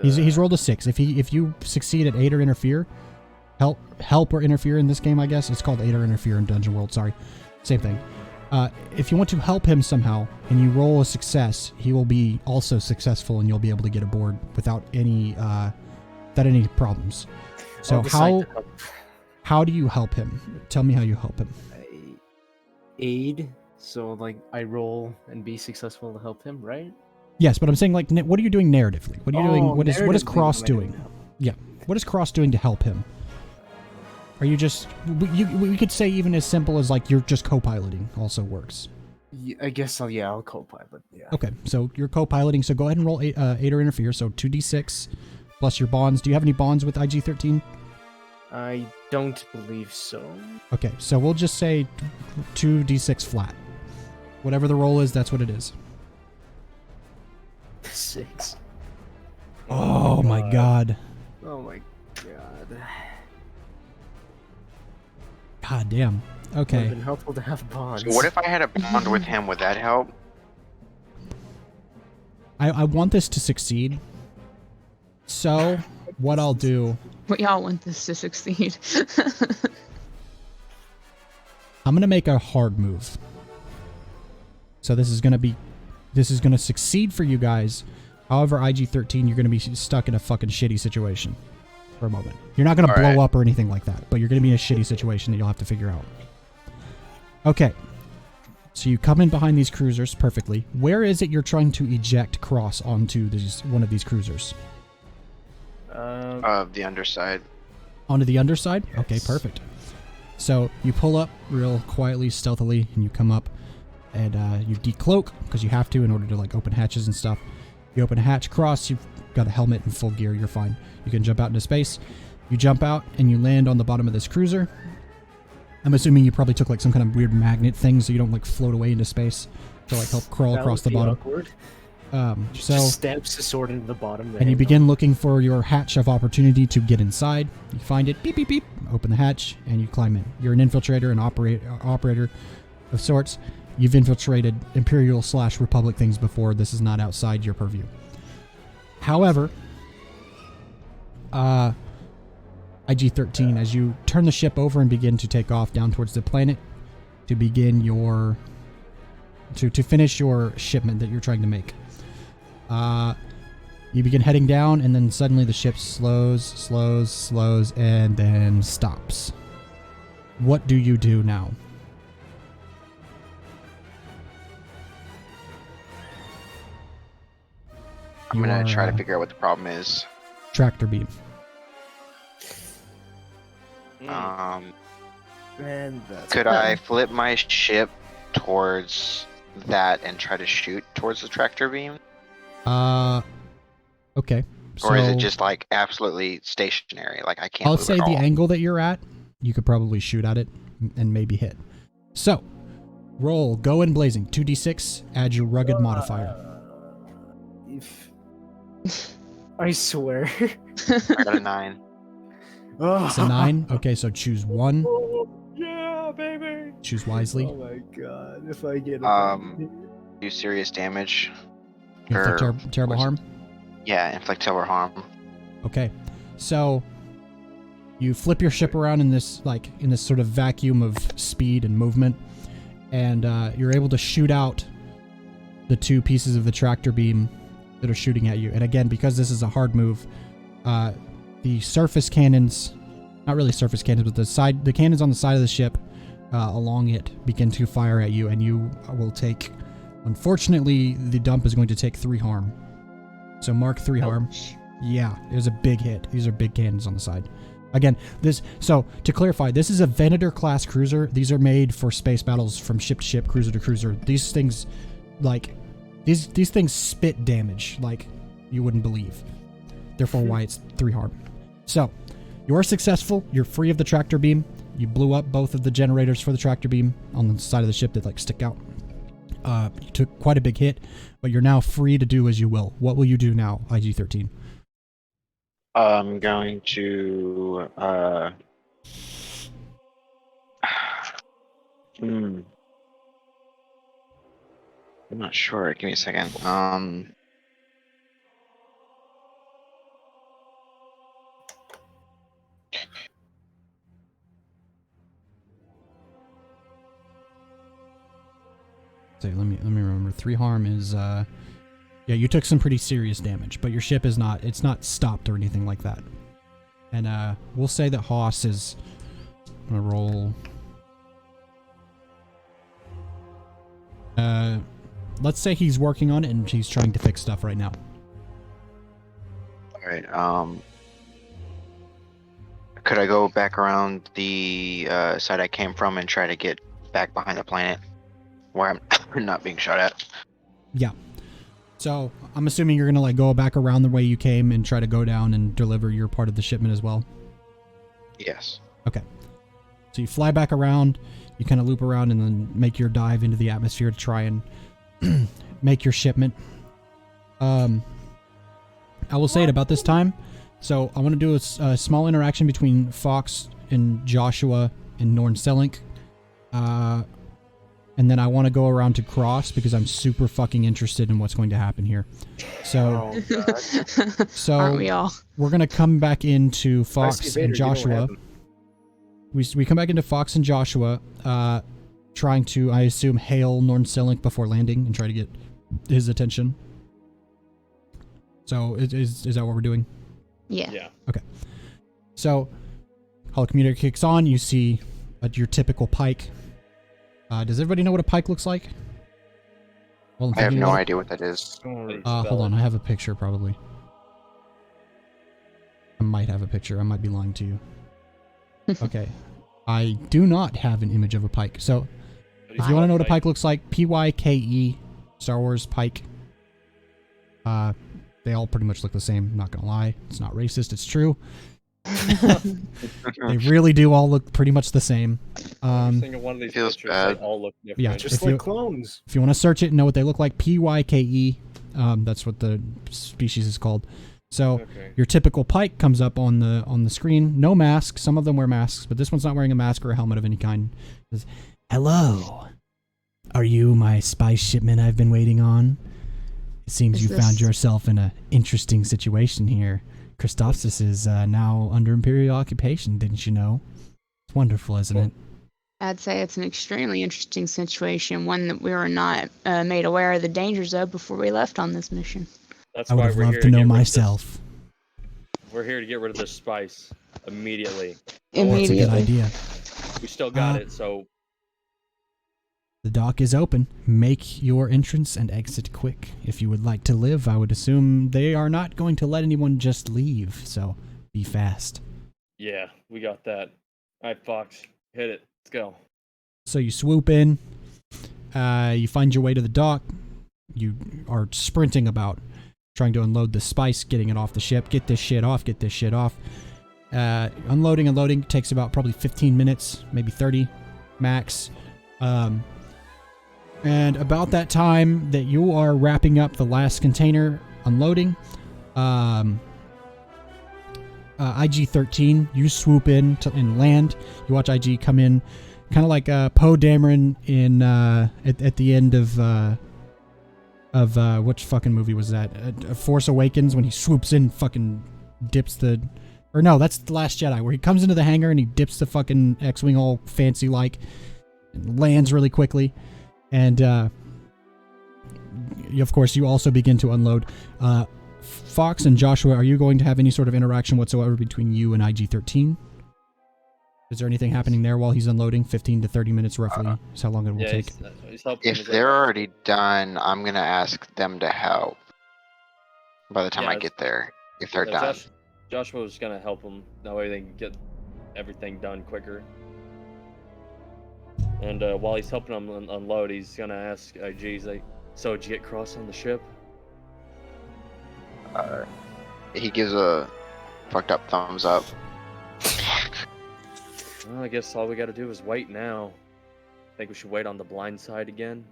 He's rolled a 6. If you succeed at 8 or interfere, help or interfere in this game, I guess it's called 8 or interfere in Dungeon World. Sorry, same thing. If you want to help him somehow and you roll a success, he will be also successful and you'll be able to get aboard without any problems. So how do you help him? Tell me how you help him. Aid. So like I roll and be successful to help him, right? Yes, but I'm saying like what are you doing narratively? What are you doing? What is narratively, Cross what am I doing? doing? Yeah. What is Cross doing to help him? Are you just we could say even as simple as like you're just co-piloting also works. Yeah, I guess I'll co-pilot. Yeah. Okay, so you're co-piloting. So go ahead and roll 8 or interfere. So 2d6 plus your bonds. Do you have any bonds with IG-13? I don't believe so. Okay, so we'll just say 2d6 flat. Whatever the roll is, that's what it is. 6. Oh my god. Oh my god. God damn. Would have Okay. been helpful to have bonds. So what if I had a bond with him? Would that help? I want this to succeed. So what I'll do, We all want this to succeed. I'm gonna make a hard move. So this is gonna succeed for you guys. However, IG-13, you're gonna be stuck in a fucking shitty situation for a moment. You're not gonna blow up or anything like that, but you're gonna be in a shitty situation that you'll have to figure out. Okay. So you come in behind these cruisers perfectly. Where is it you're trying to eject Cross onto one of these cruisers? The underside. Onto the underside? Yes. Okay, perfect. So you pull up real quietly, stealthily, and you come up and you decloak because you have to in order to like open hatches and stuff. You open a hatch, Cross, you've got a helmet and full gear, you're fine. You can jump out into space. You jump out and you land on the bottom of this cruiser. I'm assuming you probably took like some kind of weird magnet thing so you don't like float away into space to like help crawl That across would the be bottom. awkward. So Just stabs the sword into the bottom. and you begin looking for your hatch of opportunity to get inside. You find it, beep, beep, beep, open the hatch, and you climb in. You're an infiltrator, an operator of sorts. You've infiltrated Imperial/Republic things before. This is not outside your purview. However, IG-13, as you turn the ship over and begin to take off down towards the planet to begin your... to finish your shipment that you're trying to make. You begin heading down, and then suddenly the ship slows, and then stops. What do you do now? I'm You gonna are, try to figure out what the problem is. Tractor beam. Man, that's Could I flip my ship towards that and try to shoot towards the tractor beam? Okay. Or is So it just like absolutely stationary? Like I can't I'll move say at the all? angle that you're at, you could probably shoot at it and maybe hit. So, roll, go in blazing. 2d6, add your rugged modifier. I swear. I got a 9. It's a 9. Okay, so choose one. Yeah, baby. Choose wisely. Oh my god! If I get Do serious damage. Inflict or terrible what's harm. Yeah, inflict terrible harm. Okay, so you flip your ship around in this sort of vacuum of speed and movement, and you're able to shoot out the 2 pieces of the tractor beam that are shooting at you. And again, because this is a hard move, the surface cannons, not really surface cannons, but the cannons on the side of the ship along it begin to fire at you, and you will take. Unfortunately, the dump is going to take 3 harm. So mark 3 harm. Yeah, it was a big hit. These are big cannons on the side. Again, so to clarify, this is a Venator class cruiser. These are made for space battles from ship to ship, cruiser to cruiser. These things, these things spit damage like you wouldn't believe. Therefore, why it's 3 harm. So, you're successful. You're free of the tractor beam. You blew up both of the generators for the tractor beam on the side of the ship that stick out. You took quite a big hit, but you're now free to do as you will. What will you do now, IG-13? I'm going to hmm, I'm not sure. Give me a second. So let me remember. 3 harm is yeah, you took some pretty serious damage, but your ship is not stopped or anything like that. And we'll say that Haas is gonna roll. Let's say he's working on it and he's trying to fix stuff right now. all right. Could I go back around the side I came from and try to get back behind the planet where I'm not being shot at? Yeah. So I'm assuming you're gonna like go back around the way you came and try to go down and deliver your part of the shipment as well. Yes. Okay. So you fly back around, you kind of loop around and then make your dive into the atmosphere to try and make your shipment. I will say at about this time, so I want to do a small interaction between Fox and Joshua and Norn Selink. And then I want to go around to Cross because I'm super fucking interested in what's going to happen here. So, Oh, God. so Aren't we all? we're going to come back into Fox Spicy and Vader, you know what Joshua. happened. We come back into Fox and Joshua, trying to, I assume, hail Norn Selink before landing and try to get his attention. So is that what we're doing? Yeah. Yeah. So, Holo Communicator kicks on. You see your typical pike. Does everybody know what a pike looks like? Well, I have no idea what that is. Hold on, I have a picture probably. I might have a picture. I might be lying to you. Okay. I do not have an image of a pike. So, if you want to know what a pike looks like, PYKE, Star Wars pike. They all pretty much look the same, not gonna lie. It's not racist, it's true. They really do all look pretty much the same. Every single one of these feels pictures, bad. they all look different. Yeah, Just If like you- clones. If you want to search it and know what they look like, PYKE, that's what the species is called. So Okay. your typical pike comes up on the screen. No mask. Some of them wear masks, but this one's not wearing a mask or a helmet of any kind. It says, "Hello, are you my spice shipment I've been waiting on? It seems Is you found this- yourself in an interesting situation here. Christophsis is now under Imperial occupation, didn't you know? It's wonderful, isn't it? I'd say it's an extremely interesting situation, one that we were not made aware of the dangers of before we left on this mission. That's I would why have we're loved here to know get rid of myself. we're here to get rid of this spice immediately. That's a good Immediately. idea. We still got Uh, it, so The dock is open. Make your entrance and exit quick. If you would like to live, I would assume they are not going to let anyone just leave, so be fast." yeah, we got that. All right, Fox, hit it. Let's go. So you swoop in, you find your way to the dock, you are sprinting about, trying to unload the spice, getting it off the ship, get this shit off. Unloading takes about probably 15 minutes, maybe 30 max. And about that time that you are wrapping up the last container unloading, IG-13, you swoop in and land. You watch IG come in, kind of like Poe Dameron in at the end of which fucking movie was that? Force Awakens, when he swoops in, fucking dips the, or no, that's The Last Jedi, where he comes into the hangar and he dips the fucking X-wing all fancy like, and lands really quickly, and of course you also begin to unload. Fox and Joshua, are you going to have any sort of interaction whatsoever between you and IG-13? Is there anything happening there while he's unloading? 15 to 30 minutes roughly is how long it will Yeah, take. he's helping. If they're already done, I'm gonna ask them to help. By the time Yeah, I get there, if they're done. Joshua was gonna help him. That way they can get everything done quicker. And while he's helping him unload, he's gonna ask IG, he's like, "So did you get Cross on the ship?" He gives a fucked up thumbs up. Well, I guess all we gotta do is wait now. Think we should wait on the blind side again?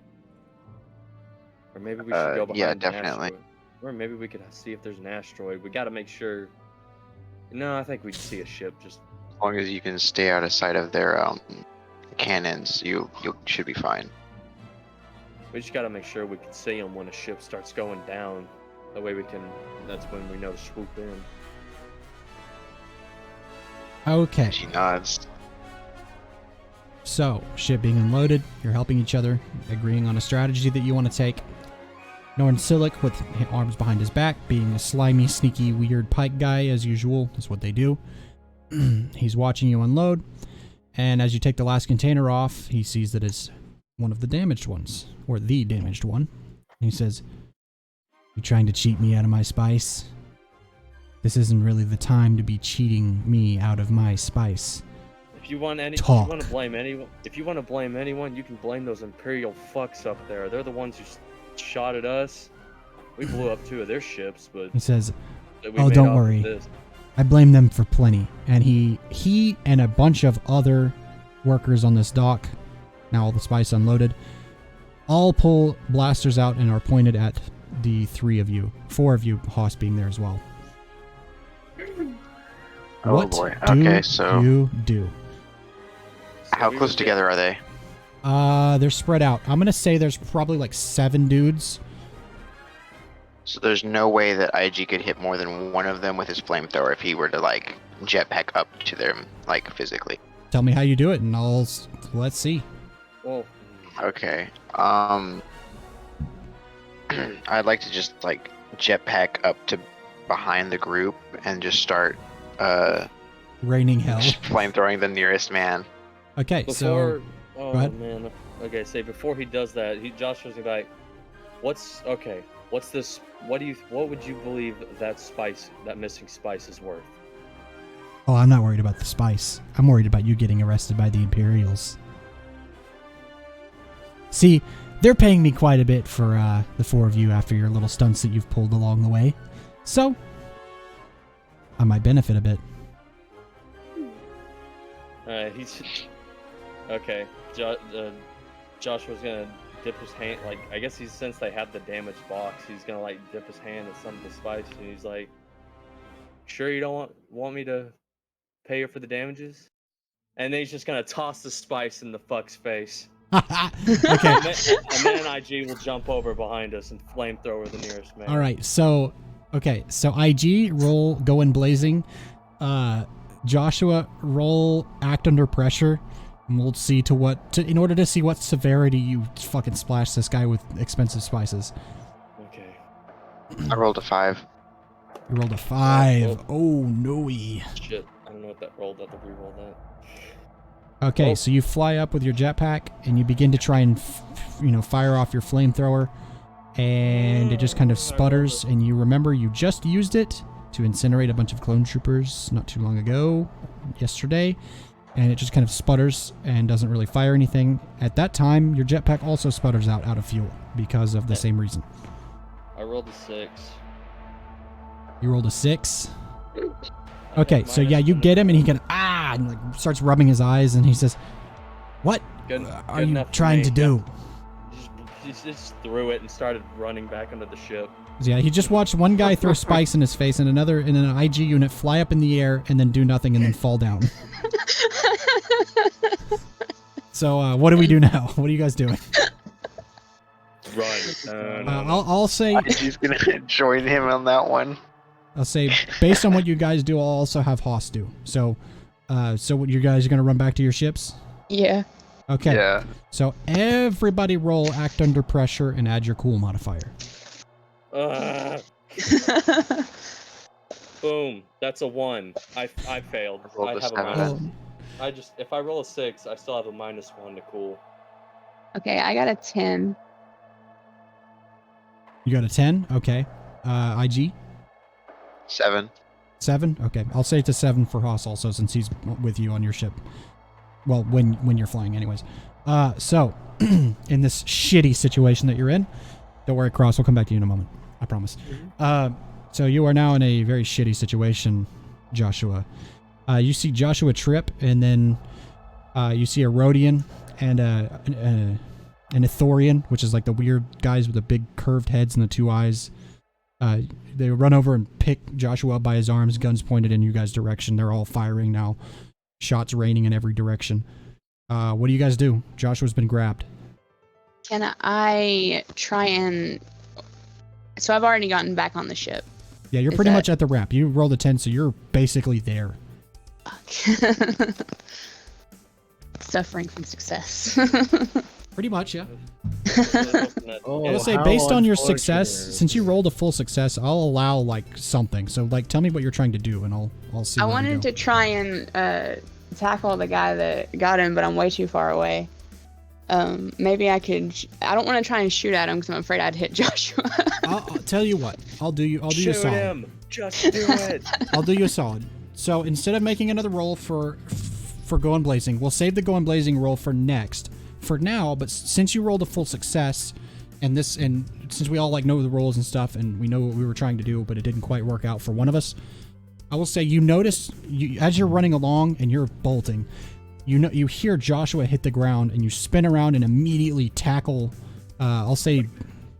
Or maybe we should go behind yeah, an definitely. asteroid. Or maybe we could see if there's an asteroid. We got to make sure. No, I think we'd see a ship. Just As long as you can stay out of sight of their cannons, you should be fine. we just got to make sure we can see them when a ship starts going down. That way we can. That's when we know to swoop in. Okay. She nods. So, ship being unloaded, you're helping each other, agreeing on a strategy that you want to take. Norn Silic, with arms behind his back, being a slimy, sneaky, weird pike guy, as usual, is what they do. He's watching you unload, and as you take the last container off, he sees that it's one of the damaged ones, or the damaged one. And he says, "You trying to cheat me out of my spice? This isn't really the time to be cheating me out of my spice." If you want any, Talk. if you want to blame anyone, you can blame those Imperial fucks up there. They're the ones who shot at us. We blew up 2 of their ships, but He says, we "Oh, made don't off with worry. this. I blame them for plenty." And he and a bunch of other workers on this dock, now all the spice unloaded, all pull blasters out and are pointed at the 3 of you. 4 of you, Hoss being there as well. Oh What boy. do Okay, so you do? So how we close would together are they? They're spread out. I'm gonna say there's probably like 7 dudes. So there's no way that IG could hit more than one of them with his flamethrower if he were to like jetpack up to them like physically. Tell me how you do it, and let's see. Well, Okay. I'd like to just like jetpack up to behind the group and just start Raining hell. just flamethrowing the nearest man. Okay, so oh go ahead. man. Okay, say before he does that, Joshua's gonna be like, what's this? What would you believe that missing spice is worth? oh, I'm not worried about the spice. I'm worried about you getting arrested by the Imperials. See, they're paying me quite a bit for the 4 of you after your little stunts that you've pulled along the way. So, I might benefit a bit. He's okay. Joshua's gonna dip his hand. Like, I guess since they have the damaged box, he's gonna like dip his hand in some of the spice, and he's like, "Sure, you don't want me to pay her for the damages?" And then he's just gonna toss the spice in the fuck's face. Okay. And then IG will jump over behind us and flamethrower the nearest man. All right. So, IG roll go in blazing. Joshua roll act under pressure, and we'll see in order to see what severity you fucking splash this guy with expensive spices. Okay. I rolled a 5. You rolled a 5. Oh no. Shit. I don't know what that rolled. I have to re-roll that. Okay, Oh. so you fly up with your jetpack and you begin to try and fire off your flamethrower, and it just kind of sputters. And you remember you just used it to incinerate a bunch of clone troopers not too long ago, yesterday, and it just kind of sputters and doesn't really fire anything. At that time, your jetpack also sputters out of fuel because of the same reason. I rolled a 6. You rolled a 6. Okay, so yeah, you get him, and he can and like starts rubbing his eyes, and he says, "What are you trying to do?" He just threw it and started running back under the ship. Yeah, he just watched one guy throw spice in his face, and another in an IG unit fly up in the air and then do nothing and then fall down. So what do we do now? What are you guys doing? Run. I'll say IG's gonna join him on that one. based on what you guys do, I'll also have Hoss do. So what, you guys are gonna run back to your ships? Yeah. Okay. Yeah. So everybody roll act under pressure and add your cool modifier. Boom. That's a 1. I failed. I rolled I a have a 7. minus. If I roll a 6, I still have a -1 to cool. Okay, I got a 10. You got a 10? Okay. IG? 7. 7? Okay. I'll say it's a 7 for Hoss also, since he's with you on your ship. Well, when you're flying anyways. So, in this shitty situation that you're in, don't worry, Cross, we'll come back to you in a moment. I promise. So you are now in a very shitty situation, Joshua. You see Joshua trip, and then you see a Rhodian and an Ithorian, which is like the weird guys with the big curved heads and the 2 eyes. They run over and pick Joshua up by his arms, guns pointed in you guys' direction. They're all firing now. Shots raining in every direction. What do you guys do? Joshua's been grabbed. Can I try and... So I've already gotten back on the ship. Yeah, you're pretty much at the ramp. You rolled a 10, so you're basically there. Fuck. Suffering from success. Pretty much, yeah. Oh, I will say, how based on your success, unfortunate. since you rolled a full success, I'll allow like something. So like, tell me what you're trying to do, and I'll see. I where we wanted go. to try and tackle the guy that got him, but I'm way too far away. Maybe I could. I don't want to try and shoot at him because I'm afraid I'd hit Joshua. I'll tell you what. I'll do you a Shoot solid. him! Just do it! I'll do you a solid. So instead of making another roll for going blazing, we'll save the going blazing roll for next. For now, but since you rolled a full success, and since we all like know the rolls and stuff, and we know what we were trying to do, but it didn't quite work out for one of us, I will say you notice as you're running along and you're bolting, you hear Joshua hit the ground, and you spin around and immediately tackle. I'll say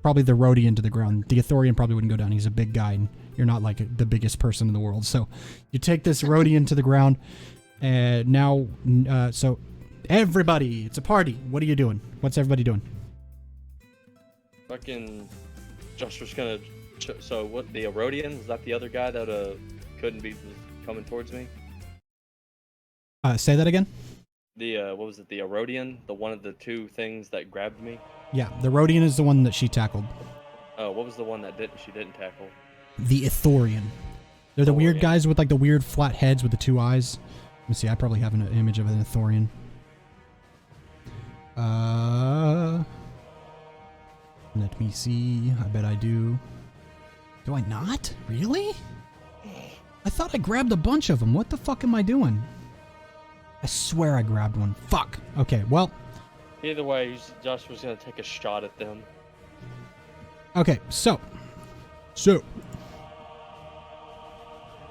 probably the Rhodian to the ground. The Ithorian probably wouldn't go down. He's a big guy, and you're not like the biggest person in the world. So you take this Rhodian to the ground, and now so. Everybody, it's a party. What are you doing? What's everybody doing? Fucking Josh was gonna. So what? The Erodian, was that the other guy that couldn't be was coming towards me? Say that again. The what was it? The Erodian, the one of the 2 things that grabbed me. Yeah, the Rhodian is the one that she tackled. Oh, what was the one that she didn't tackle? The Ithorian. They're the weird Ithorian. guys with like the weird flat heads with the 2 eyes. Let me see. I probably have an image of an Ithorian. Let me see. I bet I do. Do I not? Really? I thought I grabbed a bunch of them. What the fuck am I doing? I swear I grabbed one. Fuck. Okay, well. Either way, Josh was gonna take a shot at them. Okay, so. Sorry,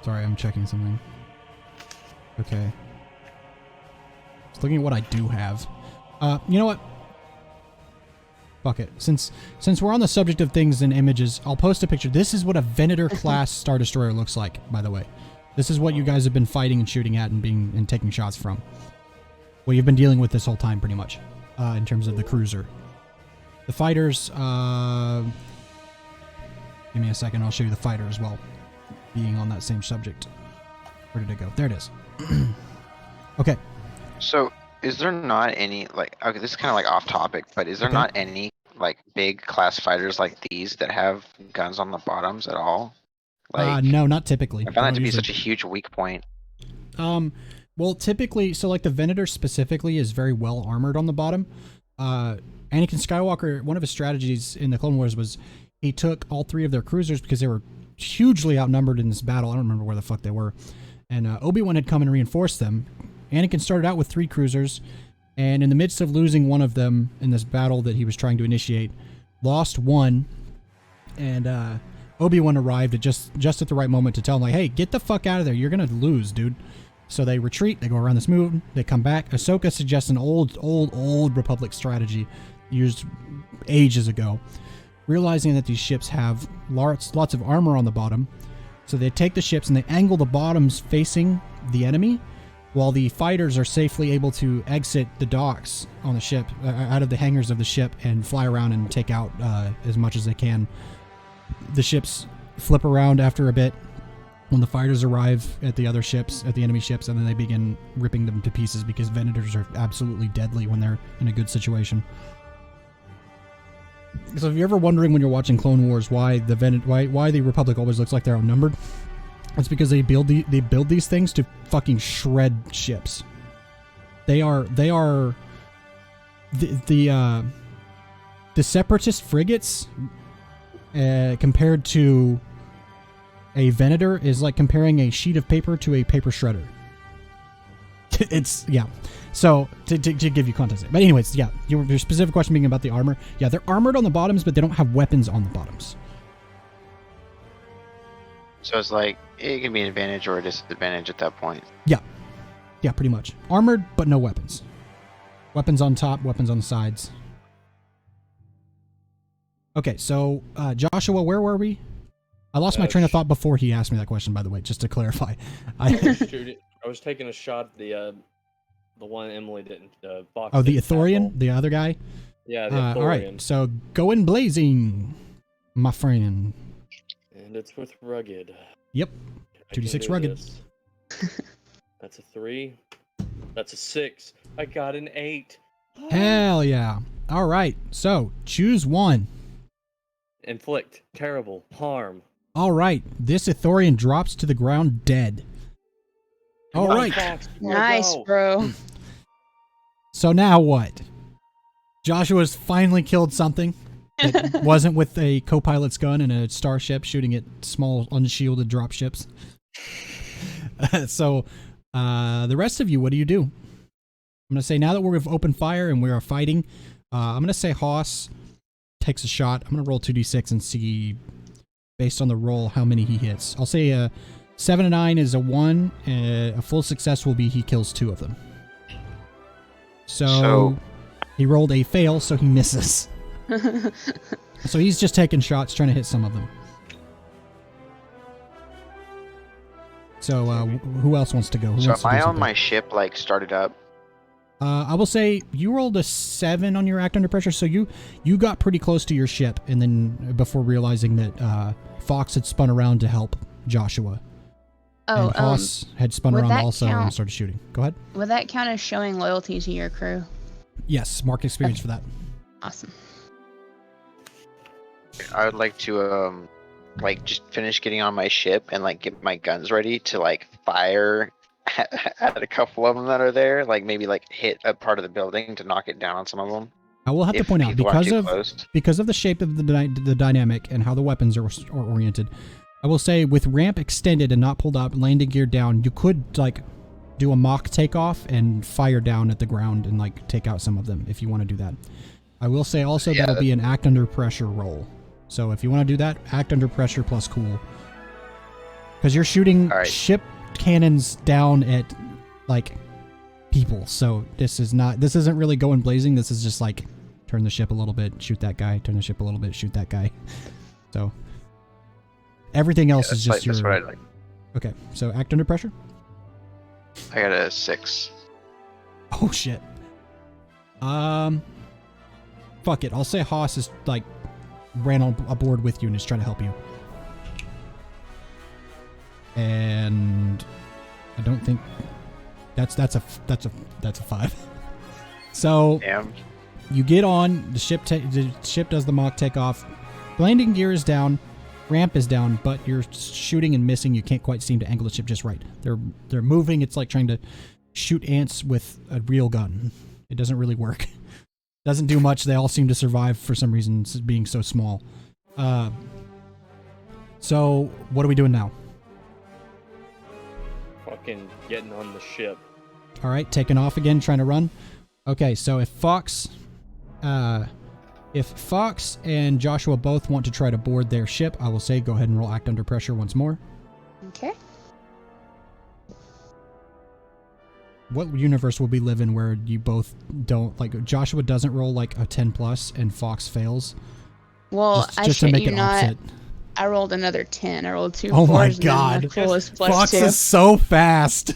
I'm checking something. Okay. Just looking at what I do have. You know what? Fuck it. Since we're on the subject of things and images, I'll post a picture. This is what a Venator class Star Destroyer looks like, by the way. This is what you guys have been fighting and shooting at and taking shots from. What you've been dealing with this whole time, pretty much, in terms of the cruiser. The fighters, give me a second, I'll show you the fighter as well, being on that same subject. Where did it go? There it is. Okay. So, is there not any, like, okay, this is kind of like off topic, but is there Okay. not any, like, big class fighters like these that have guns on the bottoms at all? Like, No, not typically. I found that to be Usually- such a huge weak point. Well, typically, so like the Venator specifically is very well armored on the bottom. Anakin Skywalker, one of his strategies in the Clone Wars was he took all 3 of their cruisers because they were hugely outnumbered in this battle. I don't remember where the fuck they were. And Obi-Wan had come and reinforced them. Anakin started out with 3 cruisers, and in the midst of losing one of them in this battle that he was trying to initiate, lost one, and Obi-Wan arrived at just at the right moment to tell him, like, hey, get the fuck out of there. You're going to lose, dude. So they retreat. They go around this moon. They come back. Ahsoka suggests an old Republic strategy used ages ago. Realizing that these ships have lots of armor on the bottom. So they take the ships and they angle the bottoms facing the enemy, while the fighters are safely able to exit the docks on the ship, out of the hangars of the ship, and fly around and take out as much as they can. The ships flip around after a bit when the fighters arrive at the other ships, at the enemy ships, and then they begin ripping them to pieces because Venators are absolutely deadly when they're in a good situation. So if you're ever wondering when you're watching Clone Wars why the Republic always looks like they're outnumbered, it's because they build these things to fucking shred ships. They are the Separatist frigates compared to a Venator is like comparing a sheet of paper to a paper shredder. It's, yeah. So, to give you context. But anyways, yeah, your specific question being about the armor. Yeah, they're armored on the bottoms, but they don't have weapons on the bottoms. So it's like, it can be an advantage or a disadvantage at that point. Yeah, pretty much. Armored, but no weapons. Weapons on top, weapons on the sides. Okay, so Joshua, where were we? I lost my train of thought before he asked me that question. By the way, just to clarify, I was taking a shot at the one Emily didn't. Fox the didn't Ithorian, tackle. the other guy. Yeah, the Ithorian. All right, so go in blazing, my friend. And it's with rugged. Yep, I can 2d6 do rugged. this. That's a 3. That's a 6. I got an 8. Hell yeah! All right, so choose one. Inflict terrible harm. All right, this Ithorian drops to the ground dead. All Come on, right, Fox, you gotta Nice, go. bro. so now what? Joshua's finally killed something. It wasn't with a co-pilot's gun and a starship shooting at small unshielded dropships. So, the rest of you, what do you do? I'm gonna say now that we've opened fire and we are fighting, I'm gonna say Haas takes a shot. I'm gonna roll 2d6 and see, based on the roll, how many he hits. I'll say 7 and 9 is a 1. A full success will be he kills 2 of them. So he rolled a fail, so he misses. So he's just taking shots, trying to hit some of them. So who else wants to go? Who So wants am to do I on something? my ship like started up? I will say you rolled a 7 on your act under pressure, so you got pretty close to your ship, and then before realizing that Fox had spun around to help Joshua, and Haas had spun would around that also count? and started shooting. Go ahead. Would that count as showing loyalty to your crew? Yes, mark experience for that. Awesome. I would like to like just finish getting on my ship and like get my guns ready to like fire at a couple of them that are there. Like maybe like hit a part of the building to knock it down on some of them. I will have to point out people aren't because of the shape of the dynamic and how the weapons are oriented. I will say with ramp extended and not pulled up, landing gear down, you could like do a mock takeoff and fire down at the ground and like take out some of them if you want to do that. I will say also that'll be an act under pressure roll. So if you want to do that, act under pressure plus cool. Because you're shooting ship cannons down at like people. So this isn't really going blazing. This is just like turn the ship a little bit, shoot that guy, turn the ship a little bit, shoot that guy. So everything else is just that's what I'd like. Okay, so act under pressure. I got a 6. Oh shit. Fuck it. I'll say Haas is like ran on aboard with you and is trying to help you. And I don't think that's a 5. So Damn. you get on the ship. The ship does the mock takeoff. Landing gear is down. Ramp is down, but you're shooting and missing. You can't quite seem to angle the ship just right. They're moving. It's like trying to shoot ants with a real gun. It doesn't really work. Doesn't do much. They all seem to survive for some reason, being so small. So what are we doing now? Fucking getting on the ship. All right, taking off again, trying to run. Okay, so if Fox and Joshua both want to try to board their ship, I will say go ahead and roll act under pressure once more. Okay. What universe would we live in where you both don't, like, Joshua doesn't roll like a 10 plus and Fox fails? Well, just I to shit make you it not. opposite. I rolled another 10. I rolled 2 Oh my fours and then God. the coolest plus Fox 2. is so fast.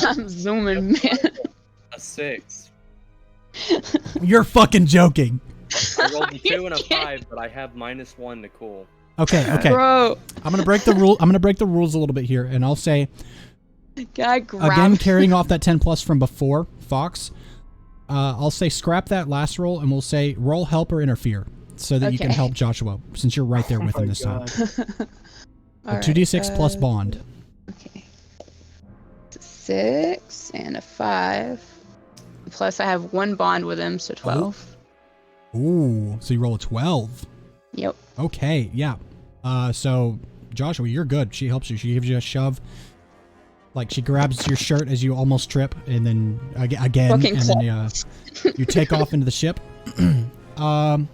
I'm zooming, man. A 6. You're fucking joking. I rolled a 2 and a 5, but I have -1 to cool. Okay. Bro, I'm gonna break the rule. I'm gonna break the rules a little bit here, and I'll say guy grabbed. again, carrying off that 10 plus from before, Fox. I'll say scrap that last roll, and we'll say roll help or interfere, so that you can Okay. help Joshua, since you're right there with him this time. All 2d6 right, plus bond. Okay. It's a 6 and a 5. Plus, I have 1 bond with him, so 12. Ooh, so you roll a 12. Yep. Okay, yeah. So Joshua, you're good. She helps you. She gives you a shove. Like she grabs your shirt as you almost trip, and then again, Fucking and then you take off into the ship. And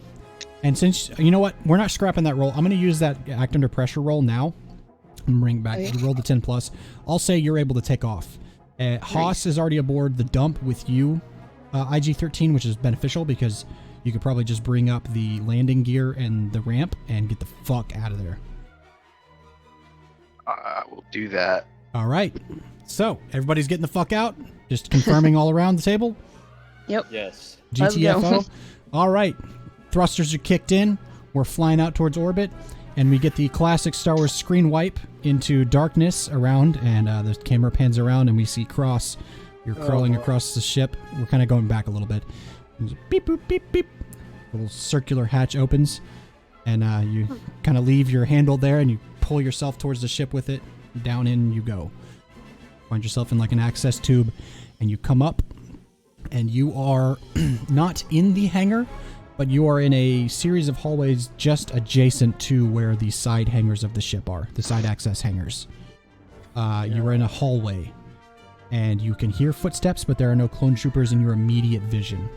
since you know what, we're not scrapping that roll. I'm going to use that act under pressure roll now. I'm bring back. Okay. You rolled the 10 plus. I'll say you're able to take off. Haas is already aboard the dump with you, IG-13, which is beneficial because you could probably just bring up the landing gear and the ramp and get the fuck out of there. We'll do that. All right. So everybody's getting the fuck out. Just confirming all around the table. Yep. Yes. Let's go. GTFO. All right. Thrusters are kicked in. We're flying out towards orbit. And we get the classic Star Wars screen wipe into darkness around. And the camera pans around and we see Cross. You're crawling across the ship. We're kind of going back a little bit. There's a beep, boop, beep, beep. A little circular hatch opens. And you kind of leave your handle there and you pull yourself towards the ship with it. Down in you go. Find yourself in like an access tube. And you come up. And you are not in the hangar, but you are in a series of hallways just adjacent to where the side hangars of the ship are, the side access hangars. You are in a hallway, and you can hear footsteps, but there are no clone troopers in your immediate vision.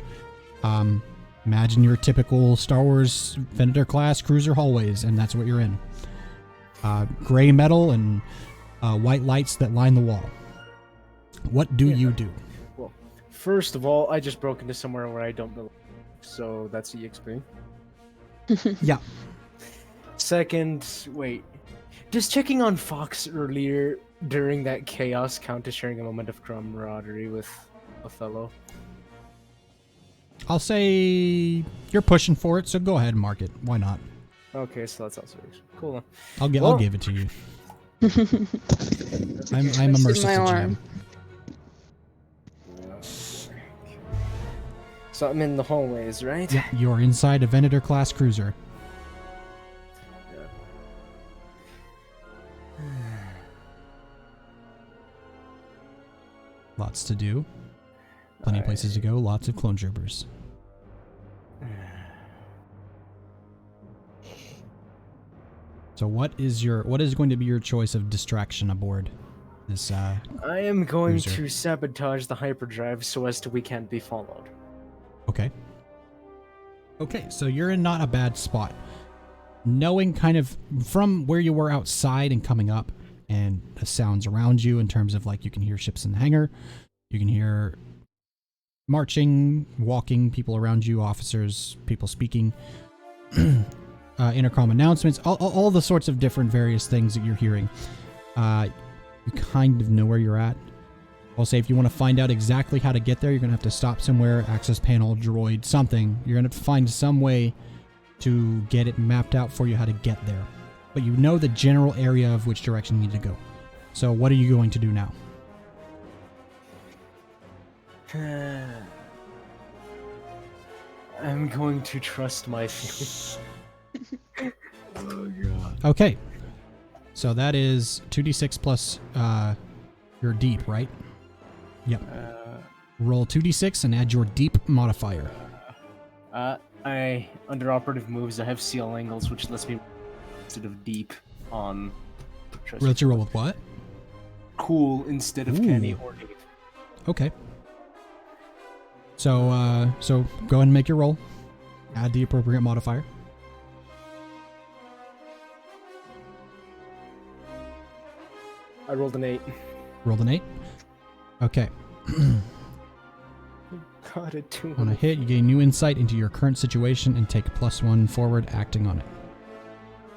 Imagine your typical Star Wars Venator-class cruiser hallways, and that's what you're in. Gray metal and white lights that line the wall. What do you do? First of all, I just broke into somewhere where I don't belong, so that's EXP. Yeah. Second, wait. Does checking on Fox earlier during that chaos count as sharing a moment of camaraderie with a fellow? I'll say you're pushing for it, so go ahead and mark it. Why not? Okay, so that's also cool. Then. I'll give it to you. I'm a merciful GM. So I'm in the hallways, right? Yeah, you're inside a Venator class cruiser. Lots to do. Plenty of places to go. Lots of clone troopers. So what is going to be your choice of distraction aboard this I am going cruiser? to sabotage the hyperdrive so as to we can't be followed. Okay. Okay, so you're in not a bad spot. Knowing kind of from where you were outside and coming up and the sounds around you in terms of like you can hear ships in the hangar, you can hear marching, walking, people around you, officers, people speaking, intercom announcements, all the sorts of different various things that you're hearing. You kind of know where you're at. I'll say if you want to find out exactly how to get there, you're going to have to stop somewhere, access panel, droid, something. You're going to have to find some way to get it mapped out for you how to get there. But you know the general area of which direction you need to go. So what are you going to do now? I'm going to trust my feelings. Oh god. Okay. So that is 2d6 plus your deep, right? Yep. Roll 2d6 and add your deep modifier. Under operative moves, I have seal angles, which lets me instead of deep on. Let you roll with what? Cool instead of canny or deep. Okay. So go ahead and make your roll. Add the appropriate modifier. I rolled an 8. Rolled an 8. Okay. Got it. 2. On a hit, you gain new insight into your current situation and take +1 forward acting on it.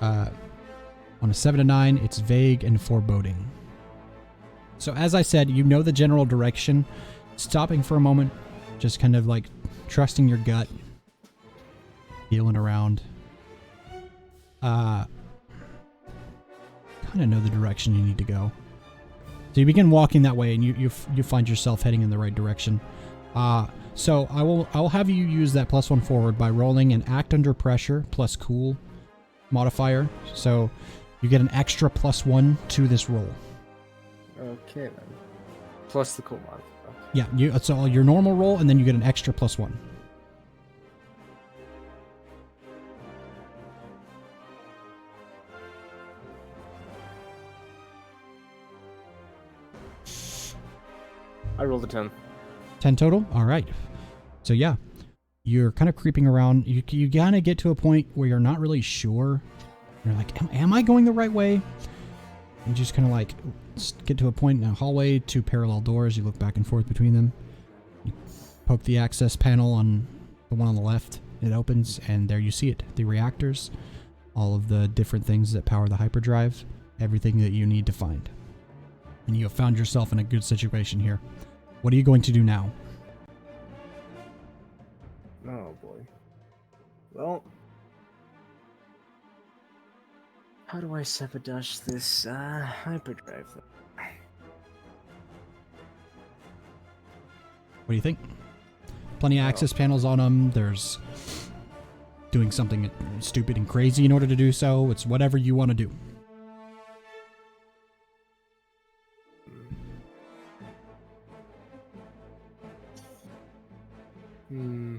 On a 7 to 9, it's vague and foreboding. So as I said, you know the general direction. Stopping for a moment, just kind of like trusting your gut, feeling around. Kind of know the direction you need to go. So you begin walking that way, and you find yourself heading in the right direction. So I will have you use that +1 forward by rolling an act under pressure plus cool modifier. So you get an extra +1 to this roll. Okay then. Plus the cool modifier. Yeah, it's all your normal roll, and then you get an extra +1. I rolled a 10. 10 total? All right. So yeah, you're kind of creeping around. You kind of get to a point where you're not really sure. You're like, am I going the right way? You just kind of like get to a point in a hallway, 2 parallel doors. You look back and forth between them. You poke the access panel on the one on the left. it opens, and there you see it. The reactors, all of the different things that power the hyperdrive, everything that you need to find. And you have found yourself in a good situation here. What are you going to do now? Oh boy. Well, how do I sabotage this hyperdrive? What do you think? Plenty of access panels on them. There's doing something stupid and crazy in order to do so. It's whatever you want to do. Hmm.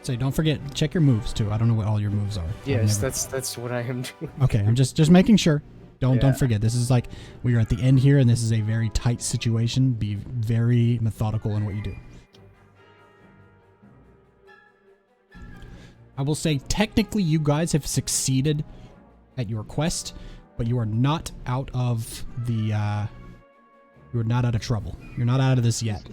Say, don't forget, check your moves too. I don't know what all your moves are. Yes, that's what I am doing. Okay, I'm just making sure. Yeah. Don't forget. This is like we are at the end here, and this is a very tight situation. Be very methodical in what you do. I will say, technically, you guys have succeeded at your quest, but you are not out of the. You are not out of trouble. You're not out of this yet.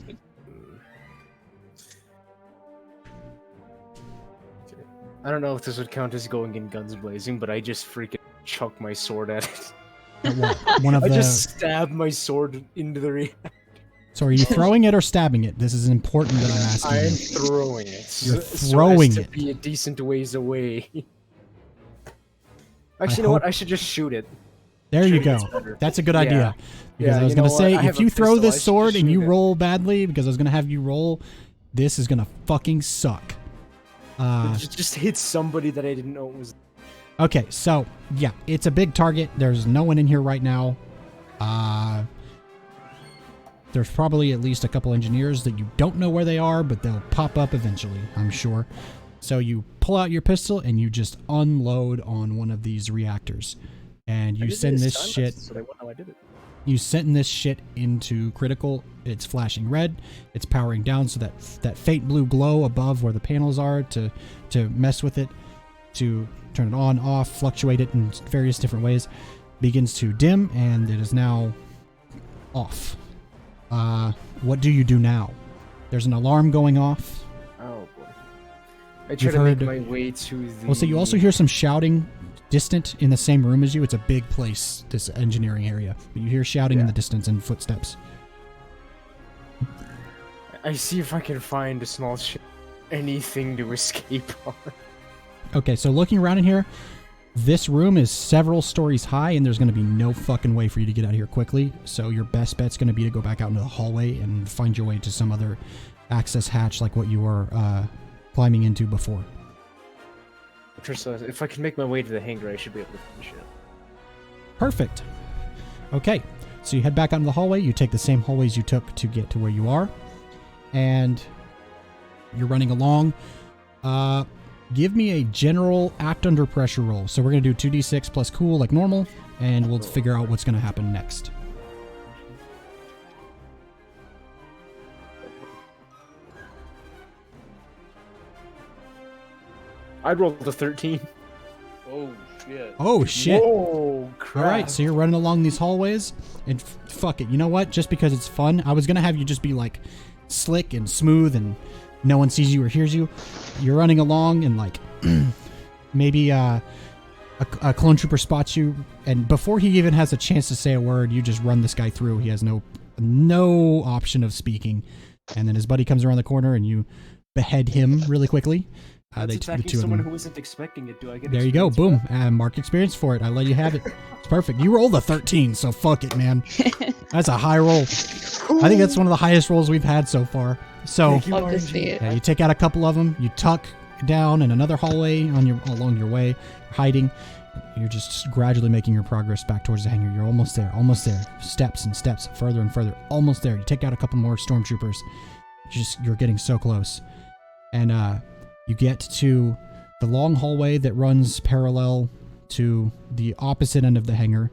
I don't know if this would count as going in guns blazing, but I just freaking chuck my sword at it. At what? One of I the. just stab my sword into the reactor. So are you throwing it or stabbing it? This is important that I'm asking. I am you. throwing it. You're so throwing as to it. be a decent ways away. Actually, I you know what? hope- I should just shoot it. There you Shooting go. is better. That's a good Yeah. idea. Because Yeah, I was you going know to say, what? I have if you a throw pistol, I this should sword just and you shoot it. roll badly, because I was going to have you roll, this is going to fucking suck. It just hit somebody that I didn't know it was. Okay, so, yeah, it's a big target. There's no one in here right now. There's probably at least a couple engineers that you don't know where they are, but they'll pop up eventually, I'm sure. So you pull out your pistol and you just unload on one of these reactors. And you send this shit... So I know I did it. You send this shit into critical. It's flashing red. It's powering down, so that faint blue glow above where the panels are to mess with it, to turn it on, off, fluctuate it in various different ways, begins to dim, and it is now off. What do you do now? There's an alarm going off. Oh boy. I try You've to make heard- my way to the. Well, so you also hear some shouting distant in the same room as you. It's a big place, this engineering area. But you hear shouting in Yeah. the distance and footsteps. I see if I can find a small anything to escape on. Okay, so looking around in here, this room is several stories high, and there's going to be no fucking way for you to get out of here quickly. So your best bet's going to be to go back out into the hallway and find your way to some other access hatch like what you were climbing into before. If I can make my way to the hangar, I should be able to finish it. Perfect. Okay, so you head back out into the hallway. You take the same hallways you took to get to where you are, and you're running along. Give me a general act under pressure roll. So we're going to do 2d6 plus cool like normal, and we'll figure out what's going to happen next. I rolled a 13. Oh shit. Oh, shit. Whoa, crap. All right, so you're running along these hallways, and fuck it. You know what? Just because it's fun, I was going to have you just be like slick and smooth and no one sees you or hears you. You're running along and like maybe a clone trooper spots you, and before he even has a chance to say a word, you just run this guy through. He has no option of speaking, and then his buddy comes around the corner and you behead him really quickly. That's The attacking two of someone them. who isn't expecting it. Do I get There you go, experience boom, mark experience for it. I let you have it. It's perfect. You rolled a 13, so fuck it, man. That's a high roll. I think that's one of the highest rolls we've had so far. So Thank you, Love to RNG. see it. yeah, you take out a couple of them. You tuck down in another hallway along your way, hiding. You're just gradually making your progress back towards the hangar. You're almost there, almost there. Steps and steps, further and further. Almost there. You take out a couple more stormtroopers. You're getting so close, and you get to the long hallway that runs parallel to the opposite end of the hangar.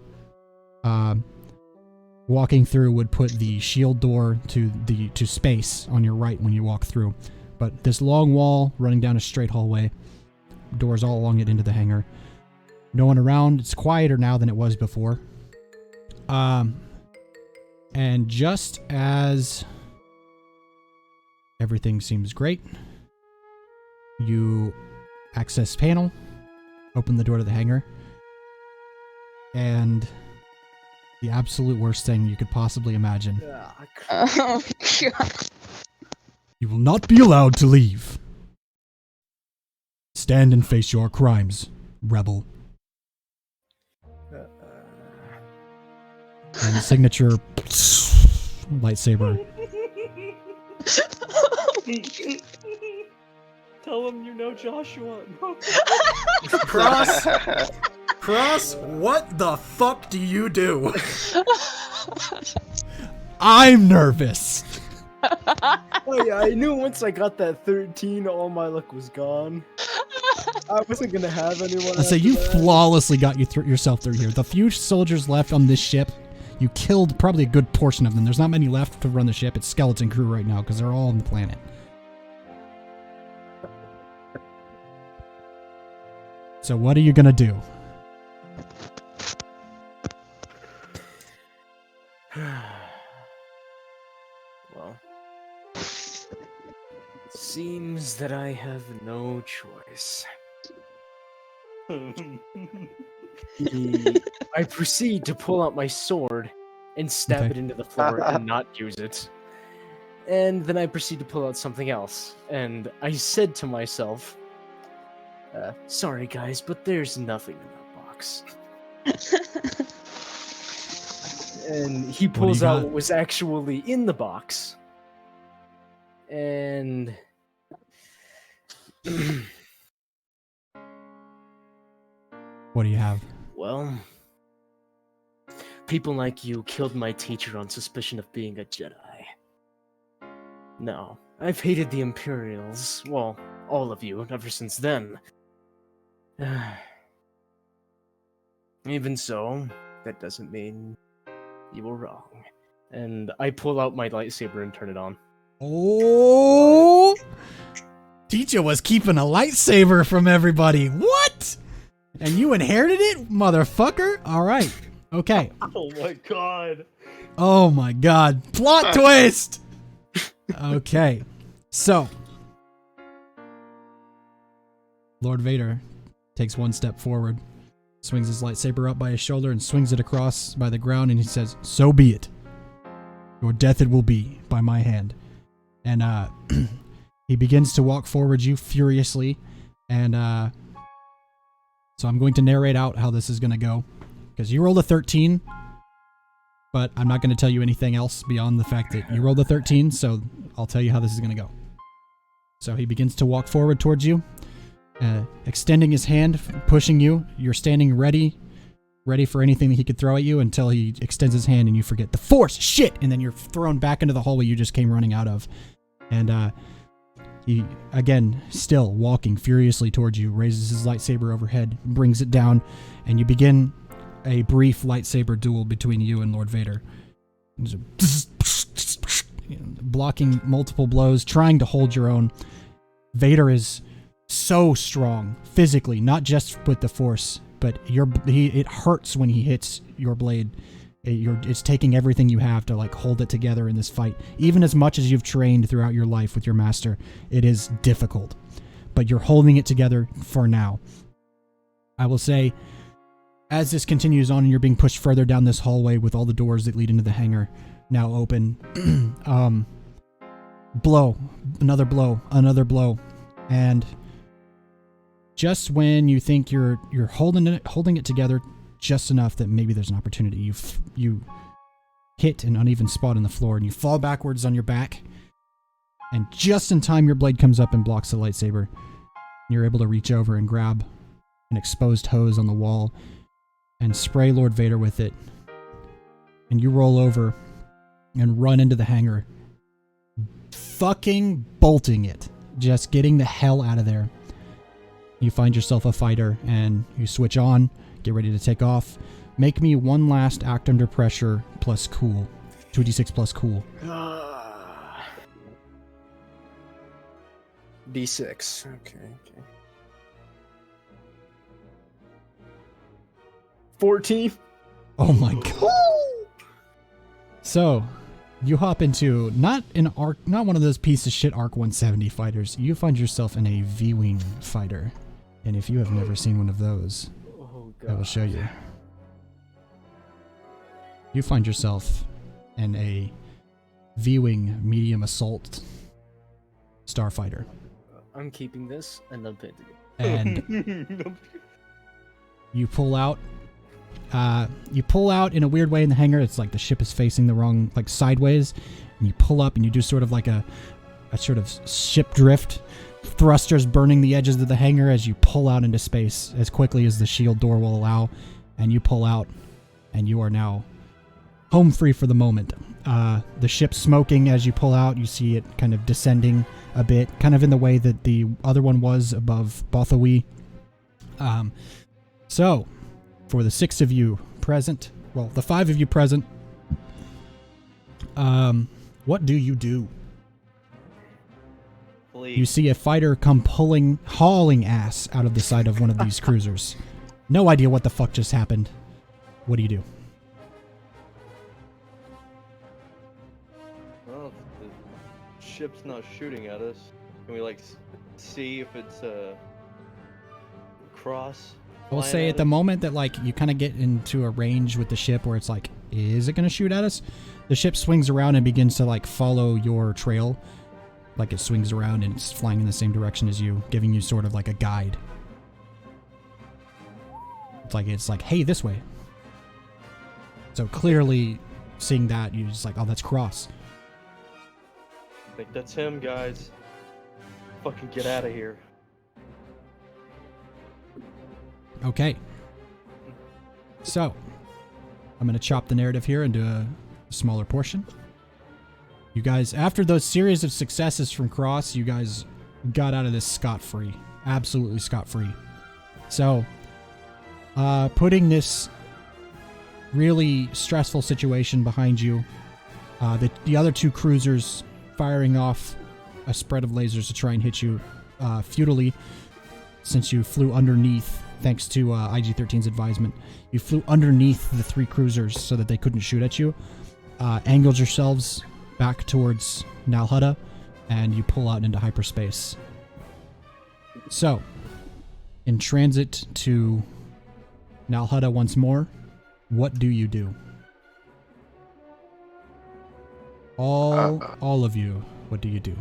Walking through would put the shield door to space on your right when you walk through. But this long wall running down a straight hallway, doors all along it into the hangar. No one around. It's quieter now than it was before. And just as everything seems great, you access panel, open the door to the hangar, and the absolute worst thing you could possibly imagine. Oh, God. You will not be allowed to leave. Stand and face your crimes, rebel. And signature lightsaber. Tell him you know Joshua. Cross, what the fuck do you do? I'm nervous. Oh yeah, I knew once I got that 13, all my luck was gone. I wasn't gonna have anyone. I say after you that. flawlessly got yourself through here. The few soldiers left on this ship, you killed probably a good portion of them. There's not many left to run the ship. It's skeleton crew right now because they're all on the planet. So what are you gonna do? Well, seems that I have no choice. I proceed to pull out my sword and stab Okay. it into the floor and not use it. And then I proceed to pull out something else. And I said to myself, sorry guys, but there's nothing in that box. And he do pulls you out got? what was actually in the box. And What do you have? well, people like you killed my teacher on suspicion of being a Jedi. No, I've hated the Imperials, well, all of you, ever since then. Even so, that doesn't mean you were wrong. And I pull out my lightsaber and turn it on. Oh, teacher was keeping a lightsaber from everybody. What? And you inherited it, motherfucker? All right. Okay. Oh my god. Oh my god. Plot twist! Okay. So, Lord Vader takes one step forward, swings his lightsaber up by his shoulder and swings it across by the ground, and he says, "So be it. Your death it will be by my hand." And he begins to walk forward you furiously, and so I'm going to narrate out how this is going to go, because you rolled a 13, but I'm not going to tell you anything else beyond the fact that you rolled a 13, so I'll tell you how this is going to go. So he begins to walk forward towards you, extending his hand, pushing you. You're standing ready for anything that he could throw at you until he extends his hand and you forget the force, shit, and then you're thrown back into the hallway you just came running out of. And he, again, still walking furiously towards you, raises his lightsaber overhead, brings it down, and you begin a brief lightsaber duel between you and Lord Vader. Blocking multiple blows, trying to hold your own. Vader is so strong physically, not just with the force, but it hurts when he hits your blade. It's taking everything you have to like hold it together in this fight. Even as much as you've trained throughout your life with your master, it is difficult. But you're holding it together for now. I will say, as this continues on and you're being pushed further down this hallway with all the doors that lead into the hangar now open, blow, another blow, and just when you think you're holding it together just enough that maybe there's an opportunity, you hit an uneven spot in the floor and you fall backwards on your back, and just in time your blade comes up and blocks the lightsaber. You're able to reach over and grab an exposed hose on the wall and spray Lord Vader with it, and you roll over and run into the hangar, fucking bolting it, just getting the hell out of there. You find yourself a fighter and you switch on, get ready to take off. Make me one last act under pressure plus cool. 2d6 plus cool. D6. Okay. 14. Oh my god. So, you hop into not one of those piece of shit Arc 170 fighters. You find yourself in a V-wing fighter, and if you have never seen one of those, Oh I will god. show you. You find yourself in a V-wing medium assault starfighter, I'm keeping this and then painting it. and you pull out. You pull out in a weird way in the hangar. It's like the ship is facing the wrong, like sideways, and you pull up and you do sort of like a sort of ship drift. Thrusters burning the edges of the hangar as you pull out into space as quickly as the shield door will allow, and you pull out, and you are now home free for the moment. The ship's smoking as you pull out. You see it kind of descending a bit, kind of in the way that the other one was above Bothawi. So, for the 6 of you present, well, the 5 of you present, what do you do? Please. You see a fighter come hauling ass out of the side of one of these cruisers. No idea what the fuck just happened. What do you do? Well, if the ship's not shooting at us, can we like see if it's cross? I'll flying say at the moment that like you kind of get into a range with the ship where it's like, is it going to shoot at us? The ship swings around and begins to like follow your trail. Like it swings around and it's flying in the same direction as you, giving you sort of like a guide. It's like, hey, this way. So clearly seeing that, you're just like, oh, that's Cross. I think that's him, guys. Fucking get out of here. Okay. So, I'm going to chop the narrative here into a smaller portion. You guys, after those series of successes from Cross, you guys got out of this scot-free. Absolutely scot-free. So, putting this really stressful situation behind you, the other 2 cruisers firing off a spread of lasers to try and hit you futilely, since you flew underneath, thanks to IG-13's advisement. You flew underneath the 3 cruisers so that they couldn't shoot at you, angled yourselves back towards Nalhutta, and you pull out into hyperspace. So, in transit to Nalhutta once more, what do you do? All of you, what do you do?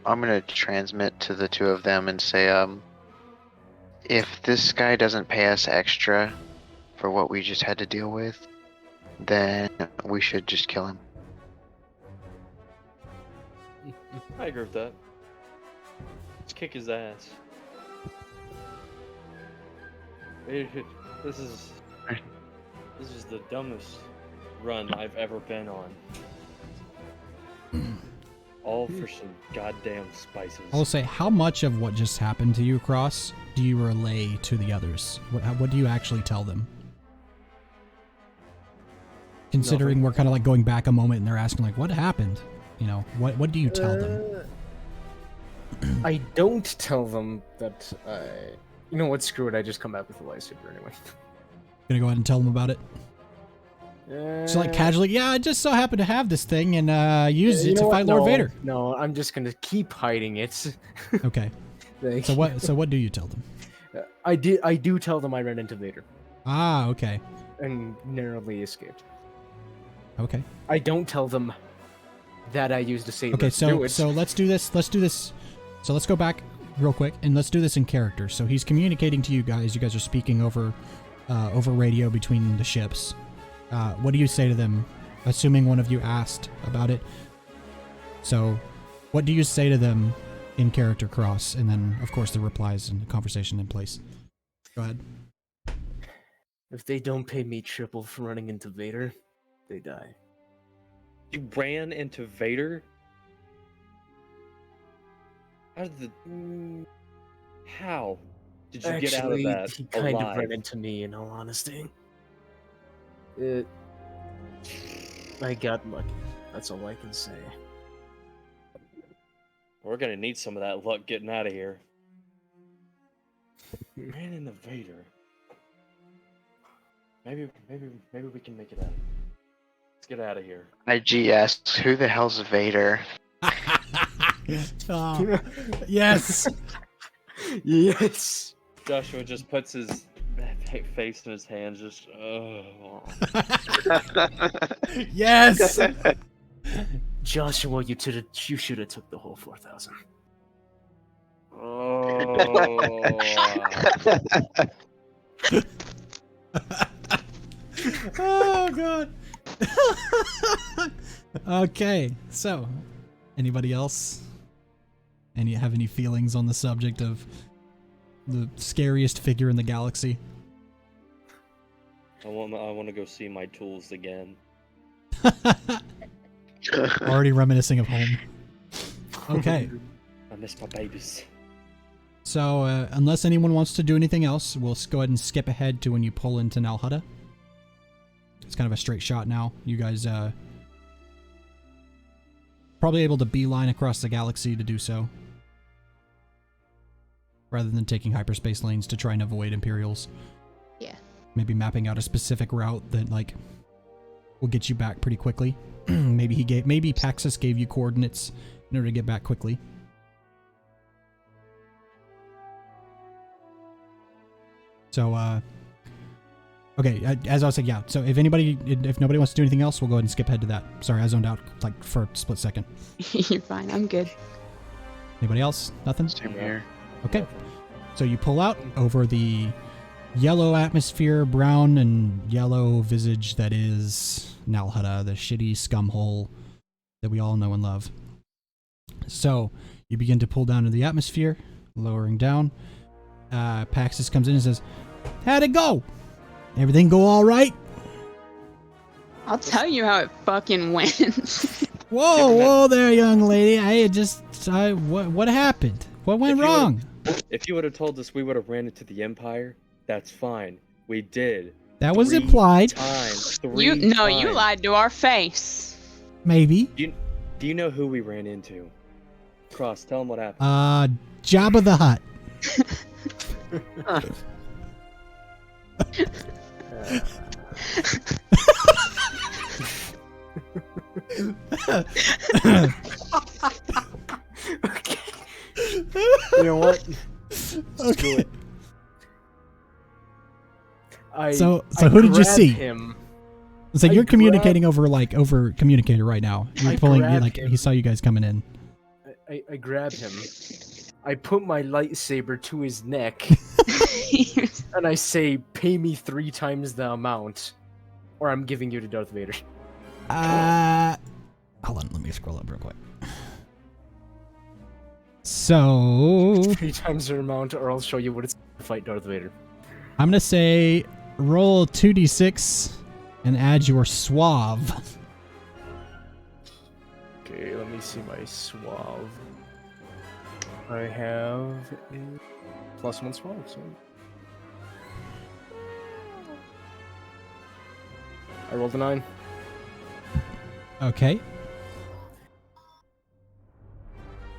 I'm gonna transmit to the 2 of them and say, if this guy doesn't pay us extra for what we just had to deal with, then we should just kill him. I agree with that. Let's kick his ass. This is the dumbest run I've ever been on. All for some goddamn spices. I'll say, how much of what just happened to you, Cross, do you relay to the others? What do you actually tell them? Considering we're kind of like going back a moment and they're asking like, what happened? You know, what do you tell them? I don't tell them that you know what, screw it, I just come back with a lightsaber anyway. Gonna go ahead and tell them about it? So like casually, yeah, I just so happen to have this thing and use it to fight Lord Vader. No, I'm just gonna keep hiding it. Okay. So what do you tell them? I do tell them I ran into Vader Ah, okay. and narrowly escaped. Okay. I don't tell them that I used a saber. Okay, to do it. so let's do this. So let's go back real quick and let's do this in character. So he's communicating to you guys. You guys are speaking over radio between the ships. What do you say to them? Assuming one of you asked about it. So, what do you say to them in character, Cross? And then, of course, the replies and the conversation in place. Go ahead. If they don't pay me triple for running into Vader, they die. You ran into Vader? How did you get out of that he kind alive? of ran into me, in all honesty. I got lucky. That's all I can say. We're gonna need some of that luck getting out of here. Ran into Vader. Maybe we can make it out. Let's get out of here. IG asks, "Who the hell's Vader?" Oh, yes. Yes. Joshua just puts his face in his hands, just Yes. Joshua, you should have took the whole 4,000. Oh god. Okay, so anybody else? Have any feelings on the subject of the scariest figure in the galaxy? I want to go see my tools again. Already reminiscing of home. Okay. I miss my babies. So, unless anyone wants to do anything else, we'll go ahead and skip ahead to when you pull into Nal Hutta. It's kind of a straight shot now. You guys, probably able to beeline across the galaxy to do so. Rather than taking hyperspace lanes to try and avoid Imperials. Yeah. Maybe mapping out a specific route that, like, will get you back pretty quickly. Maybe Paxus gave you coordinates in order to get back quickly. So, okay, as I was saying, yeah. So if nobody wants to do anything else, we'll go ahead and skip ahead to that. Sorry, I zoned out like for a split second. You're fine. I'm good. Anybody else? Nothing? Same here. Okay. So you pull out over the yellow atmosphere, brown and yellow visage that is Nal Hutta, the shitty scum hole that we all know and love. So you begin to pull down into the atmosphere, lowering down. Paxus comes in and says, "How'd it go? Everything go all right?" I'll tell you how it fucking went. Whoa there, young lady. What happened? What went wrong? If you would have told us we would have ran into the Empire, that's fine. We did. That was 3 implied. times. You times. lied to our face. Maybe. Do you know who we ran into? Cross, tell him what happened. Jabba the Hutt. Okay. You know what? Let's do it. So who did you grabbed see? Him. It's like I you're communicating over communicator right now. You're pulling. grabbed him. He saw you guys coming in. I grabbed him. I put my lightsaber to his neck, and I say, "Pay me 3 times the amount, or I'm giving you to Darth Vader." Hold on. Let me scroll up real quick. So 3 times the amount, or I'll show you what it's to fight Darth Vader. I'm gonna say roll 2d6 and add your suave. Okay, let me see my suave. I have a +1 suave. So I rolled a 9. Okay.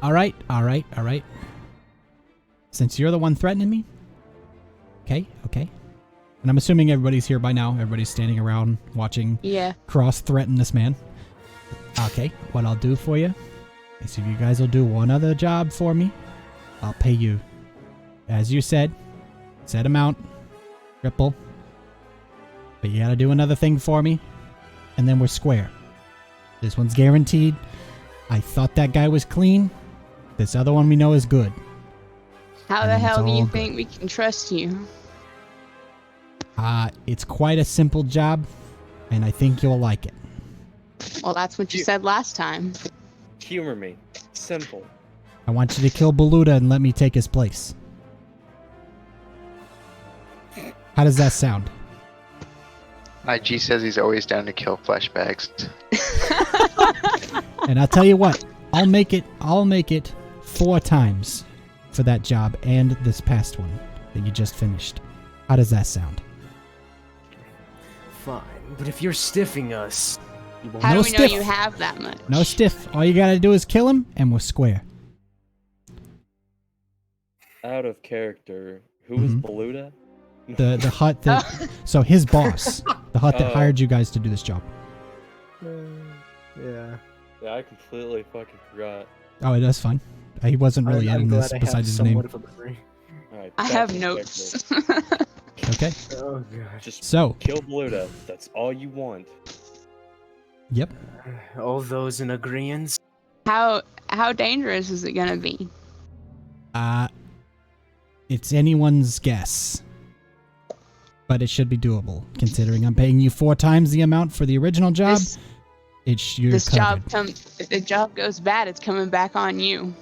All right. Since you're the one threatening me. Okay. And I'm assuming everybody's here by now. Everybody's standing around watching Yeah. Cross threaten this man. Okay, what I'll do for you is if you guys will do one other job for me, I'll pay you, as you said, set amount, triple. But you gotta do another thing for me, and then we're square. This one's guaranteed. I thought that guy was clean. This other one we know is good. How And the it's hell do all you good. think we can trust you? It's quite a simple job, and I think you'll like it. Well, that's what you said last time. Humor me. Simple. I want you to kill Beluda and let me take his place. How does that sound? IG says he's always down to kill flashbacks. And I'll tell you what, I'll make it 4 times for that job and this past one that you just finished. How does that sound? Fine, but if you're stiffing us, you won't. How No do we know stiff. you have that much? No stiff. All you gotta do is kill him and we're square. Out of character. Who was Mhm. Beluda? The hut that so his boss, the hut that hired you guys to do this job. Yeah. Yeah, I completely fucking forgot. Oh, that's fine. He wasn't really I'm in glad this I have besides his somewhat name. of a memory. All right, I back have to notes. Okay. Oh god. Just So, kill Bluta. That's all you want. yep. All those in agreement. How dangerous is it gonna be? It's anyone's guess. But it should be doable, considering I'm paying you 4 times the amount for the original job. You're This covered. job if the job goes bad, it's coming back on you.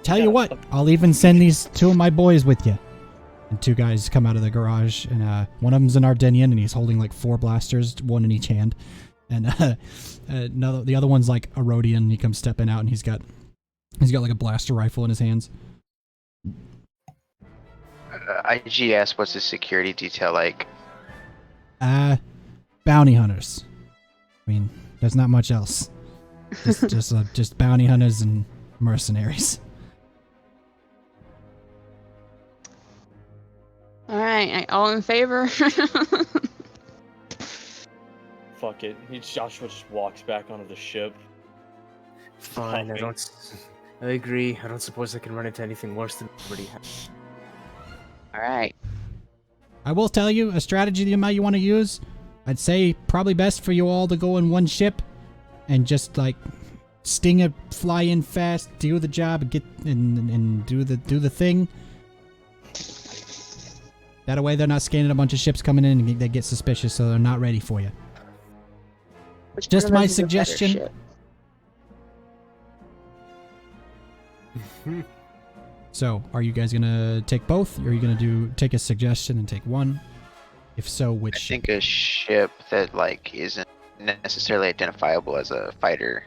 Tell you what, I'll even send these 2 of my boys with you. And 2 guys come out of the garage, and one of them's an Ardennian, and he's holding like 4 blasters, 1 in each hand. And the other one's like a Rhodian. He comes stepping out, and he's got like a blaster rifle in his hands. IGS, what's the security detail like? Bounty hunters. I mean, there's not much else. Just bounty hunters and mercenaries. All right, all in favor? Fuck it. Joshua just walks back onto the ship. Fine, I agree. I don't suppose I can run into anything worse than already have. All right. I will tell you a strategy that you might want to use. I'd say probably best for you all to go in one ship and just like sting it, fly in fast, do the job, and do the thing. That way they're not scanning a bunch of ships coming in and they get suspicious, so they're not ready for you. Which Just one of my us is a better suggestion. ship? So, are you guys gonna take both, or are you gonna take a suggestion and take one? If so, which I ship? think a ship that like isn't necessarily identifiable as a fighter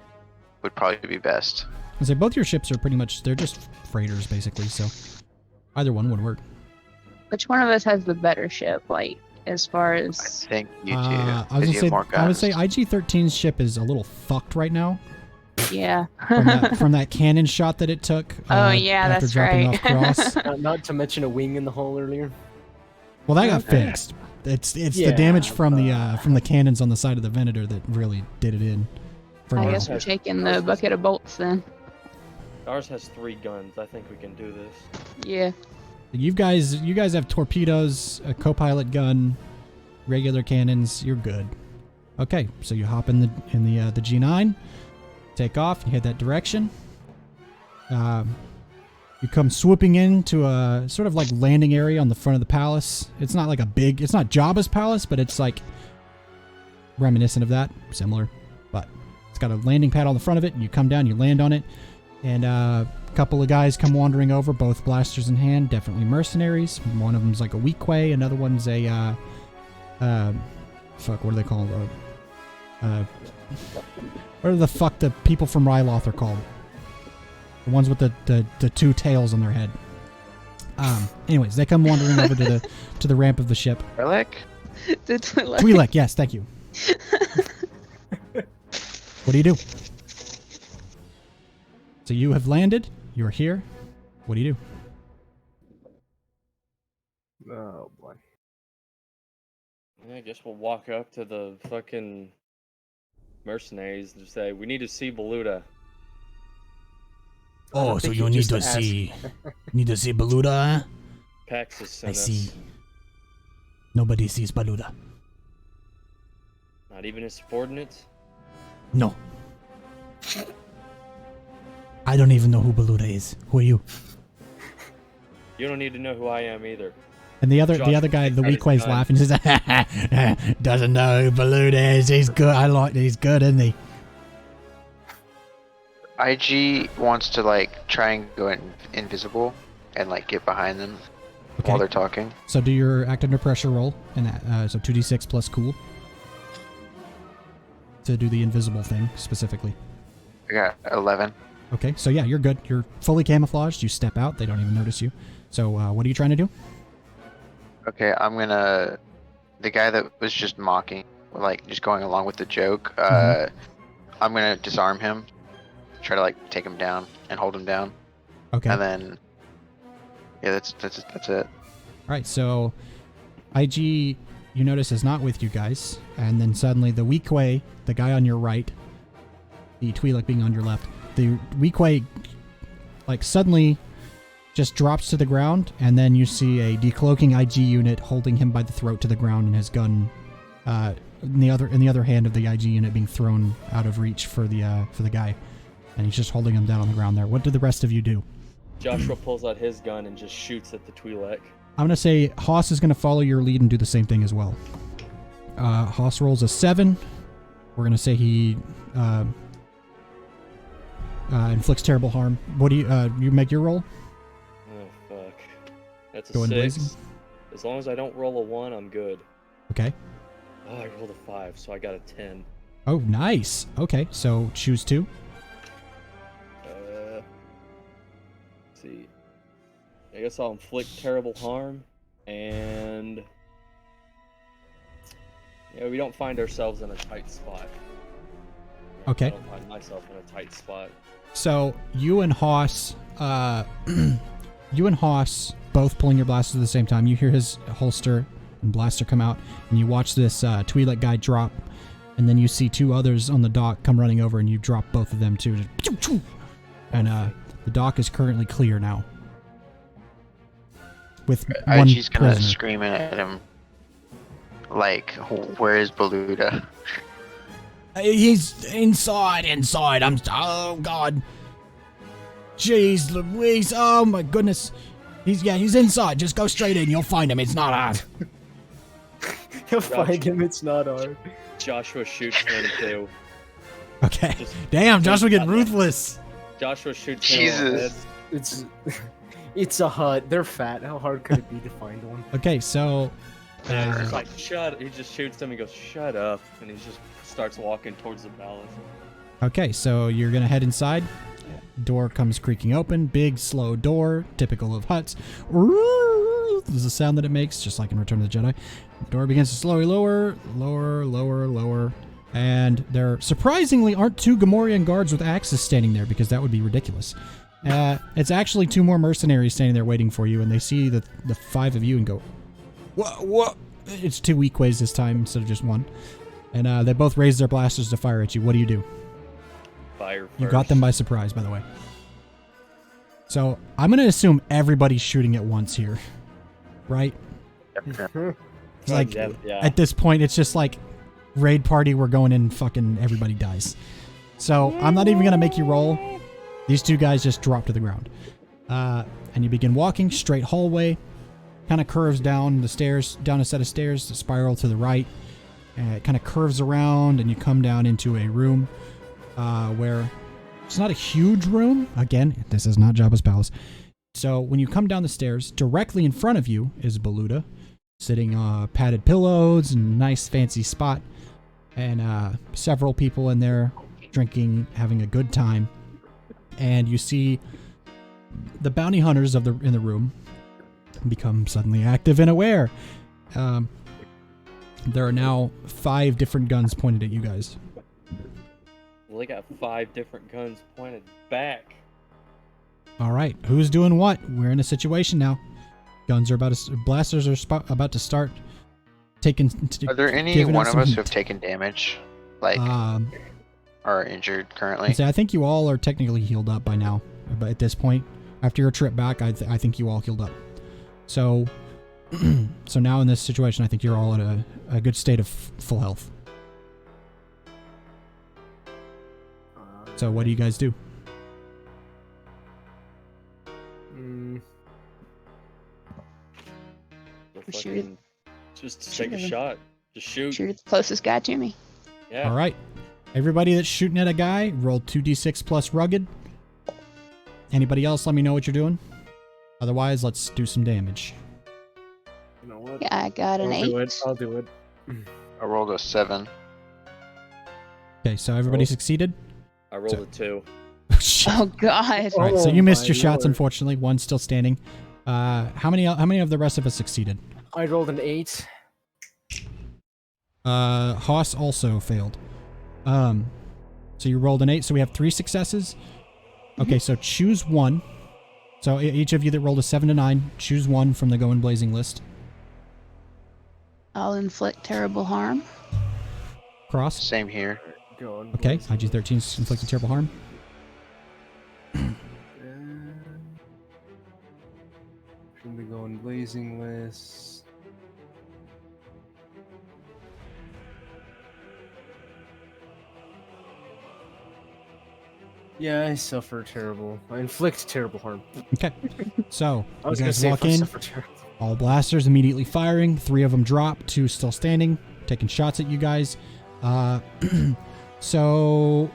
would probably be best. I say both your ships are pretty much, they're just freighters basically, so either one would work. Which one of us has the better ship? Like as far I as think you do. I 'cause was you have more I would say guns. IG-13's ship is a little fucked right now yeah. from that cannon shot that it took. Oh, yeah, after that's dropping right. off Cross. Not to mention a wing in the hole earlier. Well, that got fixed. It's the damage from the cannons on the side of the Venator that really did it in. For I now. guess we're taking the bucket of bolts then. Ours has 3 guns. I think we can do this. Yeah. You guys have torpedoes, a co-pilot gun, regular cannons. You're good. Okay, so you hop in the G9, take off, you head that direction. You come swooping into a sort of like landing area on the front of the palace. It's not like it's not Jabba's palace, but it's like reminiscent of that, similar. But it's got a landing pad on the front of it, and you come down, you land on it, and a couple of guys come wandering over, both blasters in hand, definitely mercenaries. One of them's like a weak-way, another one's a, fuck, what are they called? What are the fuck the people from Ryloth are called? The ones with the 2 tails on their head. Anyways, they come wandering over to the ramp of the ship. Twi'lek? The Twi'lek. Twi'lek, yes, thank you. What do you do? So you have landed. You're here. What do you do? Oh boy. Yeah, I guess we'll walk up to the fucking mercenaries and say, "We need to see Beluda." Oh, so you need to see Beluda? Pax has sent I us. see. Nobody sees Beluda. Not even his subordinates. No. I don't even know who Beluda is. Who are you? You don't need to know who I am either. And the other Josh, guy, the that is weak way's done. laughing. He says, "Doesn't know who Beluda is. He's good. He's good, isn't he?" IG wants to like try and go invisible and like get behind them while they're talking. So do your act under pressure roll, and that, so 2d6 plus cool to do the invisible thing specifically. I got 11. Okay, so yeah, you're good. You're fully camouflaged. You step out; they don't even notice you. So what are you trying to do? Okay, I'm gonna. The guy that was just mocking, like just going along with the joke. I'm gonna disarm him, try to like take him down and hold him down, Okay. and then yeah, that's it. All right, so IG, you notice, is not with you guys. And then suddenly the Weequay, the guy on your right, the Twi'lek being on your left, the Weequay, like, suddenly just drops to the ground, and then you see a decloaking IG unit holding him by the throat to the ground, and his gun in the other hand of the IG unit being thrown out of reach for the guy, and he's just holding him down on the ground there. What do the rest of you do? Joshua pulls out his gun and just shoots at the Twi'lek. I'm gonna say Haas is gonna follow your lead and do the same thing as well. Haas rolls a 7. We're gonna say he inflicts terrible harm. What do you make your roll? Oh fuck, that's a Going 6. blazing? As long as I don't roll a 1, I'm good. Okay. Oh, I rolled a 5, so I got a 10. Oh, nice. Okay, so choose 2. Let's see. I guess I'll inflict terrible harm, and yeah, we don't find ourselves in a tight spot. Okay. I don't find myself in a tight spot. So you and Haas, both pulling your blasters at the same time. You hear his holster and blaster come out, and you watch this Twi'lek guy drop, and then you see 2 others on the dock come running over, and you drop both of them too. And the dock is currently clear now, with one IG's gonna prisoner. scream at him, like, where is Beluda? He's inside. Oh God. Jeez Louise. Oh my goodness. He's inside. Just go straight in. You'll find him. It's not hard. You'll find him, it's not hard. Joshua shoots him too. Okay. Just- Damn, Joshua getting ruthless. Joshua shoots him. Jesus. It's a hut. They're fat. How hard could it be to find one? Okay, so And he's just like, shut. He just shoots him and goes, shut up. And he just starts walking towards the palace. okay, so you're gonna head inside. Door comes creaking open. Big slow door, typical of huts. This is the sound that it makes, just like in Return of the Jedi. Door begins to slowly lower, and there surprisingly aren't 2 Gamorrean guards with axes standing there, because that would be ridiculous. It's actually 2 more mercenaries standing there waiting for you, and they see the 5 of you and go, what? It's 2 Weequays this time instead of just 1. And they both raise their blasters to fire at you. What do you do? Fire first. You got them by surprise, by the way. So I'm going to assume everybody's shooting at once here, right? It's like, Yeah. at this point, it's just like raid party. We're going in, fucking everybody dies. So I'm not even going to make you roll. These 2 guys just drop to the ground. And you begin walking, straight hallway. Kind of curves down the stairs, down a set of stairs, to spiral to the right. It kind of curves around, and you come down into a room where it's not a huge room. Again, this is not Jabba's palace. So when you come down the stairs, directly in front of you is Beluda, sitting on padded pillows and nice fancy spot, and several people in there drinking, having a good time. And you see the bounty hunters in the room become suddenly active and aware. There are now 5 different guns pointed at you guys. Well, they got 5 different guns pointed back. All right, who's doing what? We're in a situation now. Blasters are about to start taking. Are there any giving one us of us some who have heat. taken damage, like, are injured currently? I think you all are technically healed up by now. But at this point, after your trip back, I think you all healed up. So, so now in this situation, I think you're all at a good state of full health. So what do you guys do? So Shoot. fucking, just Shoot take a him. shot. Just shoot. Shoot the closest guy to me. Yeah. All right. Everybody that's shooting at a guy, roll 2d6 plus rugged. Anybody else, let me know what you're doing. Otherwise, let's do some damage. You know what? Yeah, I got an 8. I'll do it. I rolled a 7. Okay, so everybody succeeded? I rolled a 2. Oh, shit. Oh God. All right, so Oh you missed my your shots, lord. unfortunately. One's still standing. How many of the rest of us succeeded? I rolled an 8. Haas also failed. So you rolled an 8, so we have 3 successes. Okay, so choose one. So each of you that rolled a 7 to 9, choose one from the Going Blazing list. I'll inflict terrible harm. Cross. Same here. Going Okay, blazing. IG-13's inflicting terrible harm. Should be going blazing with. Yeah, I suffer terrible. I inflict terrible harm. Okay, so I you was gonna guys say walk if I in. suffer terrible. All blasters immediately firing. 3 of them drop. 2 still standing, taking shots at you guys. So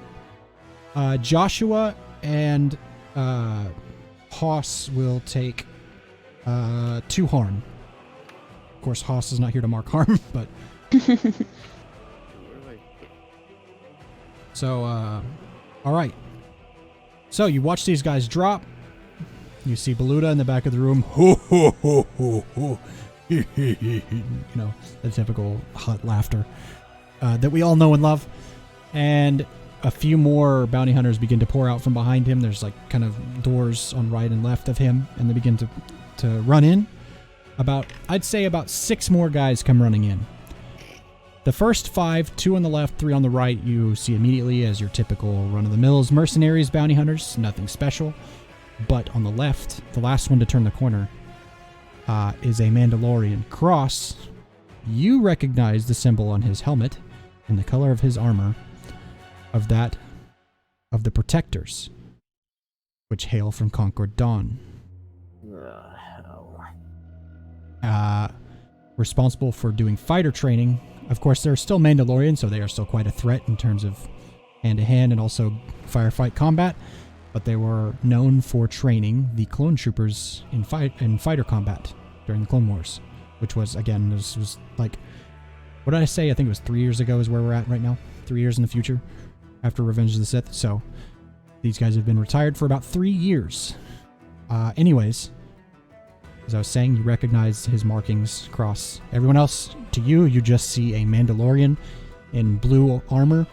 Joshua and Haas will take 2 harm. Of course, Haas is not here to mark harm, but so all right. So you watch these guys drop. You see Beluda in the back of the room. Ho, ho, ho, ho, ho. You know, the typical hut laughter that we all know and love. And a few more bounty hunters begin to pour out from behind him. There's like kind of doors on right and left of him, and they begin to run in. I'd say about 6 more guys come running in. The first 5, 2 on the left, 3 on the right, you see immediately as your typical run-of-the-mills mercenaries, bounty hunters, nothing special. But on the left, the last one to turn the corner, is a Mandalorian cross. You recognize the symbol on his helmet and the color of his armor of that of the Protectors, which hail from Concord Dawn. Hell. Responsible for doing fighter training. Of course, they're still Mandalorian, so they are still quite a threat in terms of hand-to-hand and also firefight combat. But they were known for training the clone troopers in fighter combat during the Clone Wars, which was, again, this was like, what did I say? I think it was 3 years ago is where we're at right now. 3 years in the future after Revenge of the Sith. So these guys have been retired for about 3 years. Anyways, as I was saying, you recognize his markings across. Everyone else, to you, you just see a Mandalorian in blue armor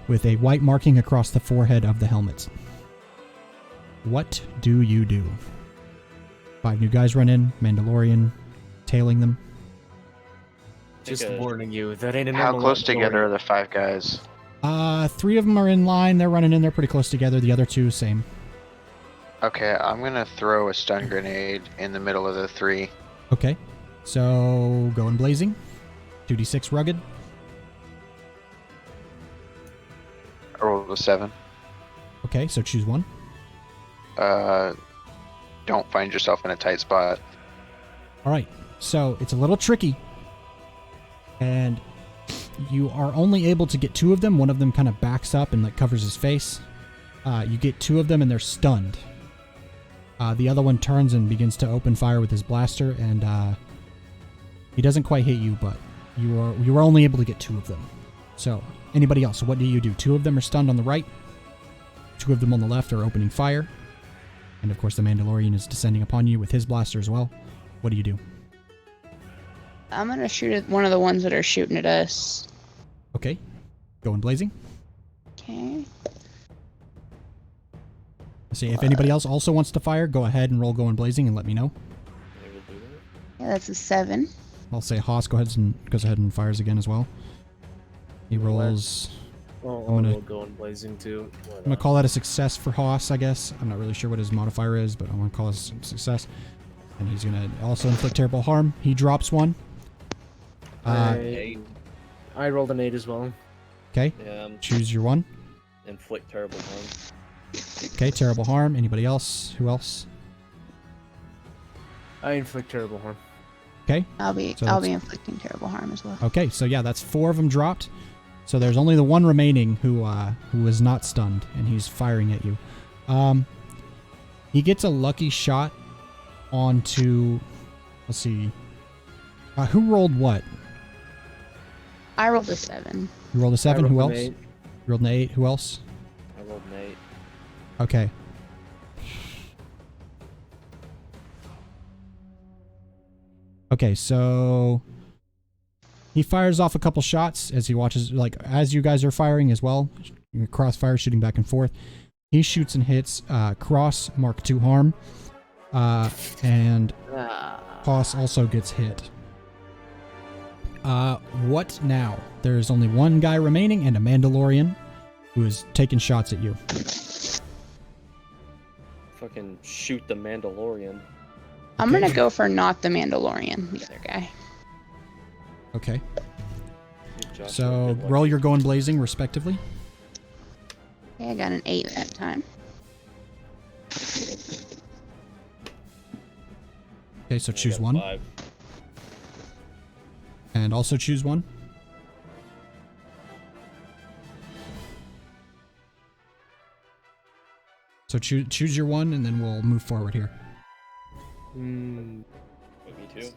with a white marking across the forehead of the helmet. What do you do? 5 new guys run in, Mandalorian tailing them. Just warning you, that ain't a How normal close together are Mandalorian. the 5 guys? 3 of them are in line. They're running in. They're pretty close together. The other 2, same. Okay, I'm gonna throw a stun grenade in the middle of the 3. Okay. So, going blazing. 2d6 rugged. I rolled a 7. Okay, so choose one. Don't find yourself in a tight spot. Alright, so it's a little tricky. And you are only able to get 2 of them. One of them kind of backs up and like covers his face. You get 2 of them and they're stunned. The other one turns and begins to open fire with his blaster, and he doesn't quite hit you, but you were only able to get 2 of them. So, anybody else? What do you do? 2 of them are stunned on the right. 2 of them on the left are opening fire. And of course the Mandalorian is descending upon you with his blaster as well. What do you do? I'm gonna shoot at one of the ones that are shooting at us. Okay. Going blazing. Okay. See, if anybody else also wants to fire, go ahead and roll going blazing and let me know. Yeah, that's a 7. I'll say Haas goes ahead and fires again as well. He rolls. Oh, I'm gonna- we'll go in blazing too. I'm gonna call that a success for Haas, I guess. I'm not really sure what his modifier is, but I'm gonna call it a success. And he's gonna also inflict terrible harm. He drops one. I rolled an 8 as well. Okay. Yeah, Choose your one. inflict terrible harm. Okay, terrible harm. Anybody else? Who else? I inflict terrible harm. Okay. I'll be So that's- inflicting terrible harm as well. Okay, so yeah, that's 4 of them dropped. So there's only the one remaining who is not stunned, and he's firing at you. He gets a lucky shot onto. Let's see. Who rolled what? I rolled a 7. You rolled a 7. I Who rolled else? an You rolled an 8. Who else? I rolled an 8. Okay. Okay, so he fires off a couple shots as he watches, like, as you guys are firing as well. Crossfire shooting back and forth. He shoots and hits Cross, Mark 2 harm. And Haas also gets hit. What now? There's only one guy remaining and a Mandalorian who is taking shots at you. Fucking shoot the Mandalorian. I'm gonna go for not the Mandalorian, the other guy. Okay. Joshua, So good luck. roll your going blazing respectively. Okay, I got an 8 that time. Okay, so I choose got one. 5. And also choose one. So choose your one, and then we'll move forward here. Hmm. Me too.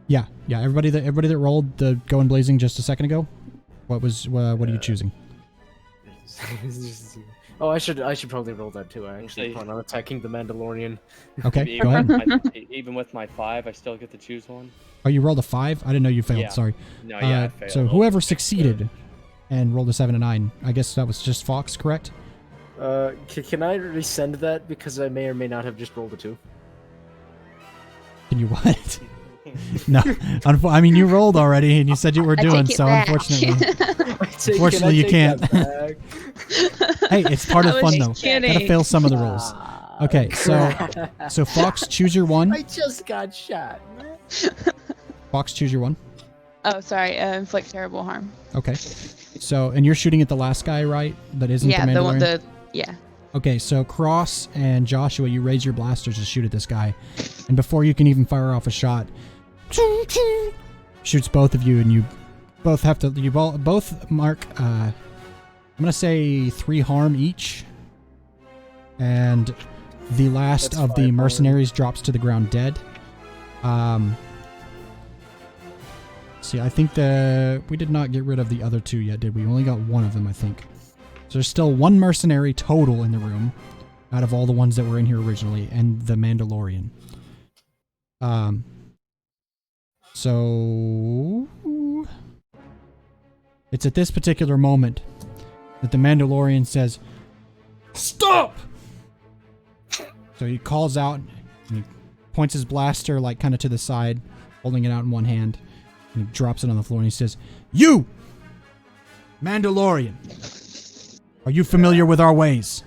Yeah. Everybody that rolled the going blazing just a second ago. What are you choosing? Oh, I should probably roll that too. I actually Actually- plan on attacking the Mandalorian. Okay, go ahead. Even with my 5, I still get to choose one. Oh, you rolled a 5? I didn't know you failed. Yeah. Sorry. No, yeah, I failed. So whoever succeeded and rolled a 7 and 9, I guess that was just Fox, correct? Can I resend that because I may or may not have just rolled a 2? Can you what? No, I mean you rolled already, and you said you were I doing take it so. back. Unfortunately, Unfortunately, you can't. Hey, it's part of I fun was though. kidding. Gotta fail some of the rules. Okay, so Fox, choose your one. I just got shot. Fox, choose your one. Oh, sorry. Inflict terrible harm. Okay. So, and you're shooting at the last guy, right? That isn't Yeah, the the one. Mandalorian? Yeah. Okay, so Cross and Joshua, you raise your blasters to shoot at this guy, and before you can even fire off a shot, shoots both of you, and you both have to. You both mark. I'm gonna say 3 harm each, and the last That's of the 5 harm. mercenaries drops to the ground dead. See, I think we did not get rid of the other 2 yet, did we? We only got one of them, I think. So there's still 1 mercenary total in the room, out of all the ones that were in here originally, and the Mandalorian. So it's at this particular moment that the Mandalorian says, "Stop!" So he calls out, and he points his blaster like kind of to the side, holding it out in one hand, and he drops it on the floor, and he says, "You, Mandalorian, are you familiar with our ways?"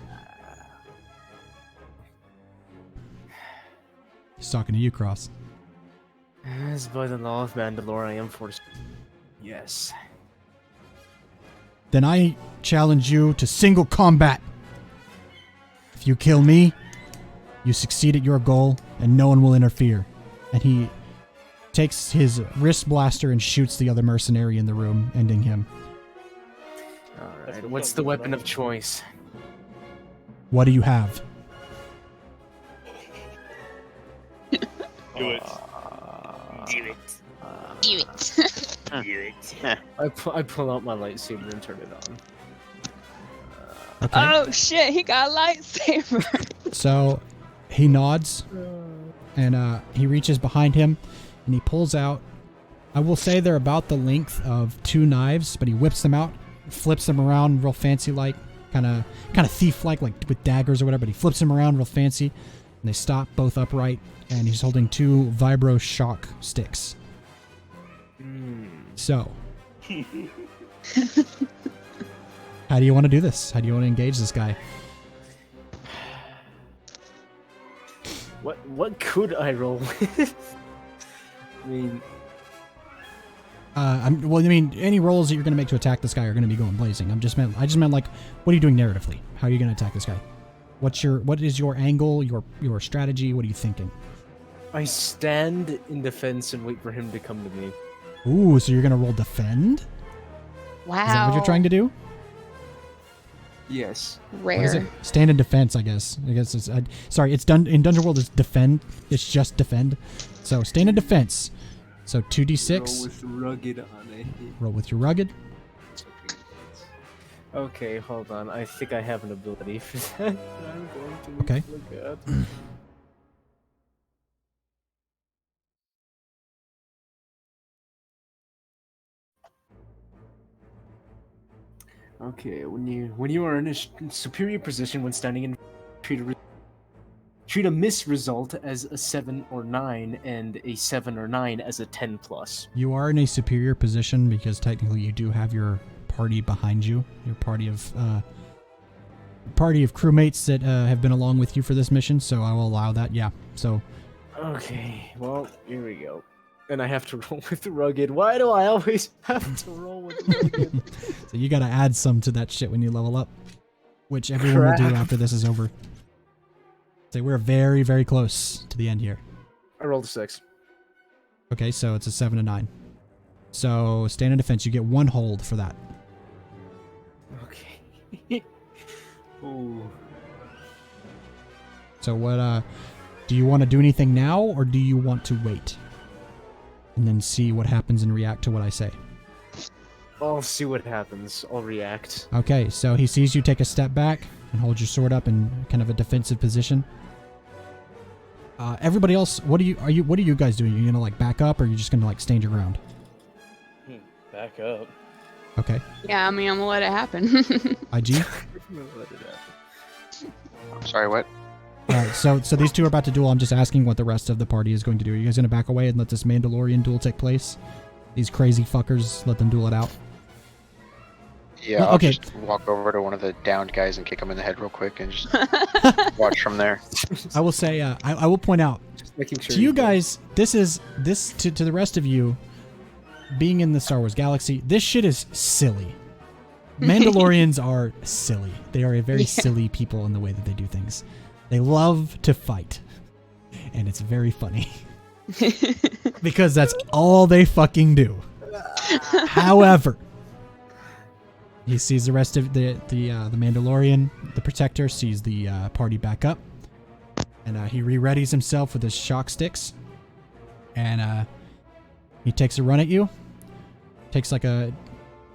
He's talking to you, Cross. As by the law of Mandalore, I am forced. Yes. Then I challenge you to single combat. If you kill me, you succeed at your goal, and no one will interfere. And he takes his wrist blaster and shoots the other mercenary in the room, ending him. Alright, what's the weapon of choice? What do you have? Do it. Do it. I pull out my lightsaber and turn it on. Okay. Oh shit! He got a lightsaber. So he nods, and he reaches behind him, and he pulls out. I will say they're about the length of 2 knives, but he whips them out, flips them around real fancy like, kind of thief-like, like with daggers or whatever. But he flips them around real fancy, and they stop both upright. And he's holding 2 vibro shock sticks. So, how do you want to do this? How do you want to engage this guy? What could I roll with? I mean, Any rolls that you're going to make to attack this guy are going to be going blazing. I just meant like, what are you doing narratively? How are you going to attack this guy? What is your angle? Your strategy? What are you thinking? I stand in defense and wait for him to come to me. Ooh, so you're going to roll defend? Wow. Is that what you're trying to do? Yes. What is it? Rare. Stand in defense, I guess. It's sorry. It's done in Dungeon World. It's defend. It's just defend. So stand in defense. So 2d6. Roll with rugged on it. Roll with your rugged. Okay, hold on. I think I have an ability for that. I'm going to Okay. look at. Okay, when you are in a superior position when standing in treat a miss result as a 7 or 9, and a 7 or 9 as a 10+. You are in a superior position because technically you do have your party behind you. Your party of crewmates that have been along with you for this mission. So I will allow that. Yeah. So. Okay. Well, here we go. And I have to roll with rugged. Why do I always have to roll with rugged? So you got to add some to that shit when you level up, which everyone will do after this is over. So we're very, very close to the end here. I rolled a 6. Okay, so it's a 7 and 9. So stand in defense. You get 1 hold for that. Okay. Ooh. So what? Do you want to do anything now, or do you want to wait and then see what happens and react to what I say? I'll see what happens. I'll react. Okay, so he sees you take a step back and hold your sword up in kind of a defensive position. Everybody else, what are you guys doing? Are you gonna like back up, or are you just gonna like stand your ground? Back up. Okay. Yeah, I mean, I'm gonna let it happen. IG. I'm sorry, what? Alright, so these two are about to duel. I'm just asking what the rest of the party is going to do. Are you guys gonna back away and let this Mandalorian duel take place? These crazy fuckers, let them duel it out. Yeah, I'll okay. just walk over to one of the downed guys and kick him in the head real quick and just watch from there. I will say, I will point out Making sure to you guys, this to the rest of you, being in the Star Wars galaxy, this shit is silly. Mandalorians are silly. They are a very silly people in the way that they do things. They love to fight, and it's very funny because that's all they fucking do. However, he sees the rest of the Mandalorian, the Protector sees the party back up, and he re-readies himself with his shock sticks, and he takes a run at you. Takes like a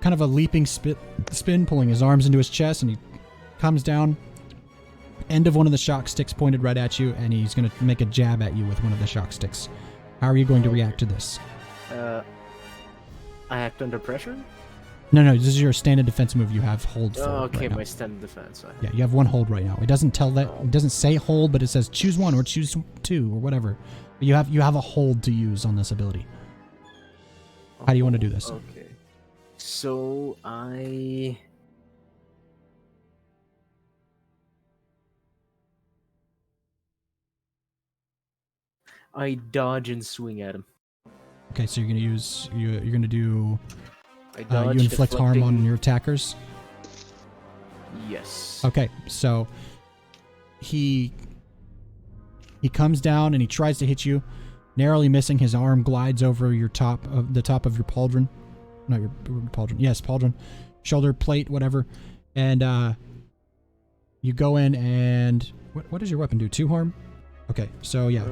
kind of a leaping spin, pulling his arms into his chest, and he comes down. End of one of the shock sticks pointed right at you, and he's going to make a jab at you with one of the shock sticks. How are you going to react to this? I act under pressure? No, this is your standard defense move. You have hold for. Oh, okay, right now. my standard defense. Yeah, you have 1 hold right now. It doesn't tell that. It doesn't say hold, but it says choose 1 or choose 2 or whatever. But you have a hold to use on this ability. How do you want to do this? Okay. So I dodge and swing at him. Okay, so you're gonna use you're gonna do I dodge, you inflict harm on deflecting- your attackers. Yes. Okay, so he comes down and he tries to hit you, narrowly missing. His arm glides over the top of your pauldron. Not your pauldron. Yes, pauldron. Shoulder plate, whatever. And you go in and what does your weapon do? 2 harm? Okay, so yeah,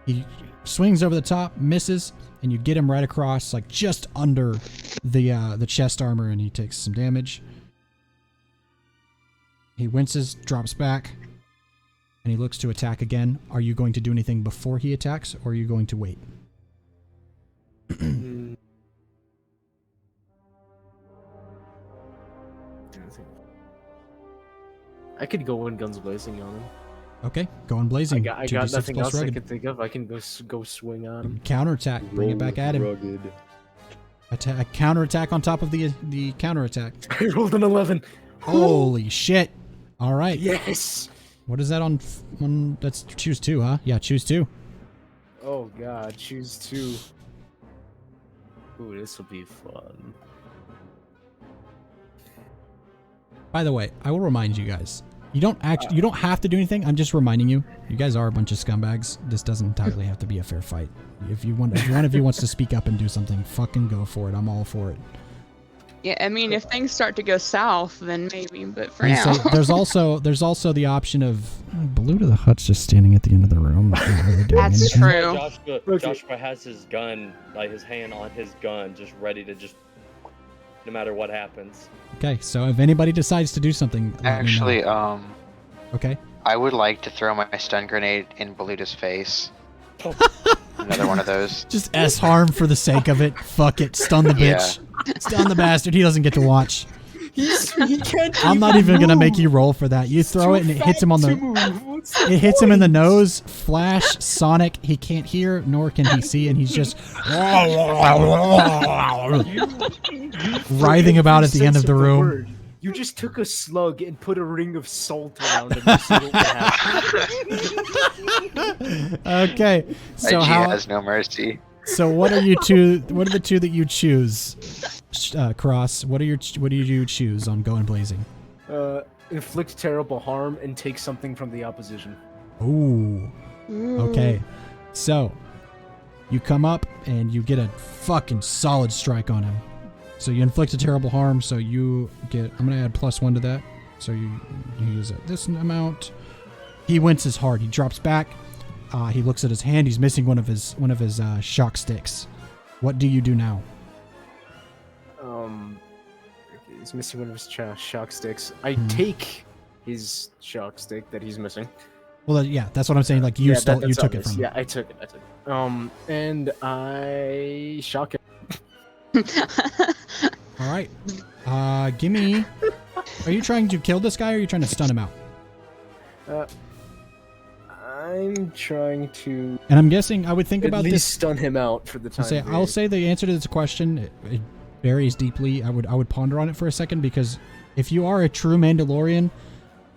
he swings over the top, misses, and you get him right across, like just under the chest armor, and he takes some damage. He winces, drops back, and he looks to attack again. Are you going to do anything before he attacks, or are you going to wait? I could go in guns blazing on him. Okay, go on blazing. I got 2d6 nothing plus else I rugged. can think of. I can go swing on him. Counterattack. Bring it back at him. Rugged. A counterattack on top of the counterattack. I rolled an 11. Holy shit. All right. Yes. What is that on? That's choose 2, huh? Yeah, choose 2. Oh god, choose 2. Ooh, this will be fun. By the way, I will remind you guys. You don't have to do anything. I'm just reminding you. You guys are a bunch of scumbags. This doesn't entirely have to be a fair fight. If one of you wants to speak up and do something, fucking go for it. I'm all for it. Yeah, I mean, if things start to go south, then maybe. But for And now, so there's also the option of Blue to the Hut's just standing at the end of the room. Not really doing That's anything. true. Joshua has his gun, like his hand on his gun, just ready to no matter what happens. Okay, so if anybody decides to do something, let me know. Actually, Okay. I would like to throw my stun grenade in Baluta's face. Another one of those. Just S harm for the sake of it. Fuck it. Stun the bitch. Stun the bastard. He doesn't get to watch. He can't. I'm not even gonna make you roll for that. You throw it and it hits him on the. It hits him in the nose. Flash, Sonic. He can't hear nor can he see, and he's just writhing about at the end of the room. You just took a slug and put a ring of salt around him. To see what would happen. Okay, so IG how? has no mercy. So what are you two? What are the two that you choose? Cross. What do you choose on Going Blazing? Inflict terrible harm and take something from the opposition. Ooh. Okay. So you come up and you get a fucking solid strike on him. So you inflict a terrible harm. So you get. I'm gonna add +1 to that. So you use this amount. He winces hard. He drops back. He looks at his hand. He's missing one of his shock sticks. What do you do now? He's missing one of his shock sticks. I take his shock stick that he's missing. Well, yeah, that's what I'm saying. Like you took it from him. Yeah, I took it. And I shock it. All right. Give me. Are you trying to kill this guy or are you trying to stun him out? I'm trying to. And I'm guessing I would think about at least this. Stun him out for the time. I'll say the answer to this question it varies deeply. I would ponder on it for a second because if you are a true Mandalorian,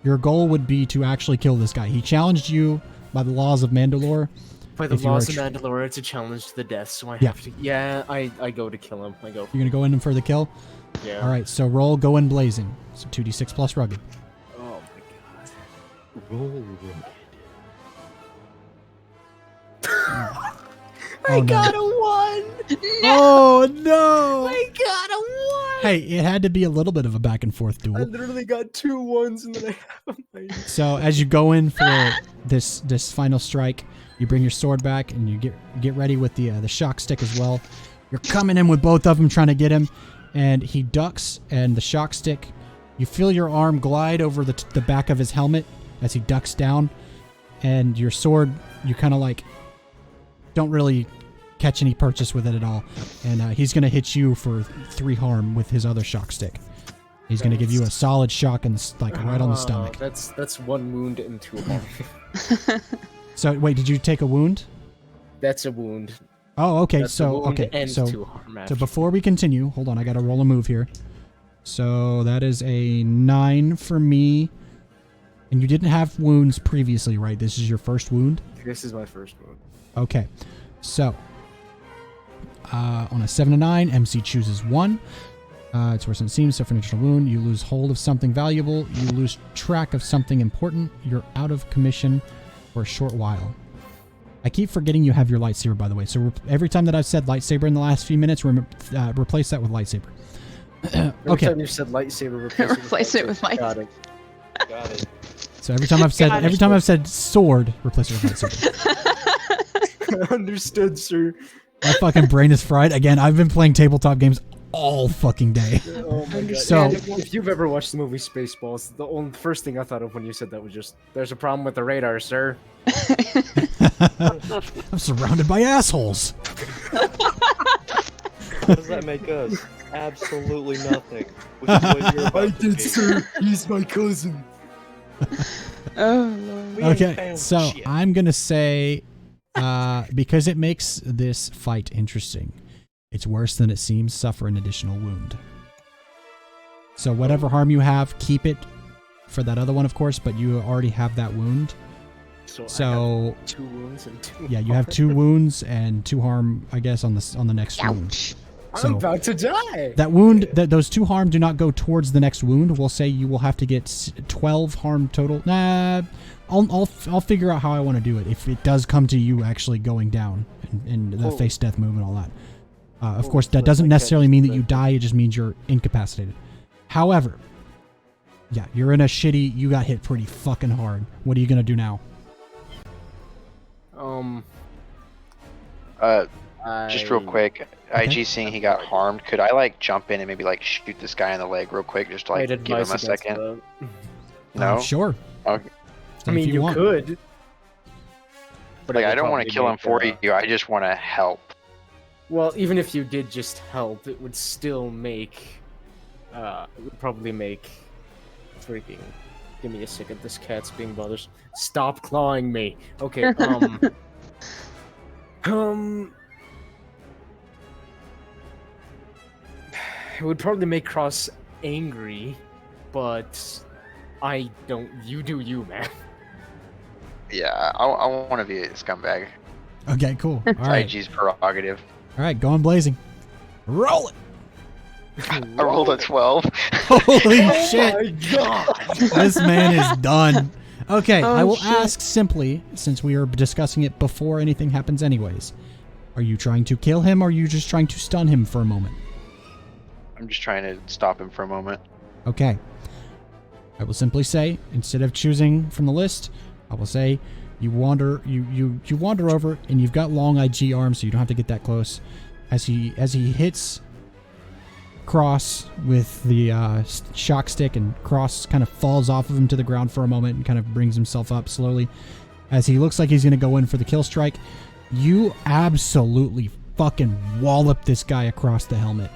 your goal would be to actually kill this guy. He challenged you by the laws of Mandalore. By the laws of Mandalore, it's a challenge to the death, so I have to. Yeah, I go to kill him. You're gonna go in for the kill. Yeah. All right. So roll Go In Blazing. So 2d6 plus rugged. Oh my god. Roll rugged. I got a 1! Oh no! I got a 1! Hey, it had to be a little bit of a back and forth I duel. literally got 2 1s and then I have my... So as you go in for this final strike, you bring your sword back and you get ready with the shock stick as well. You're coming in with both of them trying to get him, and he ducks, and the shock stick, you feel your arm glide over the back of his helmet as he ducks down, and your sword, you kind of like don't really catch any purchase with it at all, and he's going to hit you for 3 harm with his other shock stick. He's going to give you a solid shock in the, right on the stomach. That's 1 wound and 2 harm. So wait, did you take a wound? That's a wound. Oh, okay. That's So a wound okay. and So 2 harm so after. before we continue, hold on. I got to roll a move here. So that is a 9 for me. And you didn't have wounds previously, right? This is your first wound? This is my first wound. Okay. So on a 7 to 9, MC chooses 1. It's worse than it seems. So for an additional wound, you lose hold of something valuable. You lose track of something important. You're out of commission for a short while. I keep forgetting you have your lightsaber, by the way. So every time that I've said lightsaber in the last few minutes, replace that with lightsaber. Every Okay. time you said lightsaber, Replace it with Got it. Got it. So every time I've said sword, replace it with lightsaber. Understood, sir. My fucking brain is fried. Again, I've been playing tabletop games all fucking day. Oh my god. So- if you've ever watched the movie Spaceballs, the first thing I thought of when you said that was just, there's a problem with the radar, sir. I'm surrounded by assholes. What does that make us? Absolutely nothing. Which is what you're about to be. sir. He's my cousin. Oh lord. We ain't Okay, found so shit. I'm gonna say, because it makes this fight interesting, it's worse than it seems. Suffer an additional wound. So whatever harm you have, keep it for that other one, of course. But you already have that wound. So, I So have 2 wounds and 2 yeah, you have 2 wounds and 2 harm, I guess, on the next wound. Ouch. I'm So about to die. that wound, those 2 harm do not go towards the next wound. We'll say you will have to get 12 harm total. Nah, I'll figure out how I want to do it if it does come to you actually going down and the Oh. face death move and all that. Of Oh, course, so that like doesn't my necessarily catch mean is that you the- die. It just means you're incapacitated. However, yeah, you're in a shitty. You got hit pretty fucking hard. What are you gonna do now? Just real quick, IG seeing he got harmed, could I like jump in and maybe like shoot this guy in the leg real quick, just to like I'd give him a advise against second? that. No, Sure. Okay. I mean, If you want. could. But like it I would don't want probably to kill him make, for you. I just want to help. Well, even if you did just help, it would still make It would probably make freaking. Give me a second. This cat's being bothered. Stop clawing me. Okay. It would probably make Cross angry, but I don't. You do you, man. Yeah, I want to be a scumbag. Okay, cool. All It's right. IG's prerogative. All right, going blazing. Roll it. I rolled a 12. Holy shit. Oh my god! This man is done. Okay, Oh, I will shit. ask simply, since we are discussing it before anything happens anyways. Are you trying to kill him or are you just trying to stun him for a moment? I'm just trying to stop him for a moment. Okay. I will simply say, instead of choosing from the list, I will say you wander over and you've got long IG arms, so you don't have to get that close. As he hits Cross with the shock stick, and Cross kind of falls off of him to the ground for a moment and kind of brings himself up slowly. As he looks like he's going to go in for the kill strike, you absolutely fucking wallop this guy across the helmet.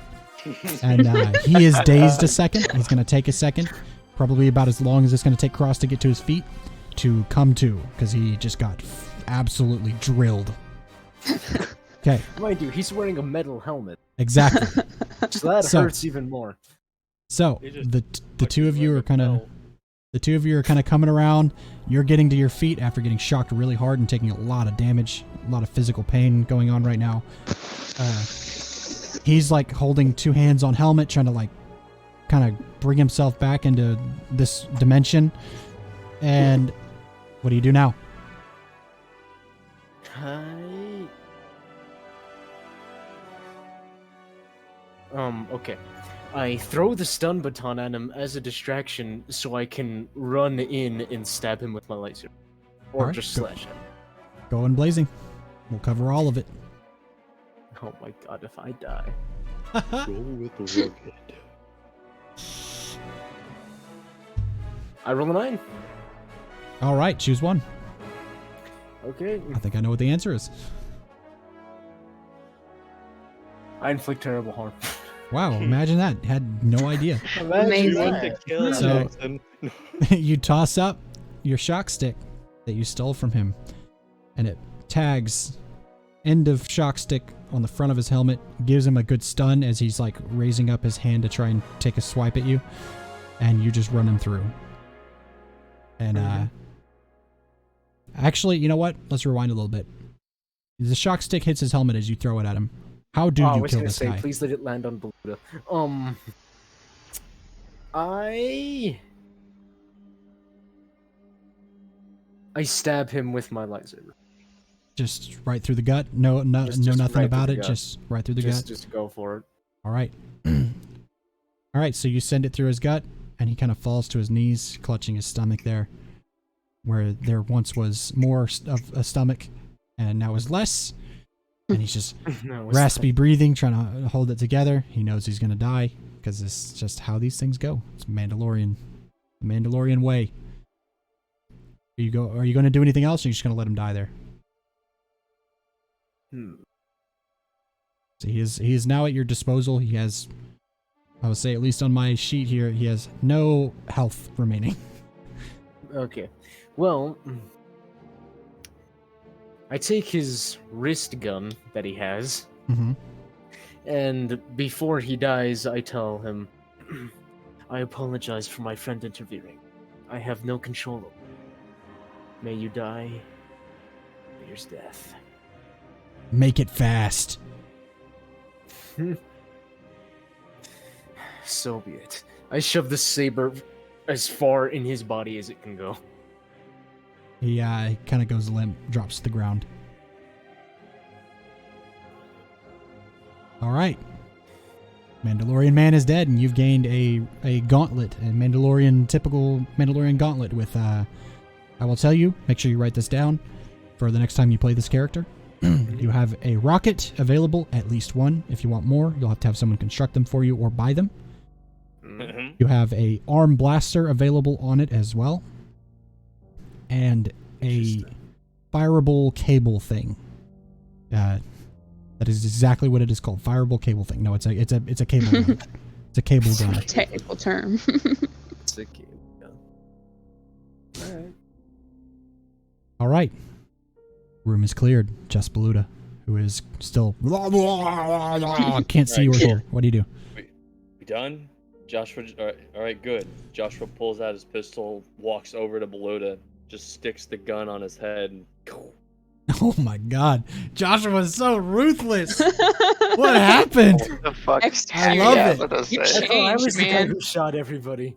And he is dazed a second. He's going to take a second, probably about as long as it's going to take Cross to get to his feet to come to, because he just got absolutely drilled. Okay, Mind you, he's wearing a metal helmet, exactly. so that So- hurts even more. So He just the two of you are fucking kind of fell. the two of you are kind of coming around. You're getting to your feet after getting shocked really hard and taking a lot of damage, a lot of physical pain going on right now. He's like holding two hands on helmet, trying to like kind of bring himself back into this dimension. And what do you do now? Okay. I throw the stun baton at him as a distraction so I can run in and stab him with my laser. Or Alright, just go. slash him. Going blazing. We'll cover all of it. Oh my god, if I die. Roll with the rocket. I roll a 9. All right, choose one. Okay. I think I know what the answer is. I inflict terrible harm. Wow, imagine that. Had no idea. Amazing. that. Kill So- Jackson. You toss up your shock stick that you stole from him, and it tags end of shock stick on the front of his helmet, gives him a good stun as he's like raising up his hand to try and take a swipe at you, and you just run him through. And actually, you know what? Let's rewind a little bit. The shock stick hits his helmet as you throw it at him. How do I you was kill gonna this say, guy? please let it land on Beluda. I stab him with my lightsaber. Just right through the gut? No, Just no, right nothing through about the it. gut. Just right through the gut. Just go for it. All right. All right, so you send it through his gut, and he kind of falls to his knees, clutching his stomach there, where there once was more of a stomach, and now is less. And he's just No, it's raspy breathing, trying to hold it together. He knows he's going to die, because it's just how these things go. It's Mandalorian way. Are you going to do anything else, or are you just going to let him die there? So he is now at your disposal. He has, I would say, at least on my sheet here, he has no health remaining. Okay. Well, I take his wrist gun that he has, Mm-hmm. and before he dies, I tell him, I apologize for my friend interfering. I have no control over it. May you die. Here's death. Make it fast. So be it. I shove the saber as far in his body as it can go. He kind of goes limp, drops to the ground. All right. Mandalorian man is dead, and you've gained a gauntlet, a typical Mandalorian gauntlet with, I will tell you, make sure you write this down for the next time you play this character. You have a rocket available, at least one. If you want more, you'll have to have someone construct them for you or buy them. You have a arm blaster available on it as well, and a fireable cable thing. That is exactly what it is called, fireable cable thing. No, it's a cable gun. It's a cable gun. Technical term. It's a game. Alright. All right. Room is cleared. Just Beluda, who is still can't see or hear. What do you do? We done? Joshua, all right, good. Joshua pulls out his pistol, walks over to Beluda, just sticks the gun on his head, and Oh my God, Joshua is so ruthless. What happened? What the fuck? I love Yeah, it. what does You say? I thought I was changed, the guy man. who shot everybody.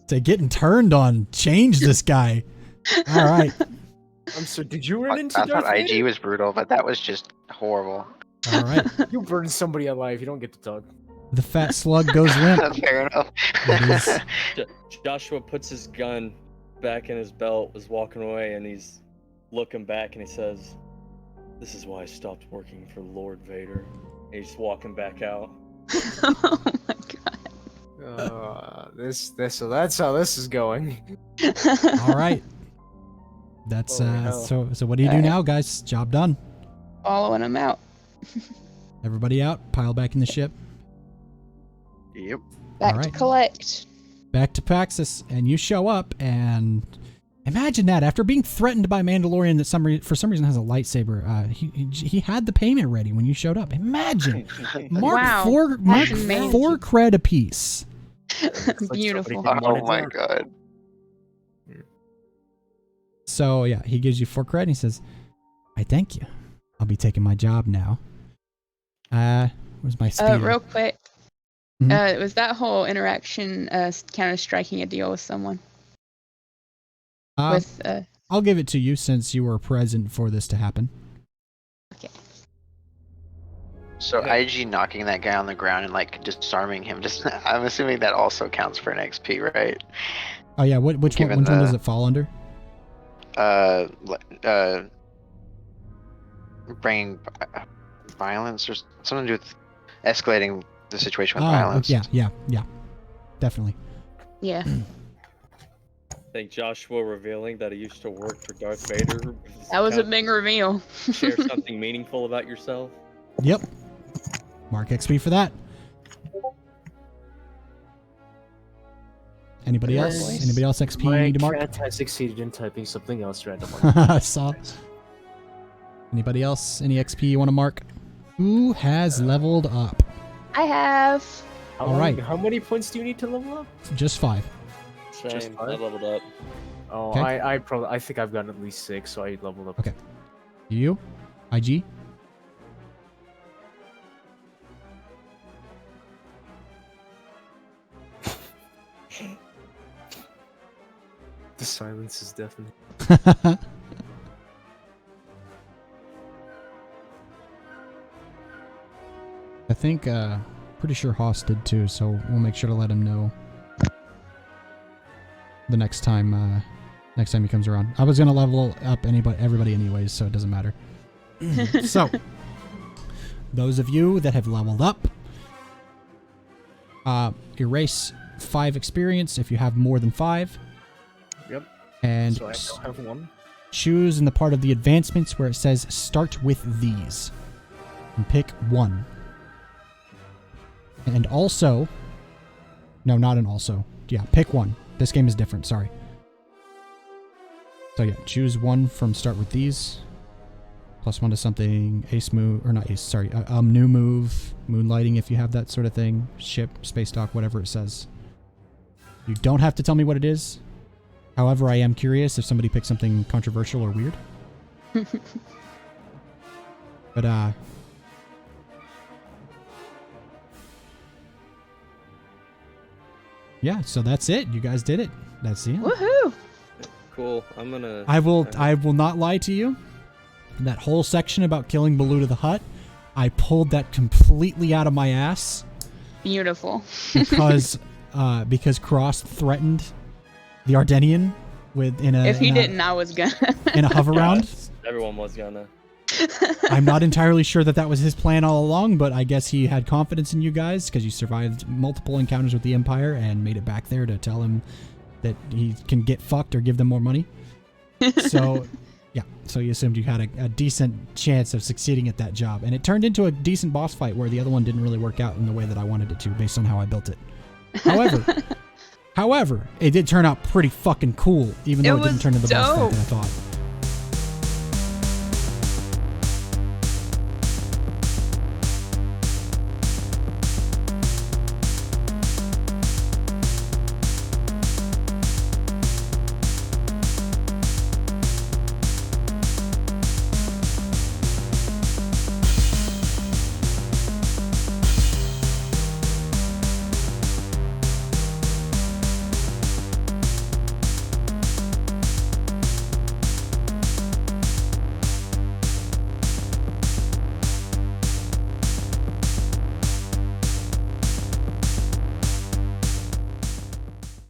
To getting turned on, change this guy. All right, I'm sorry, did you run into I Darth thought IG Vader? was brutal, but that was just horrible. all right. You burned somebody alive, you don't get to talk. The fat slug goes limp. Fair enough. It is. Joshua puts his gun back in his belt, is walking away, and he's looking back, and he says, "This is why I stopped working for Lord Vader." And he's walking back out. Oh my So that's how this is going. god. All right. That's Holy hell. so what do you do Alright. now, guys? Job done. Following him out. Everybody out, pile back in the ship. Yep. Back Alright. to collect. Back to Paxis, and you show up, and imagine that after being threatened by Mandalorian that for some reason has a lightsaber. He had the payment ready when you showed up. Imagine, mark Wow, four that's amazing. cred apiece. Beautiful. somebody- Oh my god. So yeah, he gives you 4 cred, and he says, "I thank you. I'll be taking my job now." Where's my speed? Real quick. Mhm. Was that whole interaction kind of striking a deal with someone? With I'll give it to you since you were present for this to happen. okay. So IG knocking that guy on the ground and like disarming him. Just I'm assuming that also counts for an XP, right? Oh yeah, which one Given does the- it fall under? Bringing violence or something to do with escalating the situation with Oh, violence. yeah, definitely. Yeah. I think Joshua revealing that he used to work for Darth Vader. That was a count- big reveal. Share something meaningful about yourself. Yep. Mark XP for that. Anybody else? Nice. Anybody else XP you My need to mark? cat has succeeded in typing something else randomly. I saw. Anybody else? Any XP you want to mark? Who has leveled up? I have. All right. How many points do you need to level up? Just 5. Same. I five? leveled up. Oh, Okay. I think I've gotten at least 6, so I leveled up. Okay. You? IG? The silence is deafening. I think, pretty sure Haas did too, so we'll make sure to let him know the next time he comes around. I was gonna level up everybody anyways, so it doesn't matter. So, those of you that have leveled up, erase 5 experience if you have more than 5. Yep. And So I still have 1. choose in the part of the advancements where it says start with these. And pick 1. And also, no, not an also. Yeah, pick 1. This game is different, sorry. So yeah, choose 1 from start with these. +1 to something, ace move, or not ace, sorry, new move, moonlighting if you have that sort of thing, ship, space dock, whatever it says. You don't have to tell me what it is. However, I am curious if somebody picks something controversial or weird. But, yeah, so that's it. You guys did it. That's the end. Woohoo! Cool. I'm gonna. I will not lie to you. That whole section about killing Beluda the Hutt, I pulled that completely out of my ass Beautiful. because Cross threatened the Ardenian If he didn't, I was gonna. in a hover round. Everyone was gonna. I'm not entirely sure that was his plan all along, but I guess he had confidence in you guys because you survived multiple encounters with the Empire and made it back there to tell him that he can get fucked or give them more money. So Yeah, so you assumed you had a decent chance of succeeding at that job. And it turned into a decent boss fight where the other one didn't really work out in the way that I wanted it to based on how I built it. However, it did turn out pretty fucking cool, even though it didn't turn into the boss fight that I thought.